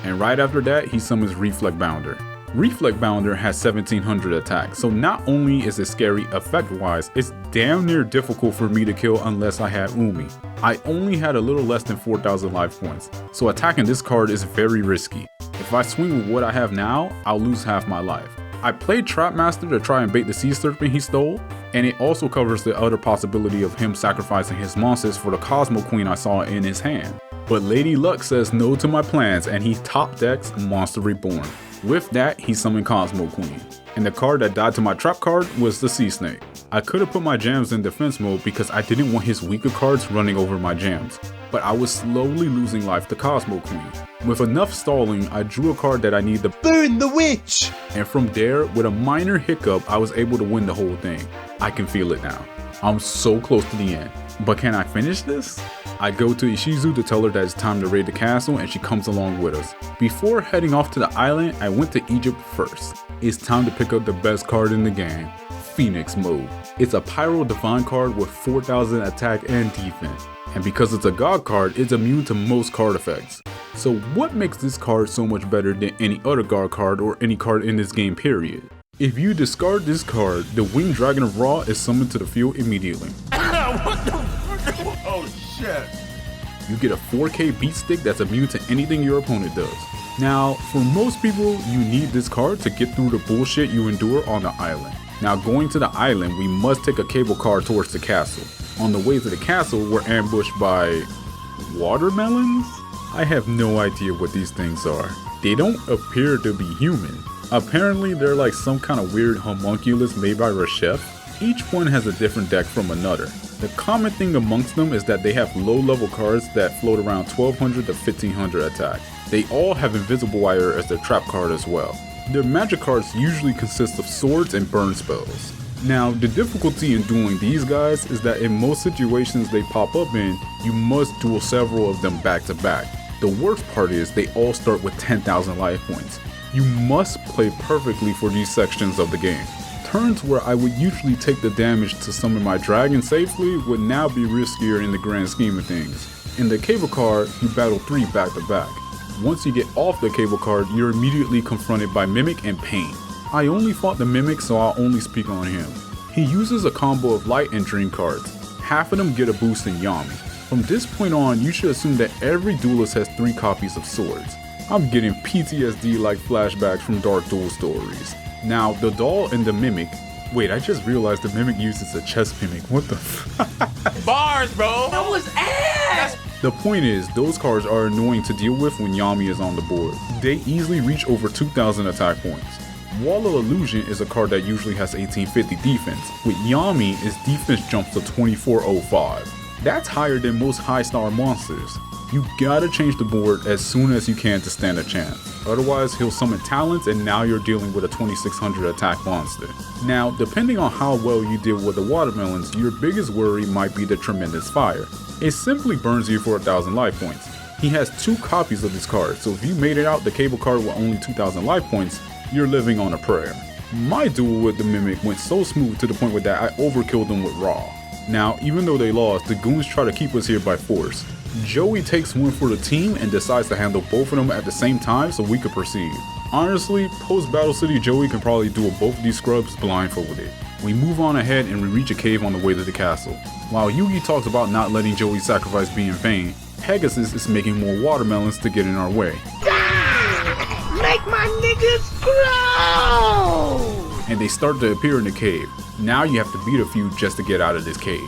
And right after that, he summons Reflect Bounder. Reflect Bounder has 1700 attack, so not only is it scary effect wise, it's damn near difficult for me to kill unless I had Umi. I only had a little less than 4,000 life points, so attacking this card is very risky. If I swing with what I have now, I'll lose half my life. I played Trapmaster to try and bait the Sea Serpent he stole, and it also covers the other possibility of him sacrificing his monsters for the Cosmo Queen I saw in his hand. But Lady Luck says no to my plans and he top decks Monster Reborn. With that, he summoned Cosmo Queen. And the card that died to my trap card was the Sea Snake. I could have put my jams in defense mode because I didn't want his weaker cards running over my jams. But I was slowly losing life to Cosmo Queen. With enough stalling, I drew a card that I need to Burn the witch! And from there, with a minor hiccup, I was able to win the whole thing. I can feel it now. I'm so close to the end. But can I finish this? I go to Ishizu to tell her that it's time to raid the castle and she comes along with us. Before heading off to the island, I went to Egypt first. It's time to pick up the best card in the game, Phoenix Mode. It's a Pyro Divine card with 4,000 attack and defense. And because it's a god card, it's immune to most card effects. So what makes this card so much better than any other god card or any card in this game period? If you discard this card, the Winged Dragon of Ra is summoned to the field immediately. What the? Oh shit. You get a 4K beat stick that's immune to anything your opponent does. Now, for most people, you need this card to get through the bullshit you endure on the island. Now, going to the island, we must take a cable car towards the castle. On the way to the castle, we're ambushed by watermelons? I have no idea what these things are. They don't appear to be human. Apparently, they're like some kind of weird homunculus made by Reshef. Each one has a different deck from another. The common thing amongst them is that they have low level cards that float around 1200 to 1500 attack. They all have Invisible Wire as their trap card as well. Their magic cards usually consist of swords and burn spells. Now, the difficulty in dueling these guys is that in most situations they pop up in, you must duel several of them back to back. The worst part is they all start with 10,000 life points. You must play perfectly for these sections of the game. Turns where I would usually take the damage to summon my dragon safely would now be riskier in the grand scheme of things. In the cable card, you battle 3 back to back. Once you get off the cable card, you're immediately confronted by Mimic and Pain. I only fought the Mimic, so I'll only speak on him. He uses a combo of Light and Dream cards. Half of them get a boost in Yami. From this point on, you should assume that every duelist has 3 copies of swords. I'm getting PTSD like flashbacks from Dark Duel stories. Now, the doll and the Mimic. Wait, I just realized the Mimic uses a chest Mimic. What the f? Bars, bro. That was ass! The point is, those cards are annoying to deal with when Yami is on the board. They easily reach over 2000 attack points. Wall of Illusion is a card that usually has 1850 defense. With Yami, its defense jumps to 2405. That's higher than most high star monsters. You gotta change the board as soon as you can to stand a chance. Otherwise, he'll summon talents and now you're dealing with a 2600 attack monster. Now, depending on how well you deal with the watermelons, your biggest worry might be the Tremendous Fire. It simply burns you for 1000 life points. He has 2 copies of this card, so if you made it out the cable card with only 2000 life points, you're living on a prayer. My duel with the Mimic went so smooth to the point with that I overkilled them with Raw. Now, even though they lost, the Goons try to keep us here by force. Joey takes one for the team and decides to handle both of them at the same time so we could proceed. Honestly, post Battle City Joey can probably duel both of these scrubs blindfolded. We move on ahead and we reach a cave on the way to the castle. While Yugi talks about not letting Joey's sacrifice be in vain, Pegasus is making more watermelons to get in our way. Make my niggas grow! And they start to appear in the cave. Now you have to beat a few just to get out of this cave.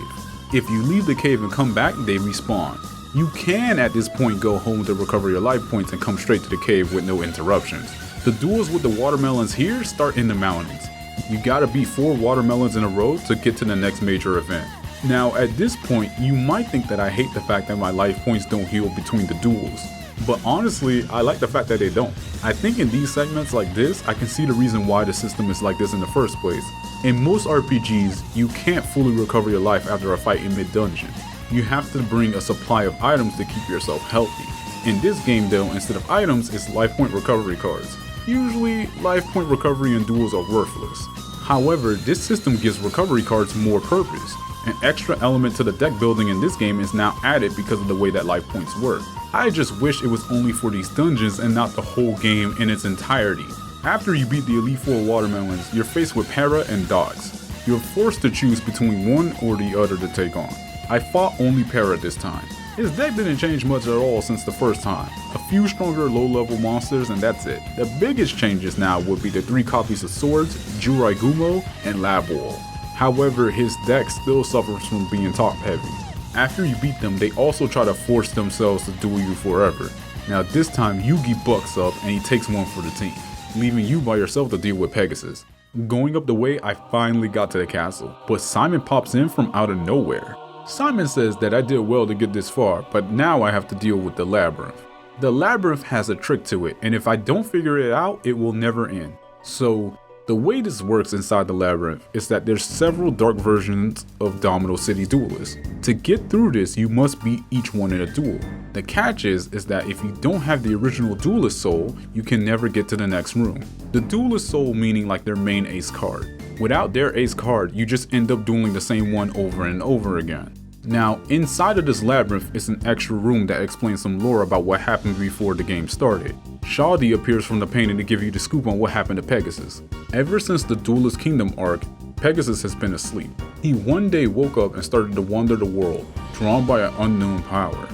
If you leave the cave and come back, they respawn. You can at this point go home to recover your life points and come straight to the cave with no interruptions. The duels with the watermelons here start in the mountains. You gotta beat 4 watermelons in a row to get to the next major event. Now at this point, you might think that I hate the fact that my life points don't heal between the duels. But honestly, I like the fact that they don't. I think in these segments like this, I can see the reason why the system is like this in the first place. In most RPGs, you can't fully recover your life after a fight in mid-dungeon. You have to bring a supply of items to keep yourself healthy. In this game though, instead of items, it's life point recovery cards. Usually, life point recovery in duels are worthless. However, this system gives recovery cards more purpose. An extra element to the deck building in this game is now added because of the way that life points work. I just wish it was only for these dungeons and not the whole game in its entirety. After you beat the Elite 4 watermelons, you're faced with Para and Dogs. You're forced to choose between one or the other to take on. I fought only Para this time. His deck didn't change much at all since the first time. A few stronger low-level monsters and that's it. The biggest changes now would be the 3 copies of Swords, Jurai Gumo, and Lab Wall. However, his deck still suffers from being top heavy. After you beat them, they also try to force themselves to duel you forever. Now this time Yugi bucks up and he takes one for the team, leaving you by yourself to deal with Pegasus. Going up the way, I finally got to the castle, but Simon pops in from out of nowhere. Simon says that I did well to get this far, but now I have to deal with the labyrinth. The labyrinth has a trick to it, and if I don't figure it out, it will never end. So, the way this works inside the labyrinth is that there's several dark versions of Domino City duelists. To get through this, you must beat each one in a duel. The catch is that if you don't have the original duelist soul, you can never get to the next room. The duelist soul meaning like their main ace card. Without their ace card, you just end up dueling the same one over and over again. Now, inside of this labyrinth is an extra room that explains some lore about what happened before the game started. Shadi appears from the painting to give you the scoop on what happened to Pegasus. Ever since the Duelist Kingdom arc, Pegasus has been asleep. He one day woke up and started to wander the world, drawn by an unknown power.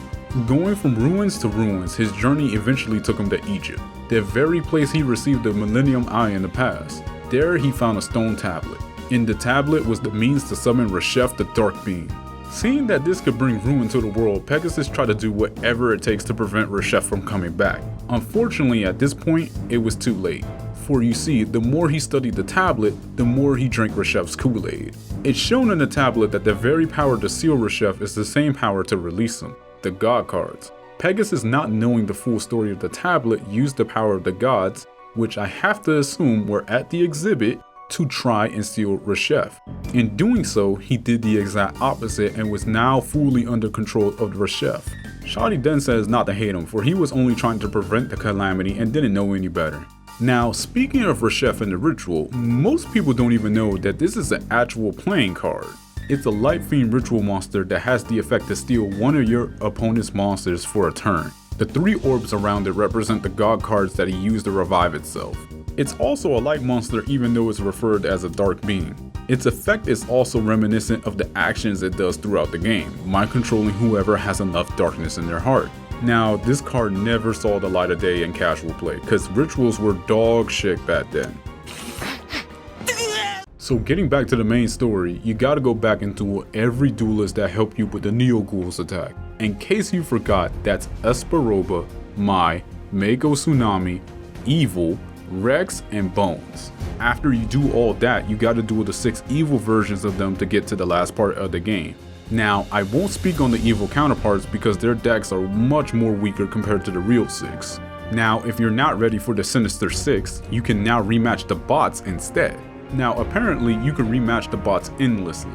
Going from ruins to ruins, his journey eventually took him to Egypt, the very place he received the Millennium Eye in the past. There he found a stone tablet. In the tablet was the means to summon Reshef the Dark Being. Seeing that this could bring ruin to the world, Pegasus tried to do whatever it takes to prevent Reshef from coming back. Unfortunately, at this point, it was too late. For you see, the more he studied the tablet, the more he drank Reshef's Kool-Aid. It's shown in the tablet that the very power to seal Reshef is the same power to release him, the God cards. Pegasus, not knowing the full story of the tablet, used the power of the gods, which I have to assume were at the exhibit, to try and steal Reshef. In doing so, he did the exact opposite and was now fully under control of Reshef. Shawty then says not to hate him, for he was only trying to prevent the calamity and didn't know any better. Now, speaking of Reshef and the ritual, most people don't even know that this is an actual playing card. It's a light fiend ritual monster that has the effect to steal one of your opponent's monsters for a turn. The 3 orbs around it represent the god cards that he used to revive itself. It's also a light monster even though it's referred as a dark being. Its effect is also reminiscent of the actions it does throughout the game, mind controlling whoever has enough darkness in their heart. Now, this card never saw the light of day in casual play, cause rituals were dog shit back then. So getting back to the main story, you gotta go back and duel every duelist that helped you with the Neo Ghouls attack. In case you forgot, that's Esperoba, Mai, Mako Tsunami, Evil, Rex, and Bones. After you do all that, you gotta duel the 6 evil versions of them to get to the last part of the game. Now, I won't speak on the evil counterparts because their decks are much more weaker compared to the real 6. Now, if you're not ready for the Sinister 6, you can now rematch the bots instead. Now, apparently, you can rematch the bots endlessly.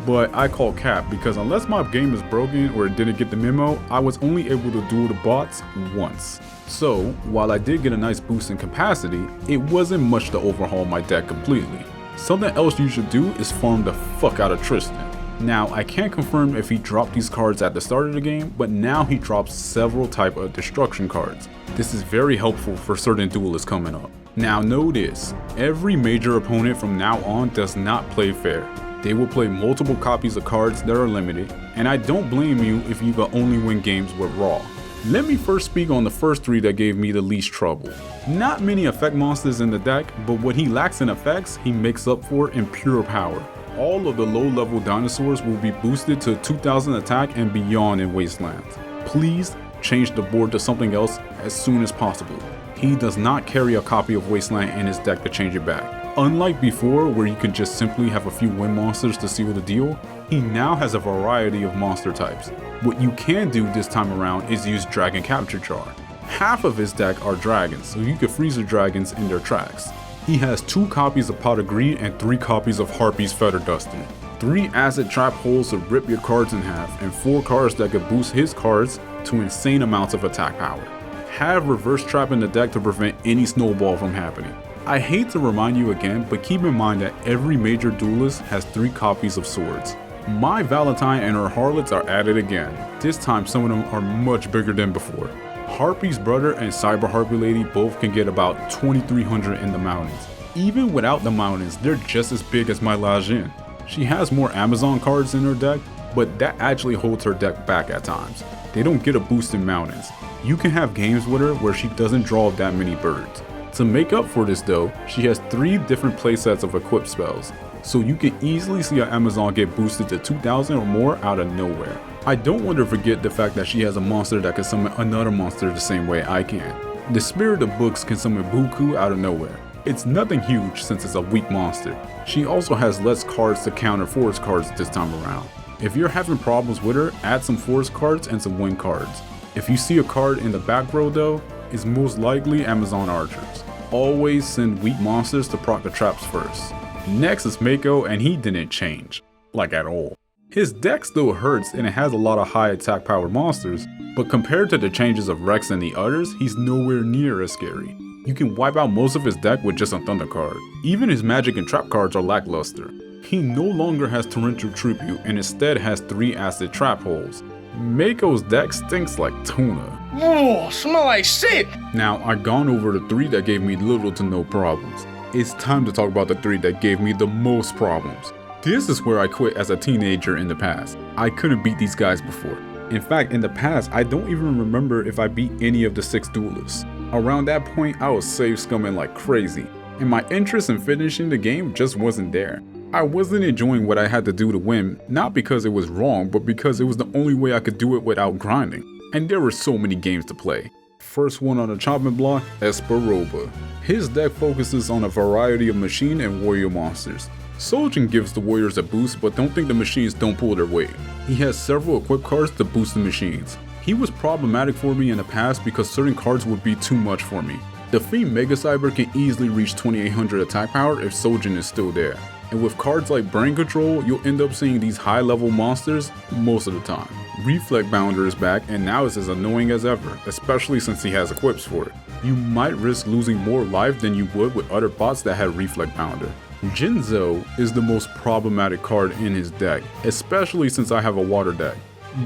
But I call cap because unless my game is broken or it didn't get the memo, I was only able to duel the bots once. So, while I did get a nice boost in capacity, it wasn't much to overhaul my deck completely. Something else you should do is farm the fuck out of Tristan. Now, I can't confirm if he dropped these cards at the start of the game, but now he drops several type of destruction cards. This is very helpful for certain duelists coming up. Now know this, every major opponent from now on does not play fair. They will play multiple copies of cards that are limited, and I don't blame you if you can only win games with Raw. Let me first speak on the first 3 that gave me the least trouble. Not many effect monsters in the deck, but what he lacks in effects, he makes up for in pure power. All of the low-level dinosaurs will be boosted to 2000 attack and beyond in Wastelands. Please change the board to something else as soon as possible. He does not carry a copy of Wasteland in his deck to change it back. Unlike before, where you could just simply have a few wind monsters to seal the deal, he now has a variety of monster types. What you can do this time around is use Dragon Capture Jar. Half of his deck are dragons, so you can freeze the dragons in their tracks. He has 2 copies of Pot of Greed and 3 copies of Harpy's Feather Duster. 3 acid trap holes to rip your cards in half, and 4 cards that could boost his cards to insane amounts of attack power. Have reverse trap in the deck to prevent any snowball from happening. I hate to remind you again, but keep in mind that every major duelist has 3 copies of swords. My Valentine and her harlots are at it again. This time some of them are much bigger than before. Harpy's brother and Cyber Harpy Lady both can get about 2300 in the mountains. Even without the mountains, they're just as big as my Lajin. She has more Amazon cards in her deck, but that actually holds her deck back at times. They don't get a boost in mountains. You can have games with her where she doesn't draw that many birds. To make up for this though, she has 3 different playsets of equipped spells, so you can easily see an Amazon get boosted to 2000 or more out of nowhere. I don't want to forget the fact that she has a monster that can summon another monster the same way I can. The Spirit of Books can summon Buku out of nowhere. It's nothing huge since it's a weak monster. She also has less cards to counter forest cards this time around. If you're having problems with her, add some forest cards and some wind cards. If you see a card in the back row though, it's most likely Amazon Archers. Always send weak monsters to proc the traps first. Next is Mako, and he didn't change, like at all. His deck still hurts and it has a lot of high attack power monsters, but compared to the changes of Rex and the others, he's nowhere near as scary. You can wipe out most of his deck with just a Thunder card. Even his magic and trap cards are lackluster. He no longer has Torrential Tribute and instead has 3 acid trap holes. Mako's deck stinks like tuna. Oh, smell like shit! Now, I've gone over the 3 that gave me little to no problems. It's time to talk about the 3 that gave me the most problems. This is where I quit as a teenager in the past. I couldn't beat these guys before. In fact, in the past, I don't even remember if I beat any of the 6 duelists. Around that point, I was save scumming like crazy, and my interest in finishing the game just wasn't there. I wasn't enjoying what I had to do to win, not because it was wrong, but because it was the only way I could do it without grinding. And there were so many games to play. first one on the chopping block, Esperoba. His deck focuses on a variety of machine and warrior monsters. Sojin gives the warriors a boost, but don't think the machines don't pull their weight. He has several equipped cards to boost the machines. He was problematic for me in the past because certain cards would be too much for me. The Fiend Mega Cyber can easily reach 2800 attack power if Sojin is still there. And with cards like Brain Control, you'll end up seeing these high level monsters most of the time. Reflect Bounder is back and now is as annoying as ever, especially since he has equips for it. You might risk losing more life than you would with other bots that had Reflect Bounder. Jinzo is the most problematic card in his deck, especially since I have a water deck.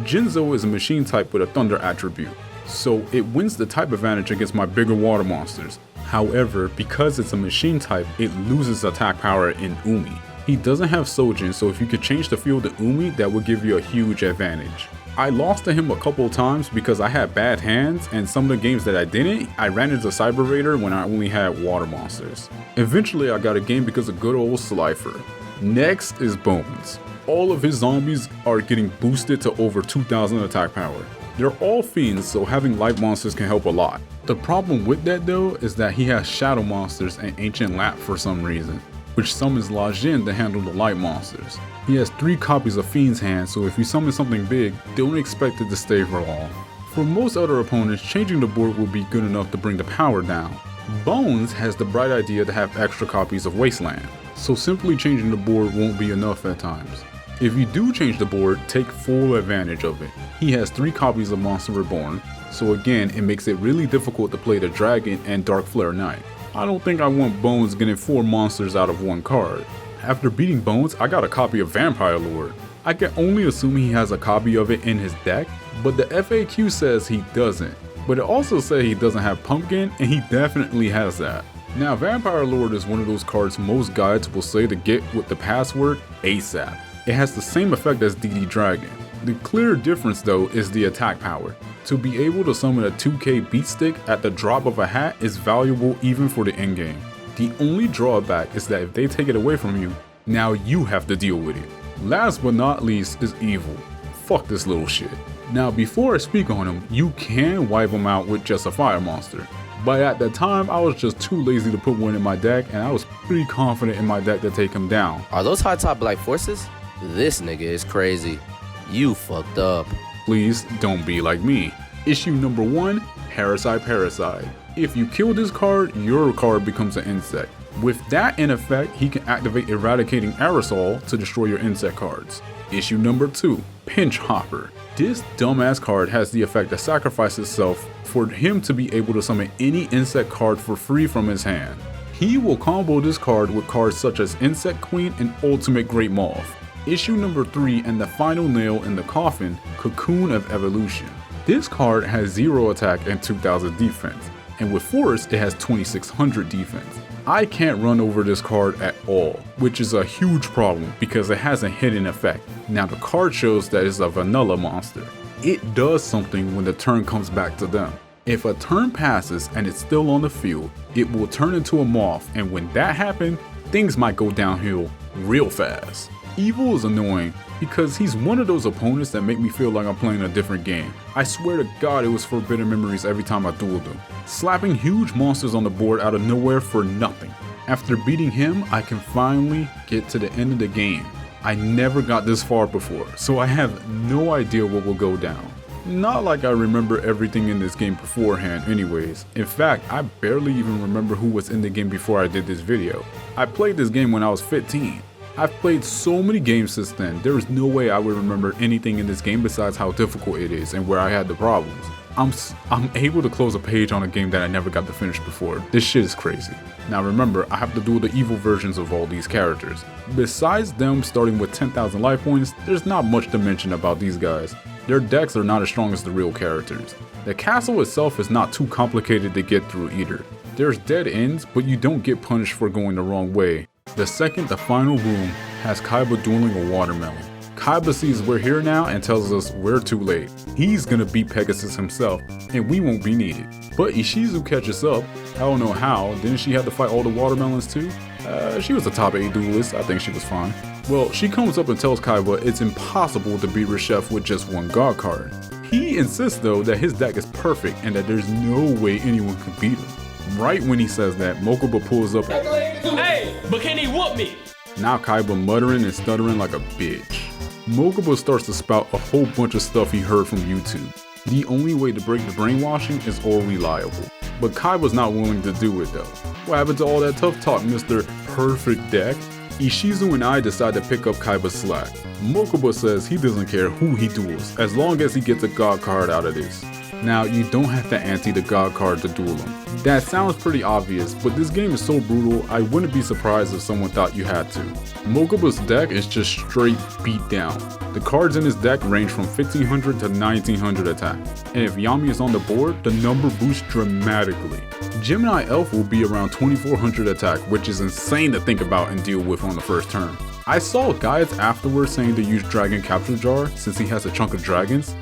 Jinzo is a machine type with a thunder attribute, so it wins the type advantage against my bigger water monsters. However, because it's a machine type, it loses attack power in Umi. He doesn't have Sojin, so if you could change the field to Umi, that would give you a huge advantage. I lost to him a couple times because I had bad hands, and some of the games that I didn't, I ran into Cyber Raider when I only had water monsters. Eventually I got a game because of good old Slifer. Next is Bones. All of his zombies are getting boosted to over 2000 attack power. They're all fiends, so having light monsters can help a lot. The problem with that though is that he has shadow monsters and ancient lap for some reason, which summons La Jin to handle the light monsters. He has 3 copies of Fiend's Hand, so if you summon something big, don't expect it to stay for long. For most other opponents, changing the board will be good enough to bring the power down. Bones has the bright idea to have extra copies of Wasteland, so simply changing the board won't be enough at times. If you do change the board, take full advantage of it. He has 3 copies of Monster Reborn, so again it makes it really difficult to play the Dragon and Dark Flare Knight. I don't think I want Bones getting 4 monsters out of 1 card. After beating Bones, I got a copy of Vampire Lord. I can only assume he has a copy of it in his deck, but the FAQ says he doesn't. But it also says he doesn't have Pumpkin, and he definitely has that. Now Vampire Lord is one of those cards most guides will say to get with the password ASAP. It has the same effect as DD Dragon. The clear difference though is the attack power. To be able to summon a 2k beat stick at the drop of a hat is valuable even for the endgame. The only drawback is that if they take it away from you, now you have to deal with it. Last but not least is Evil. Fuck this little shit. Now before I speak on him, you can wipe him out with just a fire monster. But at the time I was just too lazy to put one in my deck and I was pretty confident in my deck to take him down. Are those high top black forces? This nigga is crazy. You fucked up. Please don't be like me. Issue number 1, Parasite. If you kill this card, your card becomes an insect. With that in effect, he can activate Eradicating Aerosol to destroy your insect cards. Issue number 2, Pinch Hopper. This dumbass card has the effect to sacrifice itself for him to be able to summon any insect card for free from his hand. He will combo this card with cards such as Insect Queen and Ultimate Great Moth. Issue number 3 and the final nail in the coffin, Cocoon of Evolution. This card has 0 attack and 2000 defense, and with Forest it has 2600 defense. I can't run over this card at all, which is a huge problem because it has a hidden effect. Now the card shows that it's a vanilla monster. It does something when the turn comes back to them. If a turn passes and it's still on the field, it will turn into a moth, and when that happens, things might go downhill real fast. Evil is annoying because he's one of those opponents that make me feel like I'm playing a different game. I swear to God it was Forbidden Memories every time I dueled him. Slapping huge monsters on the board out of nowhere for nothing. After beating him, I can finally get to the end of the game. I never got this far before, so I have no idea what will go down. Not like I remember everything in this game beforehand anyways. In fact, I barely even remember who was in the game before I did this video. I played this game when I was 15. I've played so many games since then, there is no way I would remember anything in this game besides how difficult it is and where I had the problems. I'm able to close a page on a game that I never got to finish before. This shit is crazy. Now remember, I have to do the evil versions of all these characters. Besides them starting with 10,000 life points, there's not much to mention about these guys. Their decks are not as strong as the real characters. The castle itself is not too complicated to get through either. There's dead ends, but you don't get punished for going the wrong way. The final room has Kaiba dueling a watermelon. Kaiba sees we're here now and tells us we're too late. He's gonna beat Pegasus himself, and we won't be needed. But Ishizu catches up. I don't know how, didn't she have to fight all the watermelons too? She was a top 8 duelist, I think she was fine. Well, she comes up and tells Kaiba it's impossible to beat Reshef with just 1 god card. He insists though that his deck is perfect and that there's no way anyone can beat him. Right when he says that, Mokuba pulls up. Hey, but can he whoop me? Now Kaiba muttering and stuttering like a bitch. Mokuba starts to spout a whole bunch of stuff he heard from YouTube. The only way to break the brainwashing is all reliable. But Kaiba's not willing to do it though. What happened to all that tough talk, Mr. Perfect Deck? Ishizu and I decide to pick up Kaiba's slack. Mokuba says he doesn't care who he duels, as long as he gets a god card out of this. Now, you don't have to ante the god card to duel him. That sounds pretty obvious, but this game is so brutal, I wouldn't be surprised if someone thought you had to. Mokuba's deck is just straight beat down. The cards in his deck range from 1500 to 1900 attack, and if Yami is on the board, the number boosts dramatically. Gemini Elf will be around 2400 attack, which is insane to think about and deal with on the first turn. I saw guides afterwards saying to use Dragon Capture Jar since he has a chunk of dragons.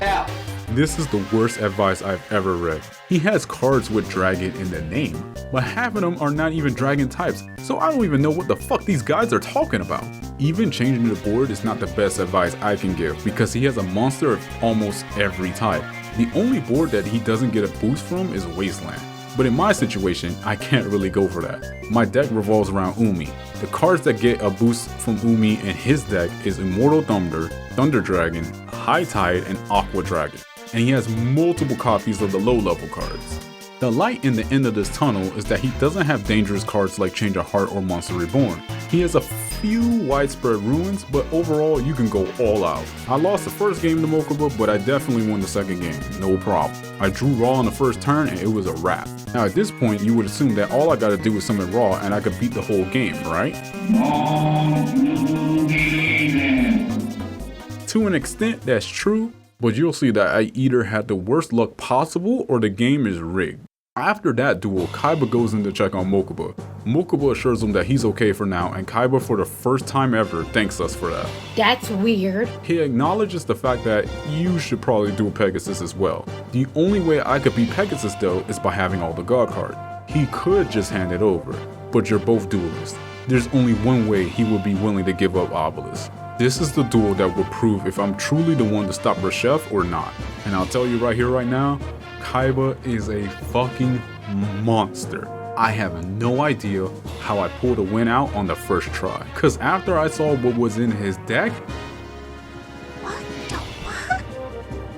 This is the worst advice I've ever read. He has cards with dragon in the name, but half of them are not even dragon types, so I don't even know what the fuck these guys are talking about. Even changing the board is not the best advice I can give because he has a monster of almost every type. The only board that he doesn't get a boost from is Wasteland. But in my situation, I can't really go for that. My deck revolves around Umi. The cards that get a boost from Umi in his deck is Immortal Thunder, Thunder Dragon, High Tide, and Aqua Dragon. And he has multiple copies of the low level cards. The light in the end of this tunnel is that he doesn't have dangerous cards like Change of Heart or Monster Reborn. He has a few widespread ruins, but overall you can go all out. I lost the first game to Mokuba, but I definitely won the second game, no problem. I drew Raw on the first turn and it was a wrap. Now at this point you would assume that all I gotta do is summon Raw and I could beat the whole game, right? To an extent that's true, but you'll see that I either had the worst luck possible or the game is rigged. After that duel, Kaiba goes in to check on Mokuba. Mokuba assures him that he's okay for now, and Kaiba for the first time ever thanks us for that. That's weird. He acknowledges the fact that you should probably duel Pegasus as well. The only way I could beat Pegasus though is by having all the god card. He could just hand it over, but you're both duelists. There's only one way he would be willing to give up Obelisk. This is the duel that will prove if I'm truly the one to stop Reshef or not. And I'll tell you right here, right now, Kaiba is a fucking monster. I have no idea how I pulled a win out on the first try. Cause after I saw what was in his deck,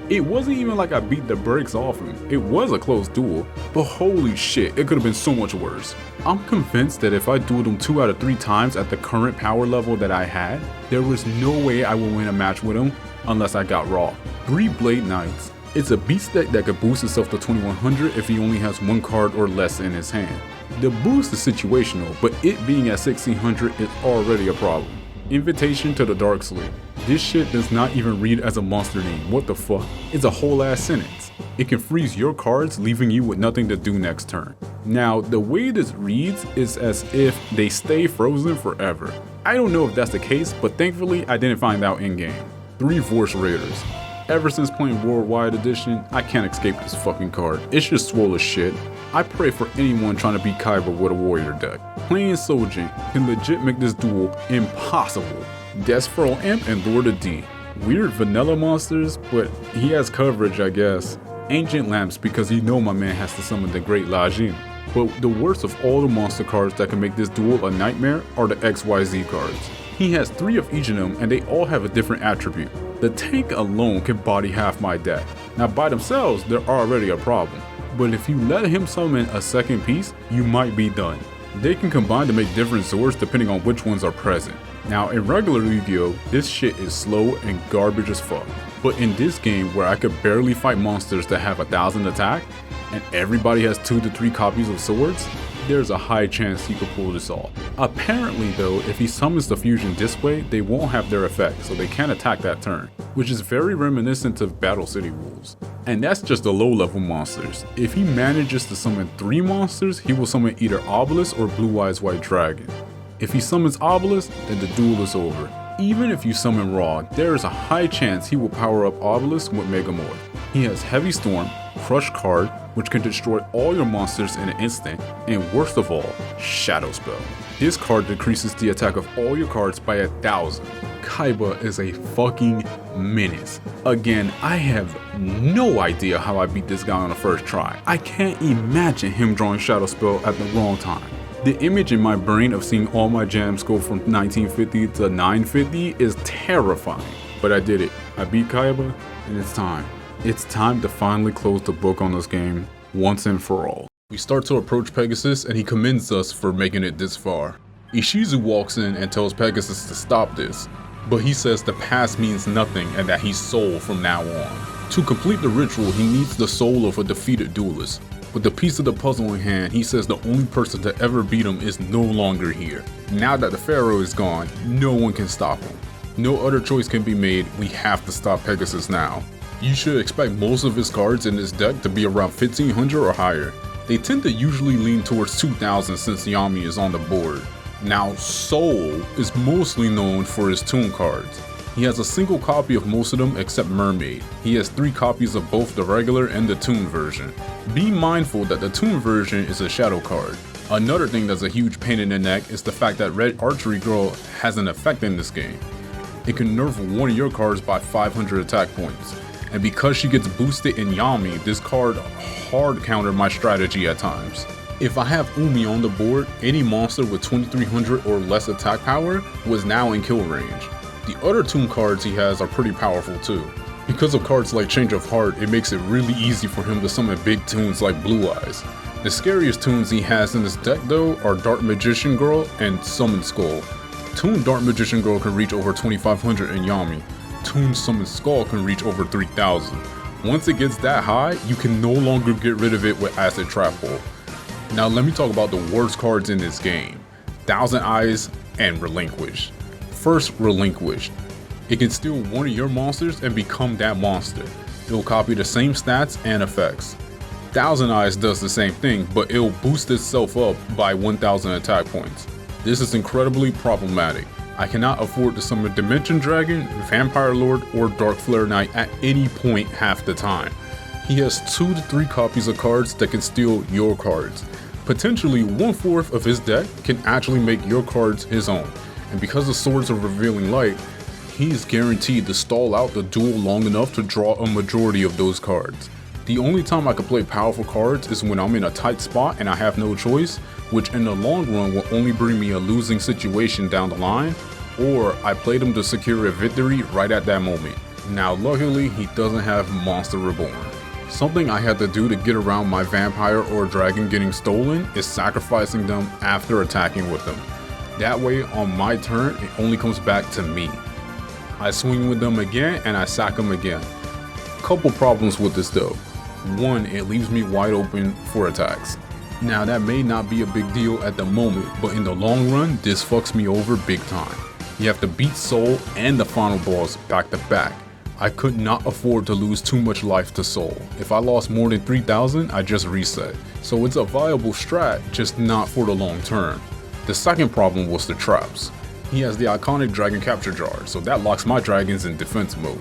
it wasn't even like I beat the brakes off him. It was a close duel, but holy shit, it could have been so much worse. I'm convinced that if I dueled him 2 out of 3 times at the current power level that I had, there was no way I would win a match with him unless I got Raw. 3 Blade Knights. It's a beast deck that could boost itself to 2100 if he only has 1 card or less in his hand. The boost is situational, but it being at 1600 is already a problem. Invitation to the Dark Sleep. This shit does not even read as a monster name, what the fuck? It's a whole ass sentence. It can freeze your cards, leaving you with nothing to do next turn. Now, the way this reads is as if they stay frozen forever. I don't know if that's the case, but thankfully I didn't find out in game. 3 Vorse Raiders. Ever since playing Worldwide Edition, I can't escape this fucking card. It's just swole as shit. I pray for anyone trying to beat Kaiba with a warrior deck. Playing Sojin can legit make this duel impossible. Desferal Imp and Lord of D. Weird vanilla monsters, but he has coverage I guess. Ancient Lamps because you know my man has to summon the Great Lajin. But the worst of all the monster cards that can make this duel a nightmare are the XYZ cards. He has 3 of each of them and they all have a different attribute. The tank alone can body half my deck. Now by themselves, they're already a problem. But if you let him summon a second piece, you might be done. They can combine to make different Zords depending on which ones are present. Now in regular Yu-Gi-Oh, this shit is slow and garbage as fuck. But in this game where I could barely fight monsters that have 1000 attack, and everybody has 2 to 3 copies of swords, there's a high chance he could pull this off. Apparently though, if he summons the fusion this way, they won't have their effect, so they can't attack that turn, which is very reminiscent of Battle City rules. And that's just the low level monsters. If he manages to summon 3 monsters, he will summon either Obelisk or Blue Eyes White Dragon. If he summons Obelisk, then the duel is over. Even if you summon Raw, there is a high chance he will power up Obelisk with Mega Morph. He has Heavy Storm, Crush card, which can destroy all your monsters in an instant, and worst of all, Shadow Spell. This card decreases the attack of all your cards by 1,000. Kaiba is a fucking menace. Again, I have no idea how I beat this guy on the first try. I can't imagine him drawing Shadow Spell at the wrong time. The image in my brain of seeing all my jams go from 1950 to 950 is terrifying. But I did it. I beat Kaiba, and it's time. It's time to finally close the book on this game once and for all. We start to approach Pegasus, and he commends us for making it this far. Ishizu walks in and tells Pegasus to stop this, but he says the past means nothing and that he's soul from now on. To complete the ritual, he needs the soul of a defeated duelist. With the piece of the puzzle in hand, he says the only person to ever beat him is no longer here. Now that the Pharaoh is gone, no one can stop him. No other choice can be made, we have to stop Pegasus now. You should expect most of his cards in this deck to be around 1500 or higher. They tend to usually lean towards 2000 since Yami is on the board. Now, Soul is mostly known for his Toon cards. He has a single copy of most of them except Mermaid. He has 3 copies of both the regular and the Toon version. Be mindful that the Toon version is a shadow card. Another thing that's a huge pain in the neck is the fact that Red Archery Girl has an effect in this game. It can nerf one of your cards by 500 attack points. And because she gets boosted in Yami, this card hard countered my strategy at times. If I have Umi on the board, any monster with 2300 or less attack power was now in kill range. The other Toon cards he has are pretty powerful too. Because of cards like Change of Heart, it makes it really easy for him to summon big Toons like Blue Eyes. The scariest Toons he has in this deck though are Dark Magician Girl and Summon Skull. Toon Dark Magician Girl can reach over 2500 in Yami. Toon Summon Skull can reach over 3000. Once it gets that high, you can no longer get rid of it with Acid Trap Hole. Now let me talk about the worst cards in this game. Thousand Eyes and Relinquish. First, Relinquish. It can steal one of your monsters and become that monster. It will copy the same stats and effects. Thousand Eyes does the same thing, but it will boost itself up by 1000 attack points. This is incredibly problematic. I cannot afford to summon Dimension Dragon, Vampire Lord, or Dark Flare Knight at any point half the time. He has 2 to 3 copies of cards that can steal your cards. Potentially 1/4 of his deck can actually make your cards his own. And because the Swords of Revealing Light, he is guaranteed to stall out the duel long enough to draw a majority of those cards. The only time I can play powerful cards is when I'm in a tight spot and I have no choice, which in the long run will only bring me a losing situation down the line, or I play them to secure a victory right at that moment. Now luckily he doesn't have Monster Reborn. Something I had to do to get around my vampire or dragon getting stolen is sacrificing them after attacking with them. That way on my turn it only comes back to me. I swing with them again and I sack them again. Couple problems with this though. One, it leaves me wide open for attacks. Now that may not be a big deal at the moment, but in the long run this fucks me over big time. You have to beat Soul and the final boss back to back. I could not afford to lose too much life to Soul. If I lost more than 3000, I just reset. So it's a viable strat, just not for the long term. The second problem was the traps. He has the iconic Dragon Capture Jar, so that locks my dragons in defense mode.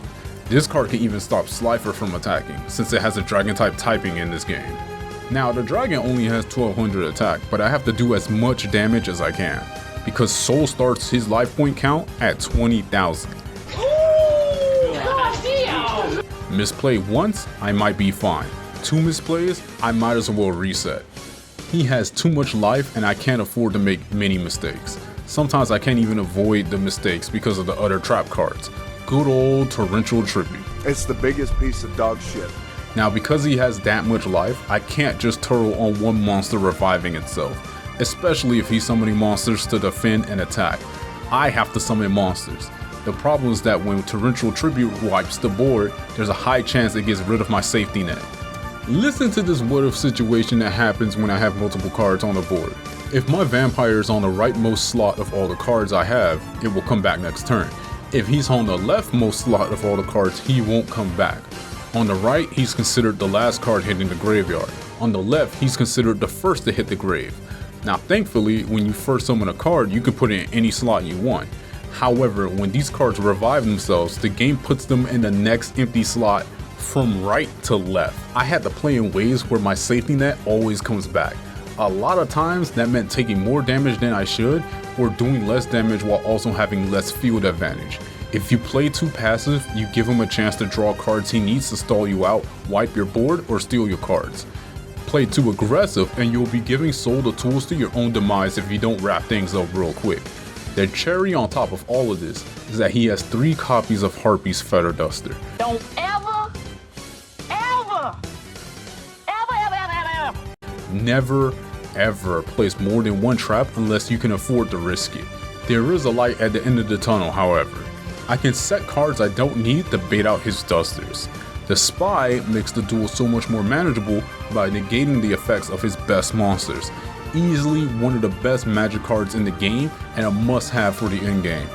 This card can even stop Slifer from attacking, since it has a dragon type typing in this game. Now the dragon only has 1200 attack, but I have to do as much damage as I can, because Soul starts his life point count at 20,000. Misplay once, I might be fine. 2 misplays, I might as well reset. He has too much life and I can't afford to make many mistakes. Sometimes I can't even avoid the mistakes because of the other trap cards. Good old Torrential Tribute. It's the biggest piece of dog shit. Now because he has that much life, I can't just turtle on one monster reviving itself, especially if he's summoning monsters to defend and attack. I have to summon monsters. The problem is that when Torrential Tribute wipes the board, there's a high chance it gets rid of my safety net. Listen to this what if situation that happens when I have multiple cards on the board. If my vampire is on the rightmost slot of all the cards I have, it will come back next turn. If he's on the leftmost slot of all the cards, he won't come back. On the right, he's considered the last card hitting the graveyard. On the left, he's considered the first to hit the grave. Now thankfully, when you first summon a card, you can put it in any slot you want. However, when these cards revive themselves, the game puts them in the next empty slot from right to left. I had to play in ways where my safety net always comes back. A lot of times that meant taking more damage than I should, or doing less damage while also having less field advantage. If you play too passive, you give him a chance to draw cards he needs to stall you out, wipe your board, or steal your cards. Play too aggressive and you'll be giving Soul the tools to your own demise if you don't wrap things up real quick. The cherry on top of all of this is that he has 3 copies of Harpy's Feather Duster. Don't ever Never ever place more than 1 trap unless you can afford to risk it. There is a light at the end of the tunnel, however. I can set cards I don't need to bait out his dusters. The Spy makes the duel so much more manageable by negating the effects of his best monsters. Easily one of the best magic cards in the game and a must-have for the endgame.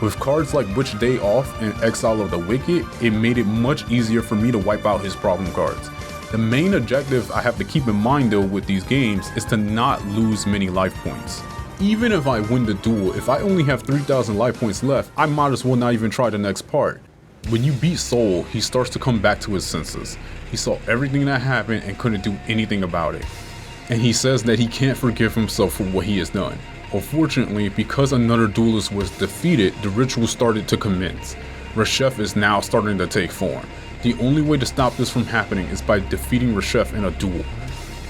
With cards like Witch Day Off and Exile of the Wicked, it made it much easier for me to wipe out his problem cards. The main objective I have to keep in mind though with these games is to not lose many life points. Even if I win the duel, if I only have 3,000 life points left, I might as well not even try the next part. When you beat Soul, he starts to come back to his senses. He saw everything that happened and couldn't do anything about it. And he says that he can't forgive himself for what he has done. Unfortunately, because another duelist was defeated, the ritual started to commence. Reshef is now starting to take form. The only way to stop this from happening is by defeating Reshef in a duel.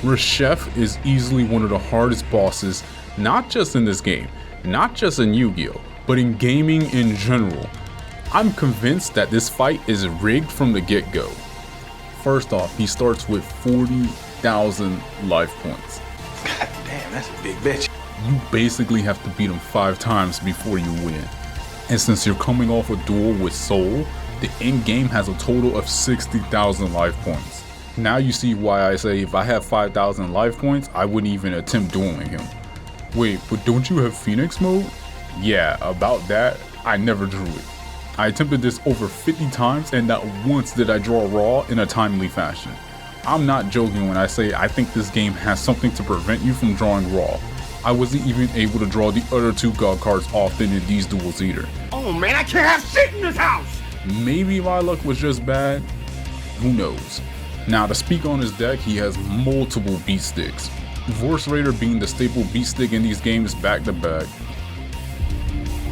Reshef is easily one of the hardest bosses, not just in this game, not just in Yu-Gi-Oh, but in gaming in general. I'm convinced that this fight is rigged from the get-go. First off, he starts with 40,000 life points. God damn, that's a big bitch. You basically have to beat him 5 times before you win. And since you're coming off a duel with Soul, the end game has a total of 60,000 life points. Now you see why I say if I have 5,000 life points, I wouldn't even attempt dueling him. Wait, but don't you have Phoenix mode? Yeah, about that, I never drew it. I attempted this over 50 times and not once did I draw Raw in a timely fashion. I'm not joking when I say I think this game has something to prevent you from drawing Raw. I wasn't even able to draw the other 2 god cards often in these duels either. Oh man, I can't have shit in this house! Maybe my luck was just bad, who knows. Now to speak on his deck, he has multiple beat sticks. Vorse Raider being the staple beat stick in these games back to back.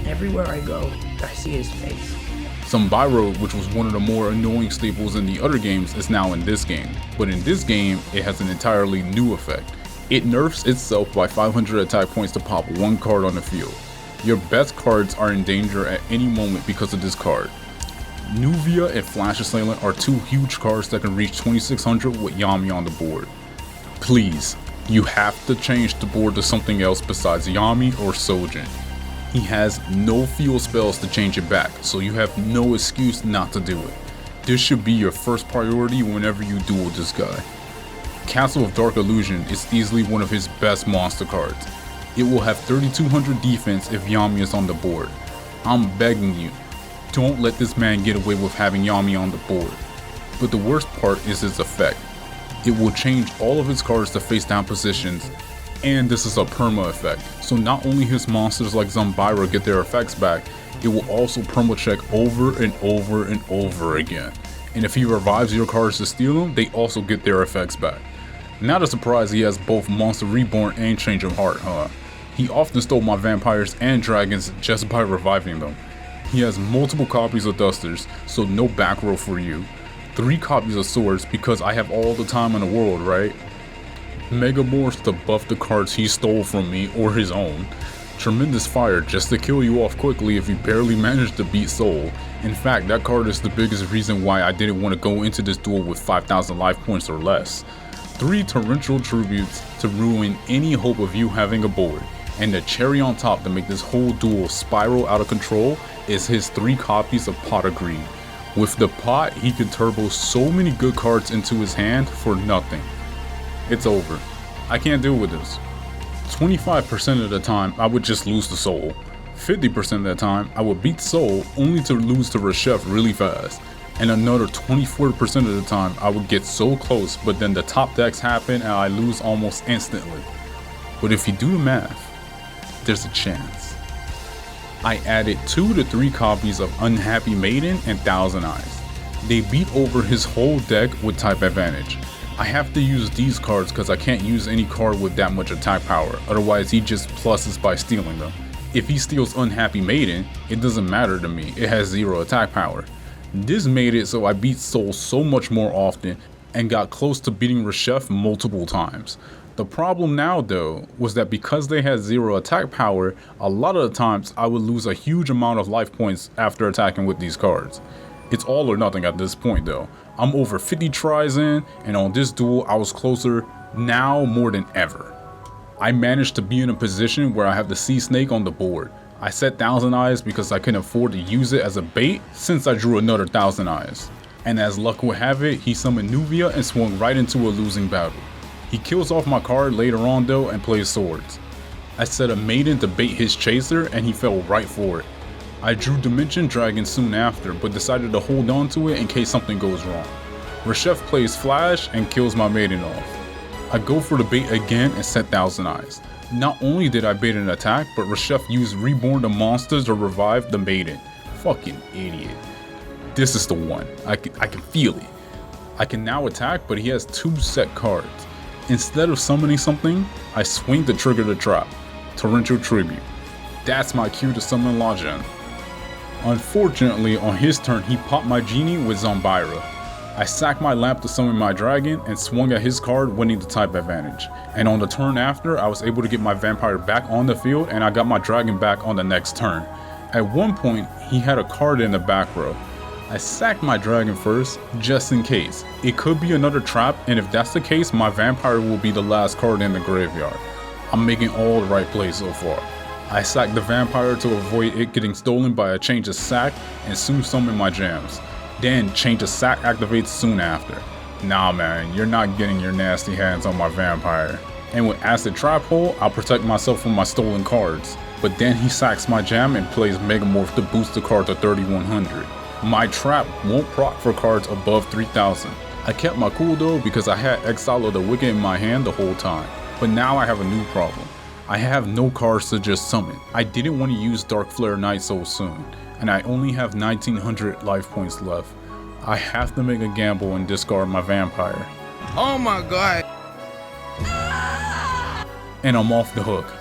Everywhere I go, I see his face. Zombyro, which was one of the more annoying staples in the other games, is now in this game. But in this game, it has an entirely new effect. It nerfs itself by 500 attack points to pop 1 card on the field. Your best cards are in danger at any moment because of this card. Nuvia and Flash Assailant are 2 huge cards that can reach 2600 with Yami on the board. Please, you have to change the board to something else besides Yami or Sojin. He has no field spells to change it back, so you have no excuse not to do it. This should be your first priority whenever you duel this guy. Castle of Dark Illusion is easily one of his best monster cards. It will have 3200 defense if Yami is on the board. I'm begging you, don't let this man get away with having Yami on the board. But the worst part is his effect. It will change all of his cards to face down positions, and this is a perma effect, so not only his monsters like Zombyro get their effects back, it will also perma check over and over and over again. And if he revives your cards to steal them, they also get their effects back. Not a surprise he has both Monster Reborn and Change of Heart, huh? He often stole my vampires and dragons just by reviving them. He has multiple copies of Dusters, so no back row for you. 3 copies of Swords because I have all the time in the world, right? Mega Morphs to buff the cards he stole from me or his own. Tremendous Fire just to kill you off quickly if you barely manage to beat Soul. In fact, that card is the biggest reason why I didn't want to go into this duel with 5,000 life points or less. 3 Torrential Tributes to ruin any hope of you having a board. And the cherry on top to make this whole duel spiral out of control is his 3 copies of Pot of Greed. With the pot, he can turbo so many good cards into his hand for nothing. It's over. I can't deal with this. 25% of the time, I would just lose to Soul. 50% of the time, I would beat Soul only to lose to Reshef really fast. And another 24% of the time, I would get so close, but then the top decks happen and I lose almost instantly. But if you do the math, there's a chance. I added 2 to 3 copies of Unhappy Maiden and Thousand Eyes. They beat over his whole deck with type advantage. I have to use these cards because I can't use any card with that much attack power, otherwise he just pluses by stealing them. If he steals Unhappy Maiden, it doesn't matter to me, it has 0 attack power. This made it so I beat Soul so much more often and got close to beating Reshef multiple times. The problem now though was that because they had 0 attack power, a lot of the times I would lose a huge amount of life points after attacking with these cards. It's all or nothing at this point though. I'm over 50 tries in, and on this duel I was closer now more than ever. I managed to be in a position where I have the Sea Snake on the board. I set Thousand Eyes because I couldn't afford to use it as a bait since I drew another Thousand Eyes. And as luck would have it, he summoned Nuvia and swung right into a losing battle. He kills off my card later on though and plays Swords. I set a Maiden to bait his chaser and he fell right for it. I drew Dimension Dragon soon after, but decided to hold on to it in case something goes wrong. Reshef plays Flash and kills my Maiden off. I go for the bait again and set Thousand Eyes. Not only did I bait an attack, but Reshef used Reborn the Monsters to revive the Maiden. Fucking idiot. This is the one. I can feel it. I can now attack, but he has 2 set cards. Instead of summoning something, I swing to trigger the trap. Torrential Tribute. That's my cue to summon Lajin. Unfortunately, on his turn, he popped my Genie with Zombira. I sacked my lamp to summon my dragon and swung at his card, winning the type advantage. And on the turn after, I was able to get my vampire back on the field and I got my dragon back on the next turn. At one point, he had a card in the back row. I sacked my dragon first, just in case. It could be another trap, and if that's the case, my vampire will be the last card in the graveyard. I'm making all the right plays so far. I sack the vampire to avoid it getting stolen by a change of sack and soon summon my jams. Then change of sack activates soon after. Nah man, you're not getting your nasty hands on my vampire. And with Acid Trap Hole, I'll protect myself from my stolen cards. But then he sacks my jam and plays Megamorph to boost the card to 3100. My trap won't proc for cards above 3000. I kept my cool though because I had Exile of the Wicked in my hand the whole time. But now I have a new problem. I have no cards to just summon. I didn't want to use Dark Flare Knight so soon, and I only have 1900 life points left. I have to make a gamble and discard my vampire. Oh my god. And I'm off the hook.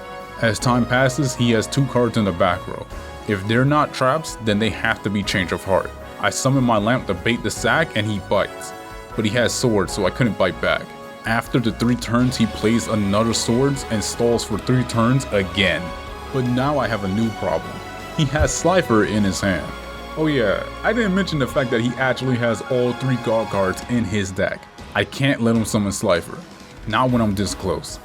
As time passes, he has 2 cards in the back row. If they're not traps, then they have to be Change of Heart. I summon my lamp to bait the sack and he bites, but he has Swords so I couldn't bite back. After the 3 turns, he plays another Swords and stalls for 3 turns again. But now I have a new problem. He has Slifer in his hand. Oh yeah, I didn't mention the fact that he actually has all 3 God cards in his deck. I can't let him summon Slifer. Not when I'm this close.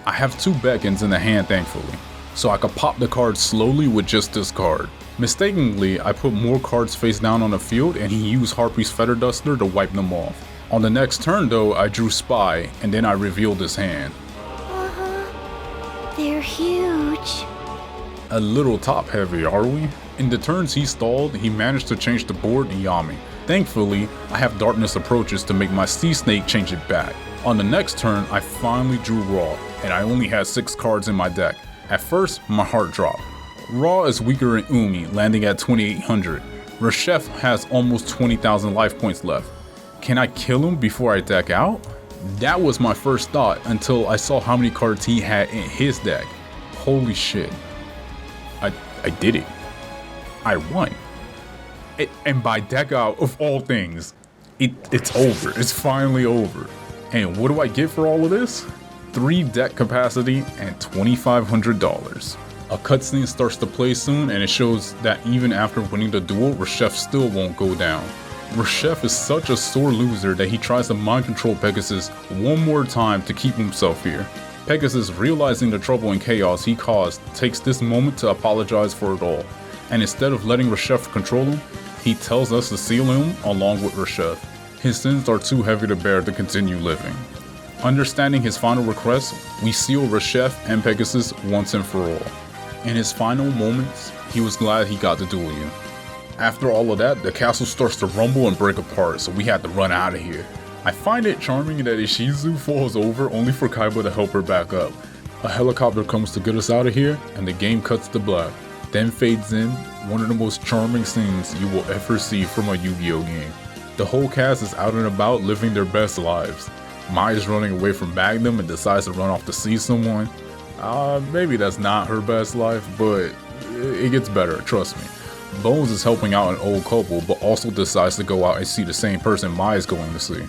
I have 2 Beckons in the hand thankfully, so I could pop the card slowly with just this card. Mistakenly, I put more cards face down on the field and he used Harpy's Feather Duster to wipe them off. On the next turn though, I drew Spy and then I revealed his hand. They're huge. A little top heavy, are we? In the turns he stalled, he managed to change the board to Yami. Thankfully, I have Darkness Approaches to make my Sea Snake change it back. On the next turn, I finally drew Raw, and I only had 6 cards in my deck. At first, my heart dropped. Raw is weaker than Umi, landing at 2800. Reshef has almost 20,000 life points left. Can I kill him before I deck out? That was my first thought until I saw how many cards he had in his deck. Holy shit. I did it. I won. And by deck out of all things, it's over. It's finally over. And what do I get for all of this? 3 deck capacity and $2,500. A cutscene starts to play soon and it shows that even after winning the duel, Reshef still won't go down. Reshef is such a sore loser that he tries to mind control Pegasus one more time to keep himself here. Pegasus, realizing the trouble and chaos he caused, takes this moment to apologize for it all. And instead of letting Reshef control him, he tells us to seal him along with Reshef. His sins are too heavy to bear to continue living. Understanding his final request, we seal Reshef and Pegasus once and for all. In his final moments, he was glad he got to duel you. After all of that, the castle starts to rumble and break apart, so we had to run out of here. I find it charming that Ishizu falls over only for Kaiba to help her back up. A helicopter comes to get us out of here, and the game cuts to black. Then fades in, one of the most charming scenes you will ever see from a Yu-Gi-Oh game. The whole cast is out and about living their best lives. Mai is running away from Magnum and decides to run off to see someone. Maybe that's not her best life, but it gets better, trust me. Bones is helping out an old couple, but also decides to go out and see the same person Mai is going to see.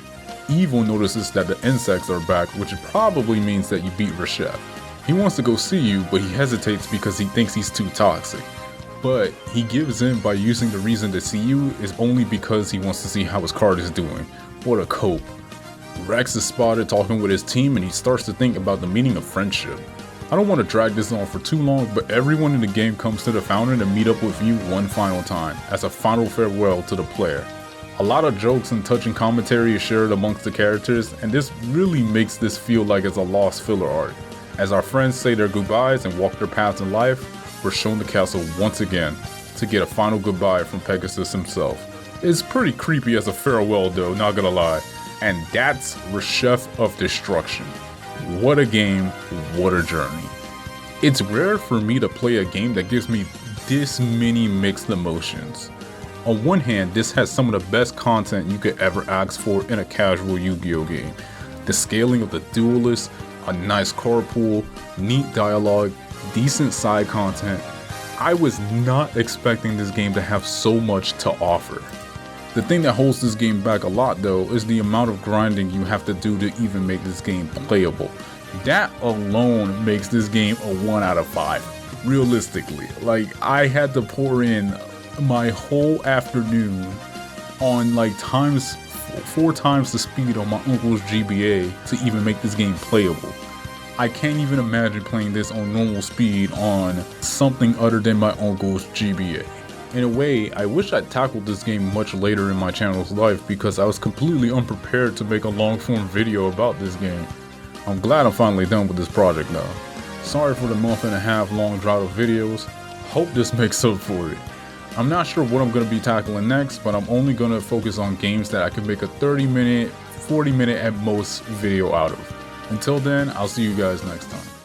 Evil notices that the insects are back, which probably means that you beat Reshef. He wants to go see you, but he hesitates because he thinks he's too toxic. But he gives in by using the reason to see you is only because he wants to see how his card is doing. What a cope. Rex is spotted talking with his team and he starts to think about the meaning of friendship. I don't want to drag this on for too long, but everyone in the game comes to the fountain to meet up with you one final time, as a final farewell to the player. A lot of jokes and touching commentary is shared amongst the characters, and this really makes this feel like it's a lost filler arc. As our friends say their goodbyes and walk their paths in life, we're shown the castle once again, to get a final goodbye from Pegasus himself. It's pretty creepy as a farewell though, not gonna lie. And that's Reshef of Destruction. What a game, what a journey. It's rare for me to play a game that gives me this many mixed emotions. On one hand, this has some of the best content you could ever ask for in a casual Yu-Gi-Oh game. The scaling of the duelists, a nice card pool, neat dialogue, decent side content. I was not expecting this game to have so much to offer. The thing that holds this game back a lot though is the amount of grinding you have to do to even make this game playable. That alone makes this game a 1 out of 5. Realistically, like I had to pour in my whole afternoon on like 4 times the speed on my uncle's GBA to even make this game playable. I can't even imagine playing this on normal speed on something other than my uncle's GBA. In a way, I wish I'd tackled this game much later in my channel's life because I was completely unprepared to make a long form video about this game. I'm glad I'm finally done with this project though. Sorry for the month-and-a-half long drought of videos. Hope this makes up for it. I'm not sure what I'm going to be tackling next, but I'm only going to focus on games that I can make a 30-minute, 40-minute at most video out of. Until then, I'll see you guys next time.